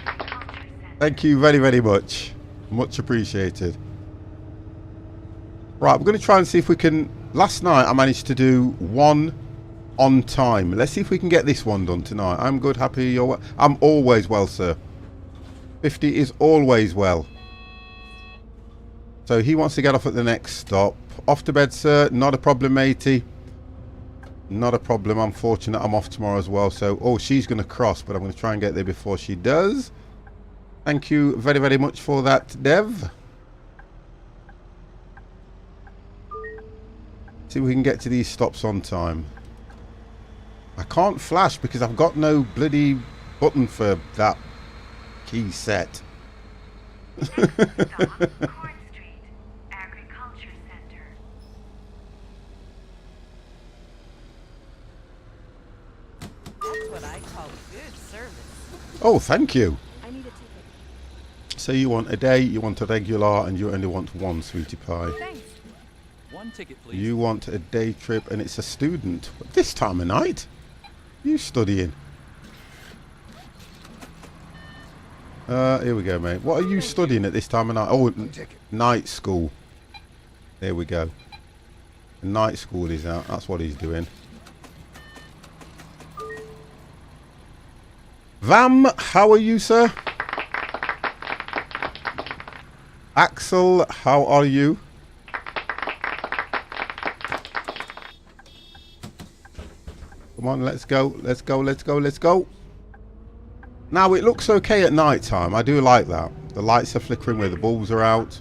Thank you very, very much. Much appreciated. Right, we're going to try and see if we can... Last night I managed to do one on time. Let's see if we can get this one done tonight. I'm good, happy, you're well. I'm always well, sir. 50 is always well. So he wants to get off at the next stop. Off to bed, sir. Not a problem, matey. Not a problem. I'm fortunate I'm off tomorrow as well. So, oh, she's going to cross, but I'm going to try and get there before she does. Thank you very, very much for that, Dev. See if we can get to these stops on time. I can't flash because I've got no bloody button for that key set. Next stop, Court Street, Agriculture Center. That's what I call good service. Oh, thank you. I need a ticket. So you want a day, you want a regular, and you only want one, sweetie pie. Thanks. One ticket, please. You want a day trip, and it's a student. This time of night? You studying? Here we go, mate. What are you studying at this time of night? Oh, night school. There we go. Night school is out. That's what he's doing. Vam, how are you, sir? Axel, how are you? Come on, let's go, let's go, let's go, let's go. Now, it looks okay at night time. I do like that. The lights are flickering where the bulbs are out.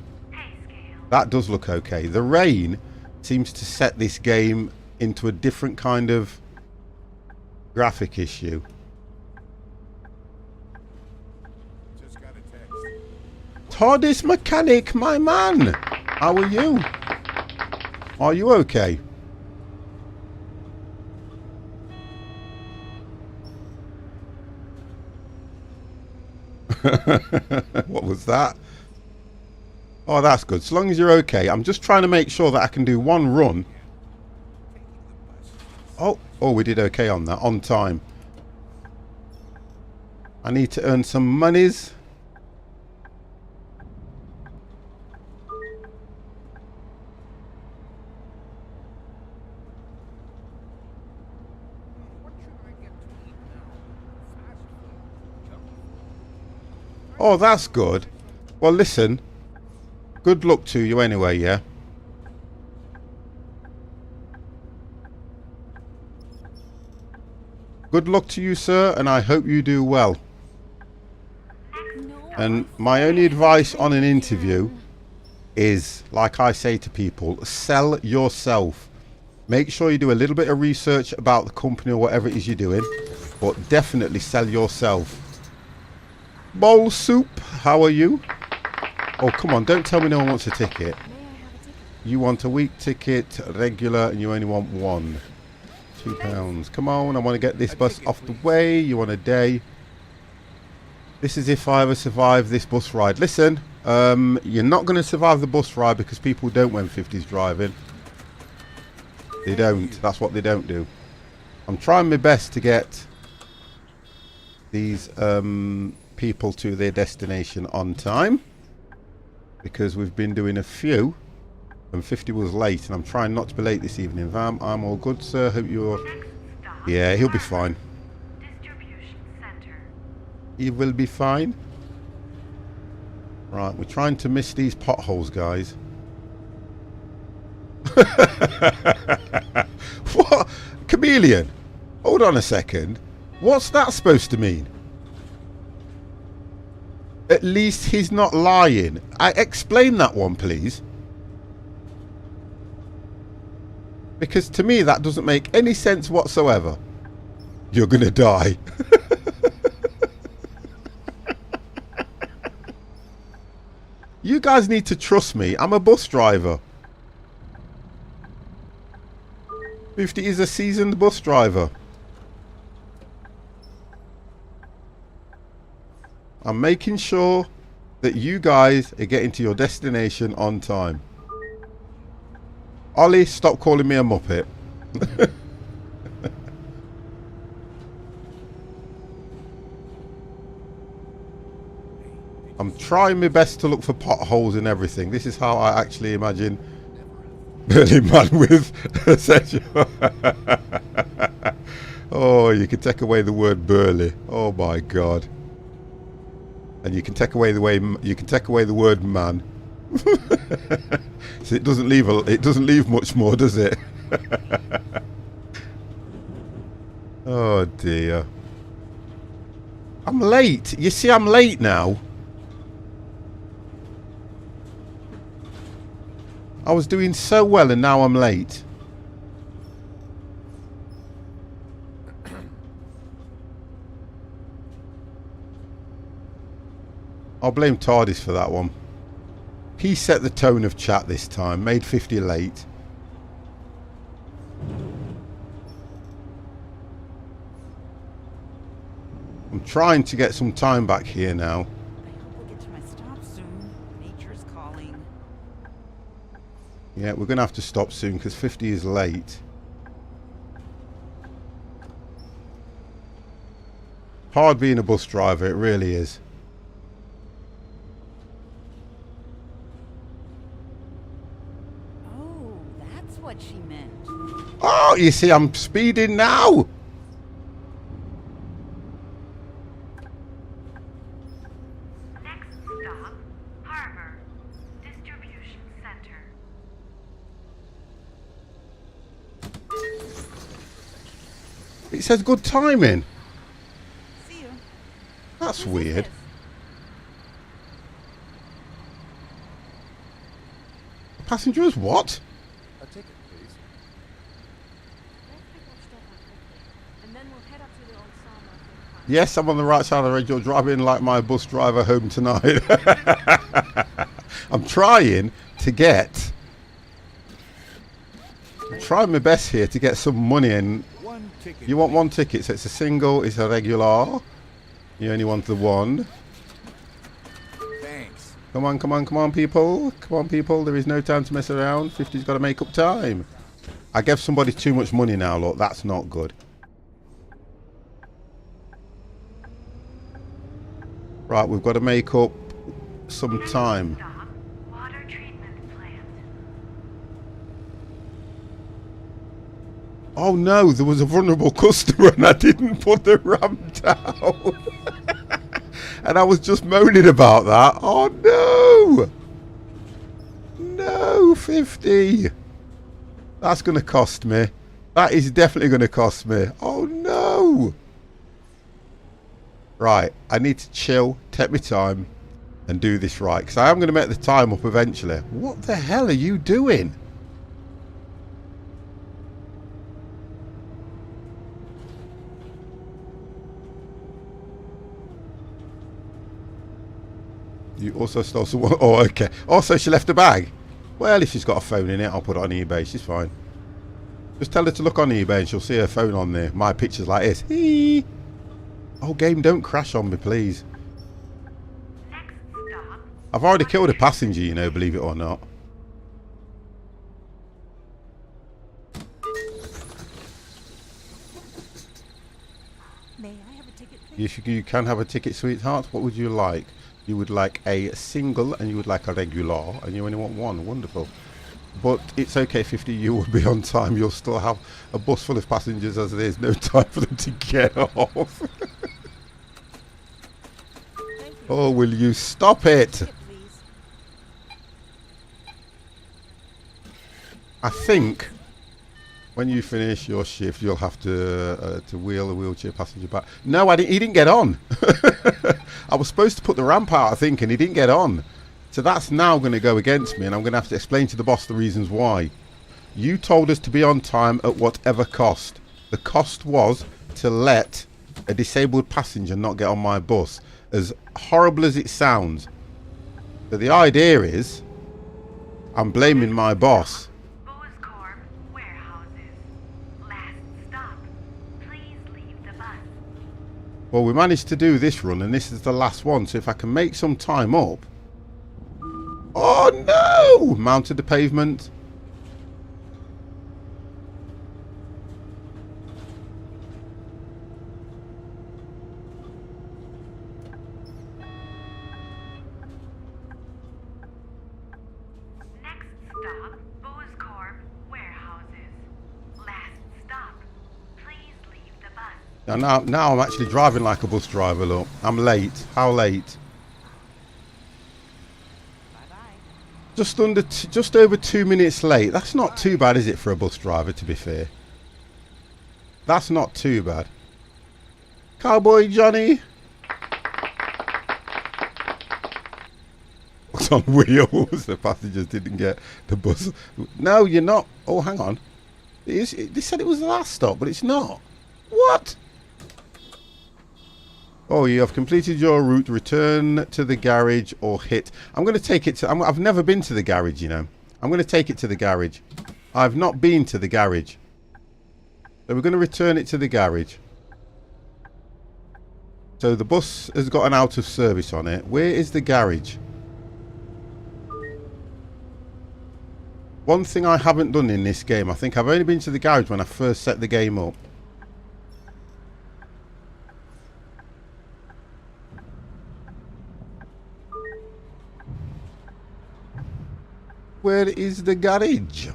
That does look okay. The rain seems to set this game into a different kind of graphic issue. Just got a text. TARDIS mechanic, my man. How are you? Are you okay? What was that? Oh, that's good. As long as you're okay. I'm just trying to make sure that I can do one run. Oh, we did okay on that. On time. I need to earn some monies. Oh, that's good. Well, listen. Good luck to you anyway, yeah? Good luck to you, sir, and I hope you do well. And my only advice on an interview is, like I say to people, sell yourself. Make sure you do a little bit of research about the company or whatever it is you're doing, but definitely sell yourself. Bowl soup, how are you? Oh, come on, don't tell me no one wants a ticket. May I have a ticket? You want a week ticket, regular, and you only want one. £2. Come on, I want to get this bus off the way. You want a day. This is if I ever survive this bus ride. Listen, you're not going to survive the bus ride because people don't when 50's driving. They don't. That's what they don't do. I'm trying my best to get these people to their destination on time, because we've been doing a few and 50 was late, and I'm trying not to be late this evening. Vam, I'm all good, sir. Hope you're... Yeah, he'll be fine. Distribution center. He will be fine. Right, we're trying to miss these potholes, guys. What? Chameleon, hold on a second. What's that supposed to mean? At least he's not lying. Explain that one, please. Because to me, that doesn't make any sense whatsoever. You're going to die. You guys need to trust me. I'm a bus driver. 50 is a seasoned bus driver. I'm making sure that you guys are getting to your destination on time. Ollie, stop calling me a muppet. I'm trying my best to look for potholes and everything. This is how I actually imagine Burly Man with a sexual... Oh, you can take away the word burly. Oh my god. And you can take away the word man. So it doesn't leave much more, does it? Oh dear. I'm late. You see, I'm late now. I was doing so well and now I'm late. I'll blame TARDIS for that one. He set the tone of chat this time, made 50 late. I'm trying to get some time back here now. I hope we'll get to my stop soon. Nature's calling. Yeah, we're going to have to stop soon because 50 is late. Hard being a bus driver, it really is. Oh, that's what she meant. Oh, you see, I'm speeding now. Next stop, Harbor. Distribution Center. It says good timing. See you. That's Whose is weird. this? Passengers, what? A ticket, please. Let's pick up Stefan quickly, and then we'll head up to the old sawmill for the car. Yes, I'm on the right side of the road. You're driving like my bus driver home tonight. I'm trying to get... I'm trying my best here to get some money in. One ticket. You want one ticket, so it's a single, it's a regular. You only want the one. Thanks. Come on, come on, come on, people. Come on, people. There is no time to mess around. 50's got to make up time. I gave somebody too much money now, look. That's not good. Right, we've got to make up some time. Stop, water treatment plant. Oh no, there was a vulnerable customer and I didn't put the ramp down. And I was just moaning about that. Oh no! No, 50. That's going to cost me. That is definitely going to cost me. Oh no! Right, I need to chill, take my time and do this right. Because I am going to make the time up eventually. What the hell are you doing? You also stole some... Oh, okay. Also, she left a bag. Well, if she's got a phone in it, I'll put it on eBay. She's fine. Just tell her to look on eBay and she'll see her phone on there. My picture's like this. Hee. Oh, game, don't crash on me, please. Next stop, I've already killed a passenger, you know, believe it or not. May I have a ticket, please? You can have a ticket, sweetheart. What would you like? You would like a single and you would like a regular and you only want one. Wonderful. But it's okay, 50, you will be on time. You'll still have a bus full of passengers as there's no time for them to get off. Thank you. Oh, will you stop it? Ticket, please. I think when you finish your shift, you'll have to wheel a wheelchair passenger back. No, he didn't get on. I was supposed to put the ramp out, I think, and he didn't get on. So that's now going to go against me, and I'm going to have to explain to the boss the reasons why. You told us to be on time at whatever cost. The cost was to let a disabled passenger not get on my bus. As horrible as it sounds. But the idea is, I'm blaming my boss. Bose Corp, warehouses. Last stop, please leave the bus. Well, we managed to do this run, and this is the last one. So if I can make some time up... Oh no! Mounted the pavement. Next stop, Bose Corp, warehouses. Last stop, please leave the bus. Now I'm actually driving like a bus driver, look. I'm late. How late? Bye-bye. Just over 2 minutes late. That's not too bad, is it, for a bus driver, to be fair? That's not too bad. Cowboy Johnny. was on wheels. The passengers didn't get the bus. No, you're not. Oh, hang on. They said it was the last stop, but it's not. What? Oh, you have completed your route. Return to the garage or hit. I'm going to take it to... I've never been to the garage, you know. I'm going to take it to the garage. I've not been to the garage. So we're going to return it to the garage. So the bus has got an out of service on it. Where is the garage? One thing I haven't done in this game, I think I've only been to the garage when I first set the game up. Where is the garage?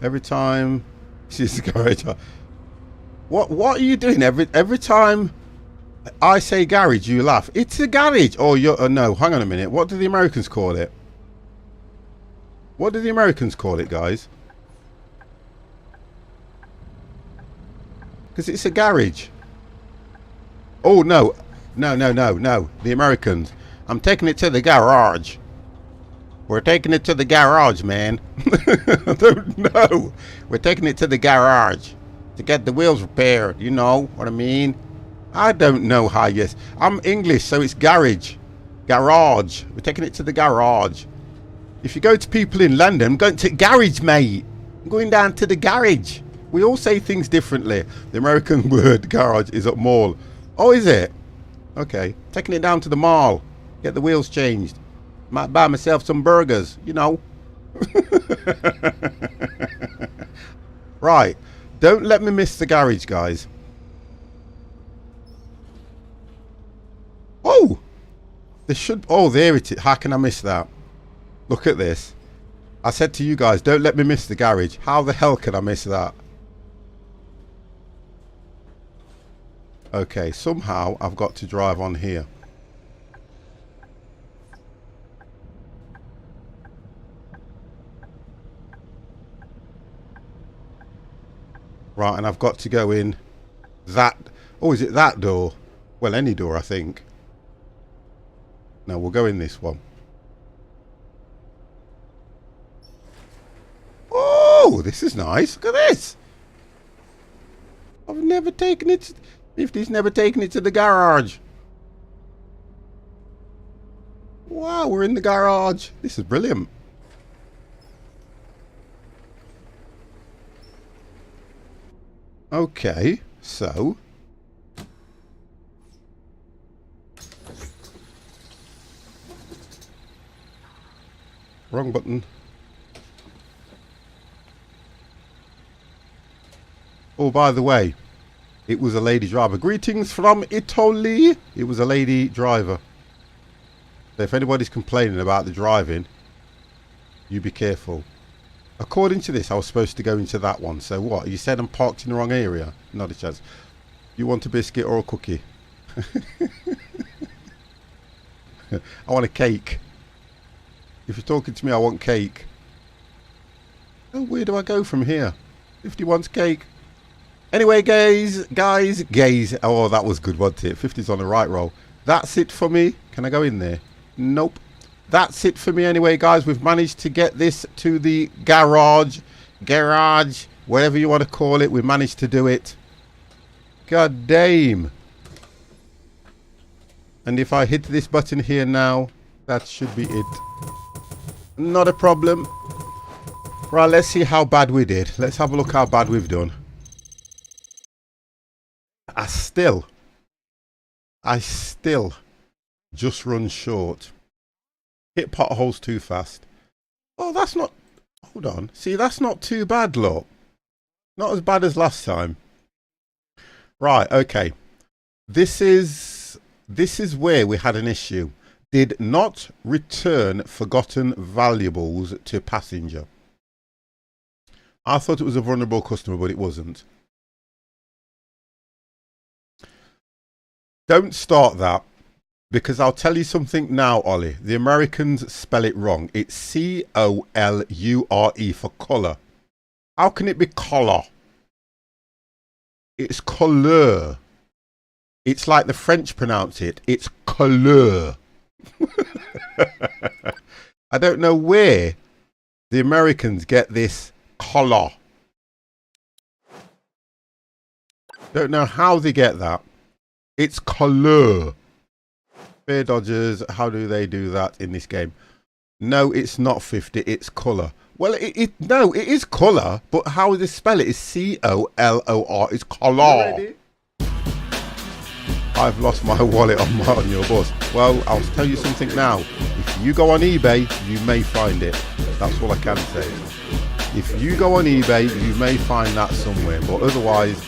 Every time she's the garage. What are you doing? Every time I say garage, you laugh. It's a garage. Oh, you're no. Hang on a minute. What do the Americans call it? What do the Americans call it, guys? Because it's a garage. Oh no, no. The Americans. I'm taking it to the garage. We're taking it to the garage, man. I don't know. We're taking it to the garage to get the wheels repaired. You know what I mean? I don't know how. Yes, I'm English, so it's garage. Garage. We're taking it to the garage. If you go to people in London, I'm going to garage, mate. I'm going down to the garage. We all say things differently. The American word garage is at mall. Oh, is it? Okay. Taking it down to the mall. Get the wheels changed. Might buy myself some burgers, you know. Right. Don't let me miss the garage, guys. Oh! There should... Oh, there it is. How can I miss that? Look at this. I said to you guys, don't let me miss the garage. How the hell can I miss that? Okay, somehow I've got to drive on here. Right, and I've got to go in that... Oh, is it that door? Well, any door, I think. No, we'll go in this one. Oh, this is nice. Look at this. I've never taken it... 50's never taken it to the garage. Wow, we're in the garage. This is brilliant. Okay, so... Wrong button. Oh, by the way, it was a lady driver. Greetings from Italy. It was a lady driver. So if anybody's complaining about the driving, you be careful. According to this, I was supposed to go into that one. So what? You said I'm parked in the wrong area? Not a chance. You want a biscuit or a cookie? I want a cake. If you're talking to me, I want cake. Oh, where do I go from here? 50 wants cake. Anyway, guys. Oh, that was good, wasn't it? 50's on the right roll. That's it for me. Can I go in there? Nope. That's it for me anyway, guys. We've managed to get this to the garage, whatever you want to call it. We managed to do it. God damn. And if I hit this button here now, that should be it. Not a problem. Right, let's see how bad we did. Let's have a look how bad we've done. I still just run short. Hit potholes too fast. Oh, that's not... Hold on. See, that's not too bad, look. Not as bad as last time. Right, okay. This is where we had an issue. Did not return forgotten valuables to passenger. I thought it was a vulnerable customer, but it wasn't. Don't start that. Because I'll tell you something now, Ollie. The Americans spell it wrong. It's C-O-L-U-R-E for colour. How can it be colour? It's couleur. It's like the French pronounce it. It's couleur. I don't know where the Americans get this color. Don't know how they get that. It's color. Bear Dodgers, how do they do that in this game? No, it's not 50, it's color. Well, no, it is color, but how they spell it is C-O-L-O-R. It's color. I've lost my wallet on your bus. Well, I'll tell you something now. If you go on eBay, you may find it. That's all I can say. If you go on eBay, you may find that somewhere. But otherwise,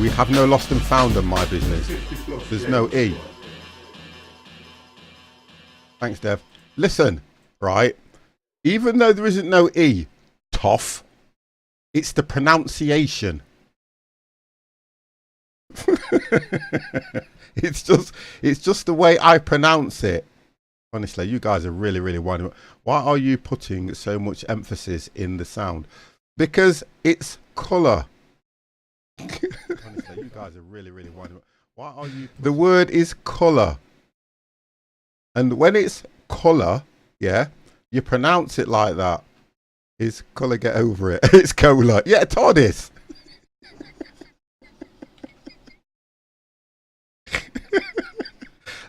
we have no lost and found in my business. There's no E. Thanks, Dev. Listen, right? Even though there isn't no E, tough, it's the pronunciation. it's just the way I pronounce it. Honestly, you guys are really winding up. Why are you putting so much emphasis in the sound? Because it's colour. Honestly, you guys are really winding up. Why are you? The word is colour, and when it's colour, yeah, you pronounce it like that. Is colour? Get over it. It's cola. Yeah, TARDIS.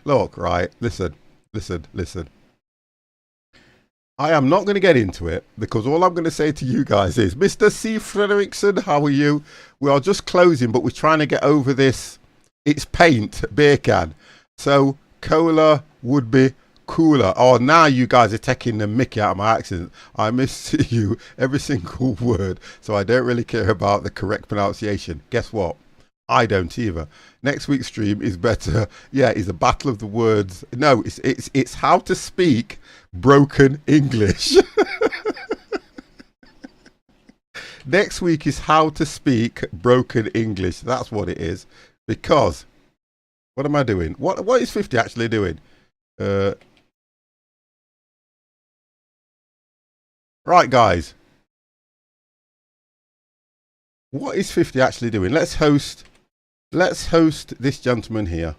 Look, right, listen. I am not going to get into it because all I'm going to say to you guys is, Mr. C. Frederickson, how are you? We are just closing, but we're trying to get over this. It's paint, beer can. So cola would be cooler. Oh, now you guys are taking the mickey out of my accent. I miss you every single word, so I don't really care about the correct pronunciation. Guess what? I don't either. Next week's stream is better. Yeah, it's a battle of the words. No, it's how to speak broken English. Next week is how to speak broken English. That's what it is. Because what am I doing? What is 50 actually doing? Right, guys. What is 50 actually doing? Let's host this gentleman here.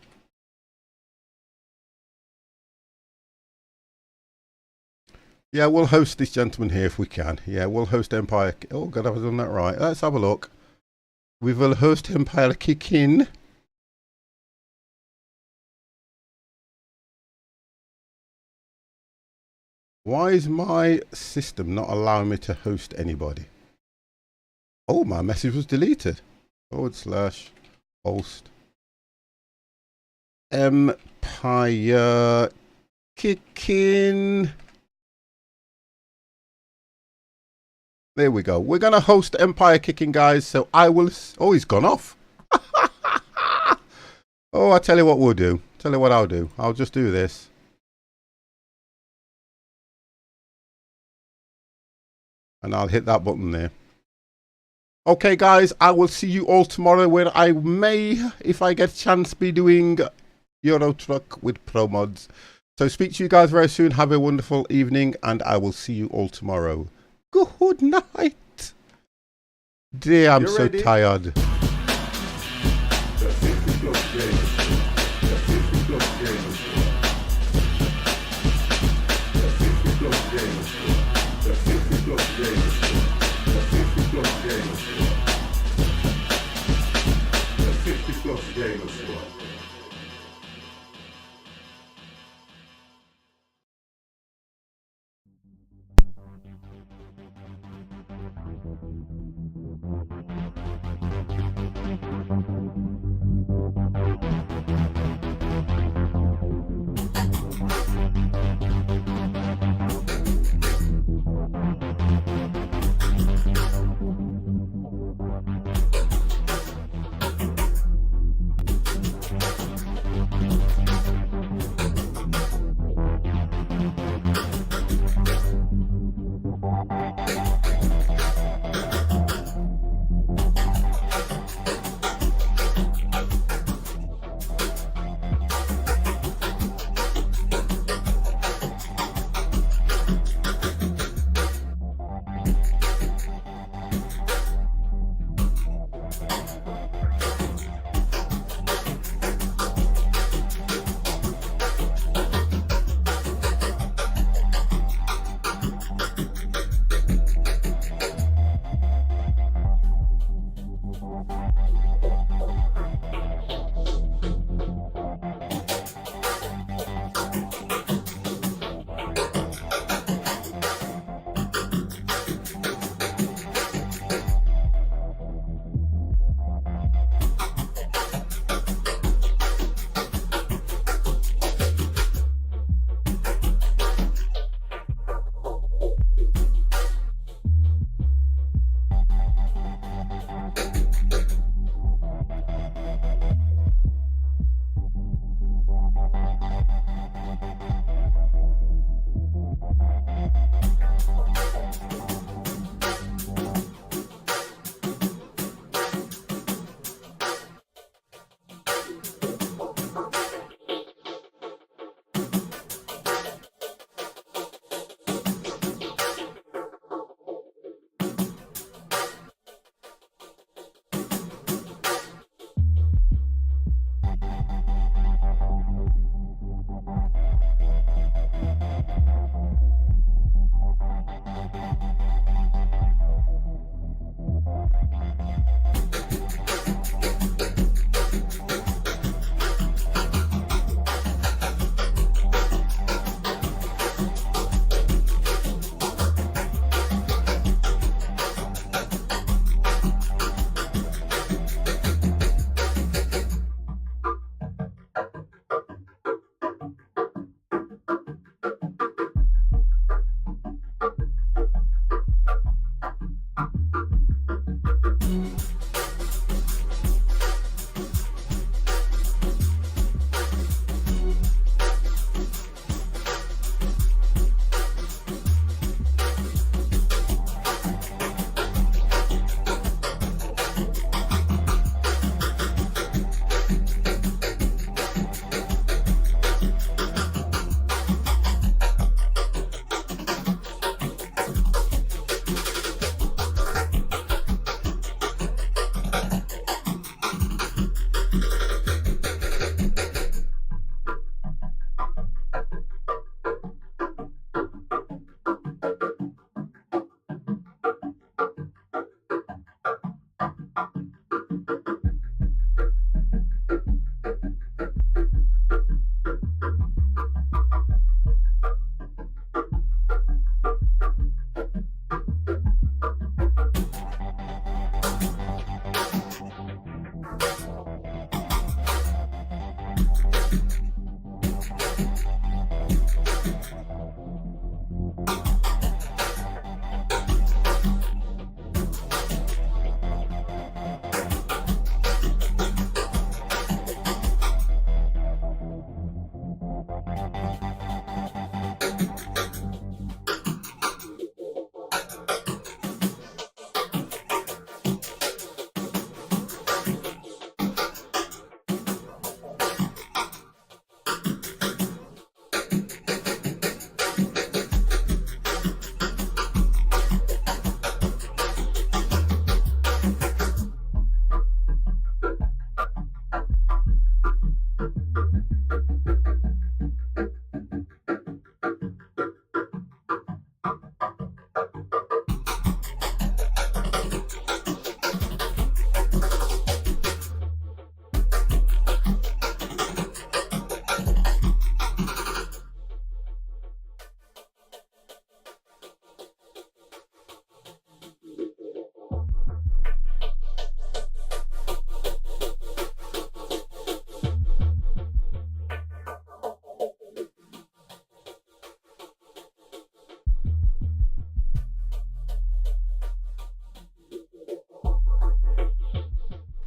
Yeah, we'll host this gentleman here if we can. Yeah, we'll host Empire. Oh, God, I've done that right. Let's have a look. We will host Empire Kick In. Why is my system not allowing me to host anybody? Oh, my message was deleted. / host Empire Kicking. There we go. We're going to host Empire Kicking, guys. So I will... Oh, he's gone off. Oh, I tell you what we'll do. Tell you what I'll do. I'll just do this. And I'll hit that button there. Okay, guys, I will see you all tomorrow where I may, if I get a chance, be doing Euro Truck with Pro Mods. So speak to you guys very soon. Have a wonderful evening, and I will see you all tomorrow. Good night. Dear, I'm so tired.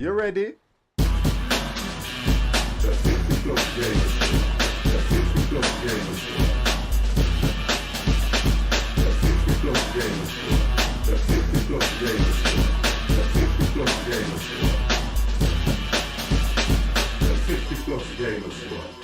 You ready? Gamer Squad.